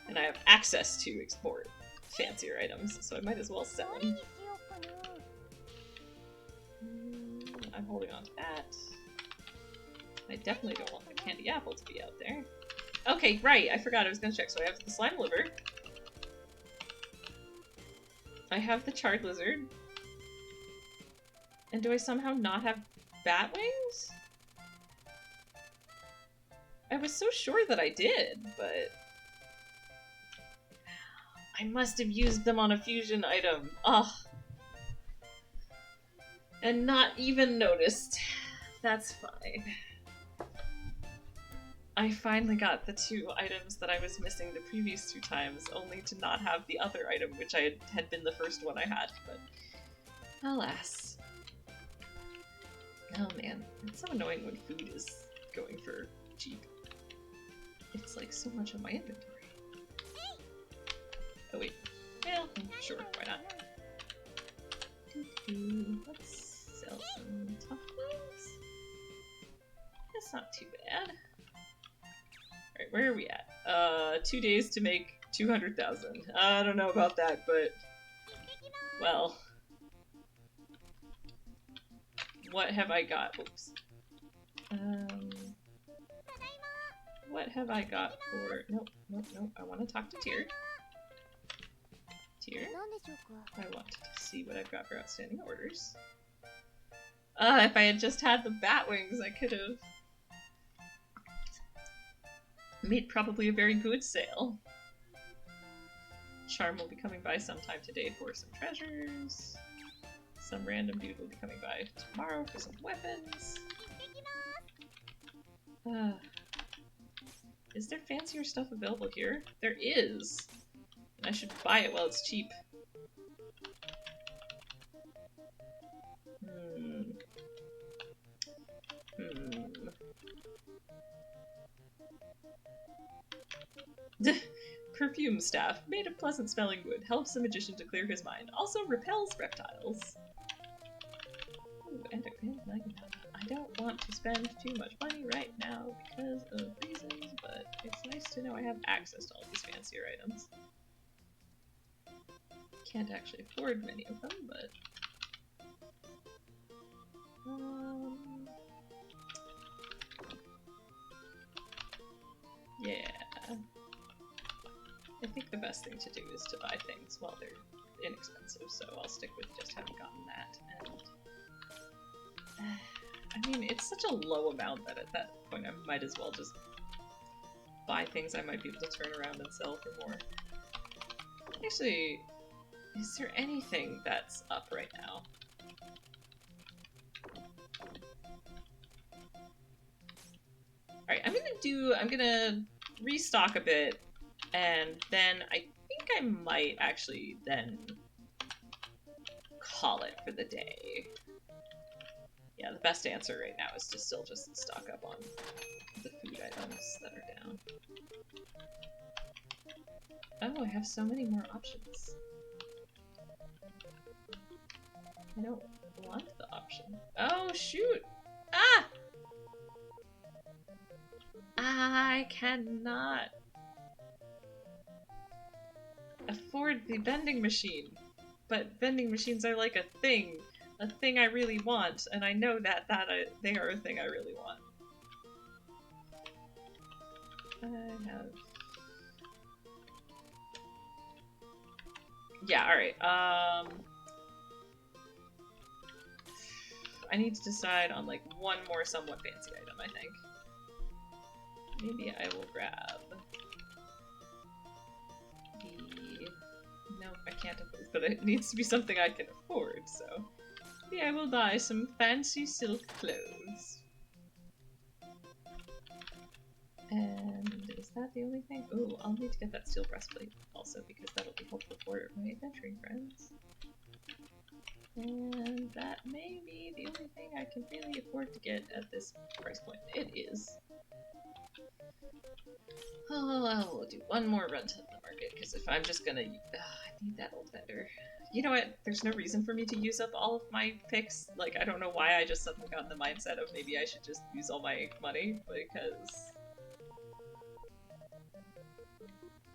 And I have access to export fancier items, so I might as well sell them. I'm holding on to that. I definitely don't want the candy apple to be out there. Okay, right, I forgot I was gonna check. So I have the slime liver. I have the charred lizard. And do I somehow not have bat wings? I was so sure that I did, but... I must have used them on a fusion item. Ugh. And not even noticed. That's fine. I finally got the 2 items that I was missing the previous 2 times, only to not have the other item, which had been the first one I had, but alas. Oh man, it's so annoying when food is going for cheap. It's like so much of my inventory. Oh wait, well, sure, why not? Let's sell some toughness. That's not too bad. Alright, where are we at? 2 days to make 200,000. I don't know about that, but... Well... What have I got? Oops. What have I got for... Nope, nope, nope. I want to talk to Tyr. Tyr? I want to see what I've got for outstanding orders. If I had just had the bat wings, I could have made probably a very good sale. Charm will be coming by sometime today for some treasures. Some random dude will be coming by tomorrow for some weapons. Is there fancier stuff available here? There is! And I should buy it while it's cheap. Perfume staff. Made of pleasant smelling wood. Helps the magician to clear his mind. Also repels reptiles. Ooh, and I don't want to spend too much money right now because of reasons, but it's nice to know I have access to all these fancier items. Can't actually afford many of them, but Yeah. I think the best thing to do is to buy things while they're inexpensive, so I'll stick with just having gotten that. And I mean, it's such a low amount that at that point I might as well just buy things I might be able to turn around and sell for more. Actually, is there anything that's up right now? Alright, I'm gonna restock a bit, and then I think I might actually then call it for the day. Yeah, the best answer right now is to still just stock up on the food items that are down. Oh, I have so many more options. I don't want the option. Oh, shoot! Ah! I cannot afford the vending machine. But vending machines are like a thing I really want, and I know that they are a thing I really want. I have... Yeah, alright, I need to decide on, like, one more somewhat fancy item, I think. Maybe I will grab the... No, I can't afford, but it needs to be something I can afford, so... Maybe I will buy some fancy silk clothes. And is that the only thing? Ooh, I'll need to get that steel breastplate also, because that'll be helpful for my adventuring friends. And that may be the only thing I can really afford to get at this price point. It is. Oh, I'll do one more run to the market, because if I'm just gonna... I need that old vendor. You know what? There's no reason for me to use up all of my picks. Like, I don't know why I just suddenly got in the mindset of maybe I should just use all my money, because...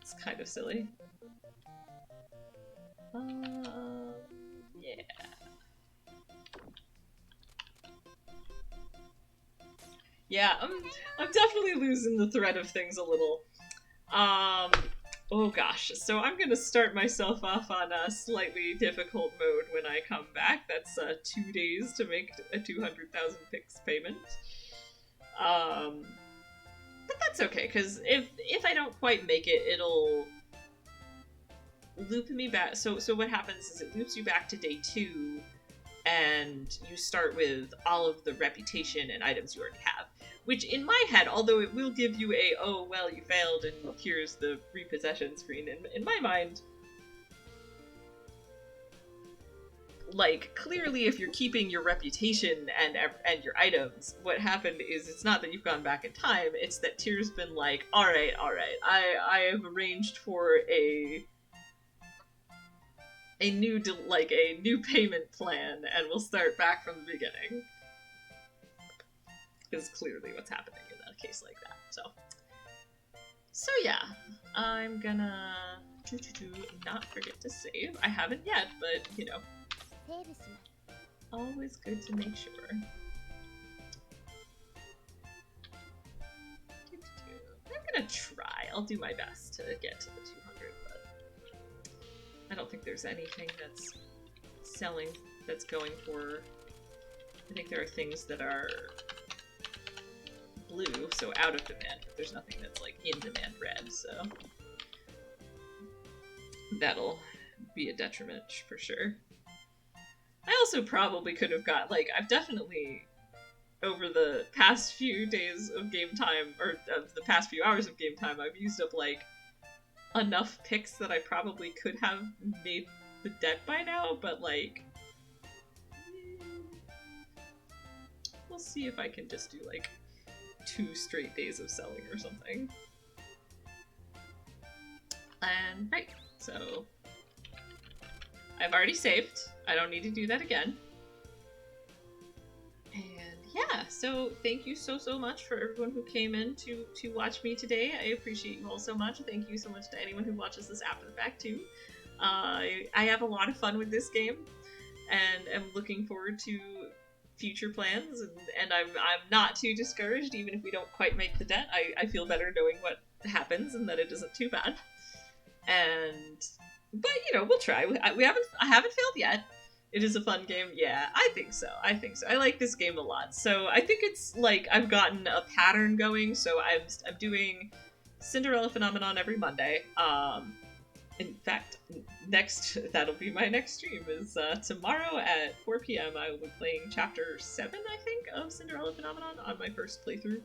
it's kind of silly. Yeah. Yeah, I'm definitely losing the thread of things a little. Oh gosh, so I'm gonna start myself off on a slightly difficult mode when I come back. That's 2 days to make a 200,000 pix payment. But that's okay, because if I don't quite make it, it'll loop me back. So what happens is it loops you back to day 2, and you start with all of the reputation and items you already have. Which, in my head, although it will give you a, oh, well, you failed, and here's the repossession screen, in my mind, like, clearly if you're keeping your reputation and your items, what happened is it's not that you've gone back in time, it's that Tyr's been like, alright, I have arranged for a new payment plan, and we'll start back from the beginning. Is clearly what's happening in a case like that. So yeah, I'm gonna not forget to save. I haven't yet, but you know, always good to make sure. I'm gonna try. I'll do my best to get to the 200, but I don't think there's anything that's selling that's going for. I think there are things that are blue, so out of demand, but there's nothing that's like in demand red, so that'll be a detriment for sure. I also probably could have got, like, I've definitely, over the past few days of game time, or of the past few hours of game time, I've used up, like, enough picks that I probably could have made the debt by now, but, like, we'll see if I can just do, like, 2 straight days of selling or something. And right, so I've already saved. I don't need to do that again. And yeah, so thank you so much for everyone who came in to watch me today. I appreciate you all so much. Thank you so much to anyone who watches this after the fact too. I have a lot of fun with this game, and am looking forward to future plans, and I'm not too discouraged, even if we don't quite make the debt. I feel better knowing what happens and that it isn't too bad. But you know, we'll try. I haven't failed yet. It is a fun game. Yeah, I think so. I like this game a lot. So I think it's like I've gotten a pattern going. So I'm doing Cinderella Phenomenon every Monday. In fact, that'll be my next stream is tomorrow at 4 p.m. I will be playing Chapter 7, I think, of Cinderella Phenomenon on my first playthrough.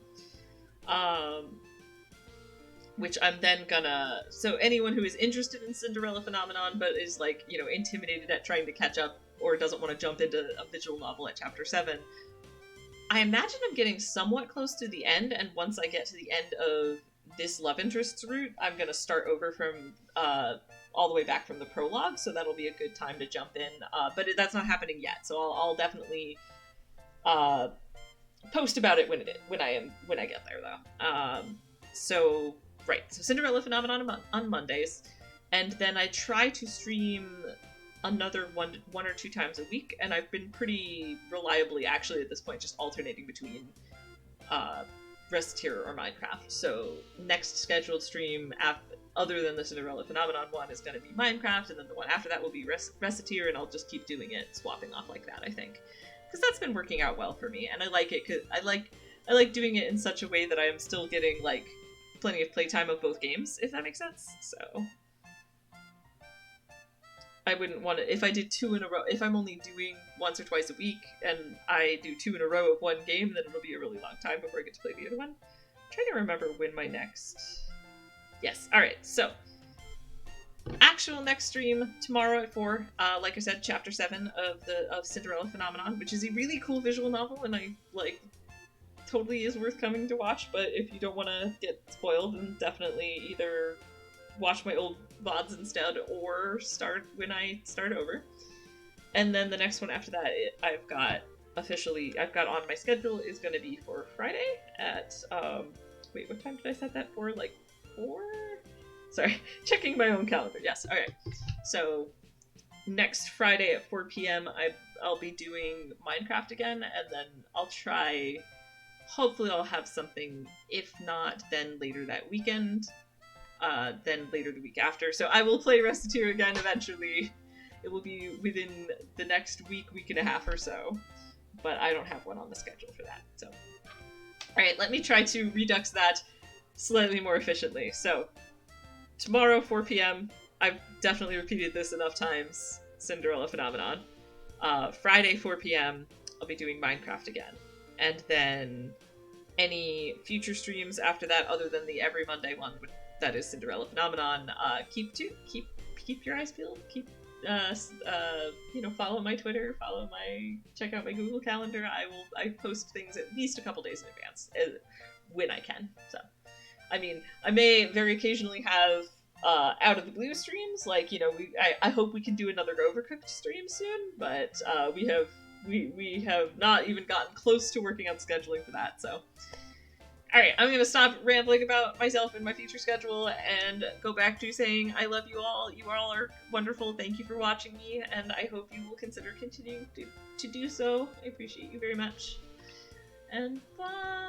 Which I'm then gonna... So anyone who is interested in Cinderella Phenomenon but is, like, you know, intimidated at trying to catch up or doesn't want to jump into a visual novel at Chapter 7, I imagine I'm getting somewhat close to the end, and once I get to the end of this love interest's route, I'm gonna start over from all the way back from the prologue, so that'll be a good time to jump in. But that's not happening yet, so I'll definitely post about it when I get there, though. So Cinderella Phenomenon on Mondays, and then I try to stream another one or two times a week, and I've been pretty reliably, actually, at this point, just alternating between Recettear or Minecraft. So next scheduled stream, other than the Cinderella Phenomenon one, is going to be Minecraft, and then the one after that will be Recettear, and I'll just keep doing it, swapping off like that, I think. Because that's been working out well for me, and I like it, because I like doing it in such a way that I am still getting, like, plenty of playtime of both games, if that makes sense. So I wouldn't want to, if I did 2 in a row, if I'm only doing once or twice a week, and I do 2 in a row of one game, then it'll be a really long time before I get to play the other one. I'm trying to remember when my next... Yes, alright, so actual next stream tomorrow at 4, like I said, Chapter 7 of Cinderella Phenomenon, which is a really cool visual novel, and I, like, totally is worth coming to watch, but if you don't want to get spoiled, then definitely either watch my old VODs instead or start when I start over. And then the next one after that, I've got on my schedule is going to be for Friday at, wait, what time did I set that for? Like 4? Sorry, checking my own calendar. Yes, alright. So next Friday at 4 p.m. I'll be doing Minecraft again, and then I'll try... Hopefully I'll have something, if not, then later that weekend, then later the week after. So I will play Recettear again eventually. It will be within the neek and a half or so, but I don't have one on the schedule for that. So, alright, let me try to redux that slightly more efficiently. So, tomorrow 4 p.m., I've definitely repeated this enough times, Cinderella Phenomenon. Friday 4 p.m., I'll be doing Minecraft again. And then any future streams after that, other than the every Monday one, that is Cinderella Phenomenon, keep your eyes peeled. Follow my Twitter, check out my Google Calendar. I post things at least a couple days in advance when I can. So, I mean, I may very occasionally have out of the blue streams. Like, you know, I hope we can do another Overcooked stream soon, but we have not even gotten close to working out scheduling for that, so. Alright, I'm gonna stop rambling about myself and my future schedule and go back to saying I love you all. You all are wonderful. Thank you for watching me, and I hope you will consider continuing to do so. I appreciate you very much. And bye!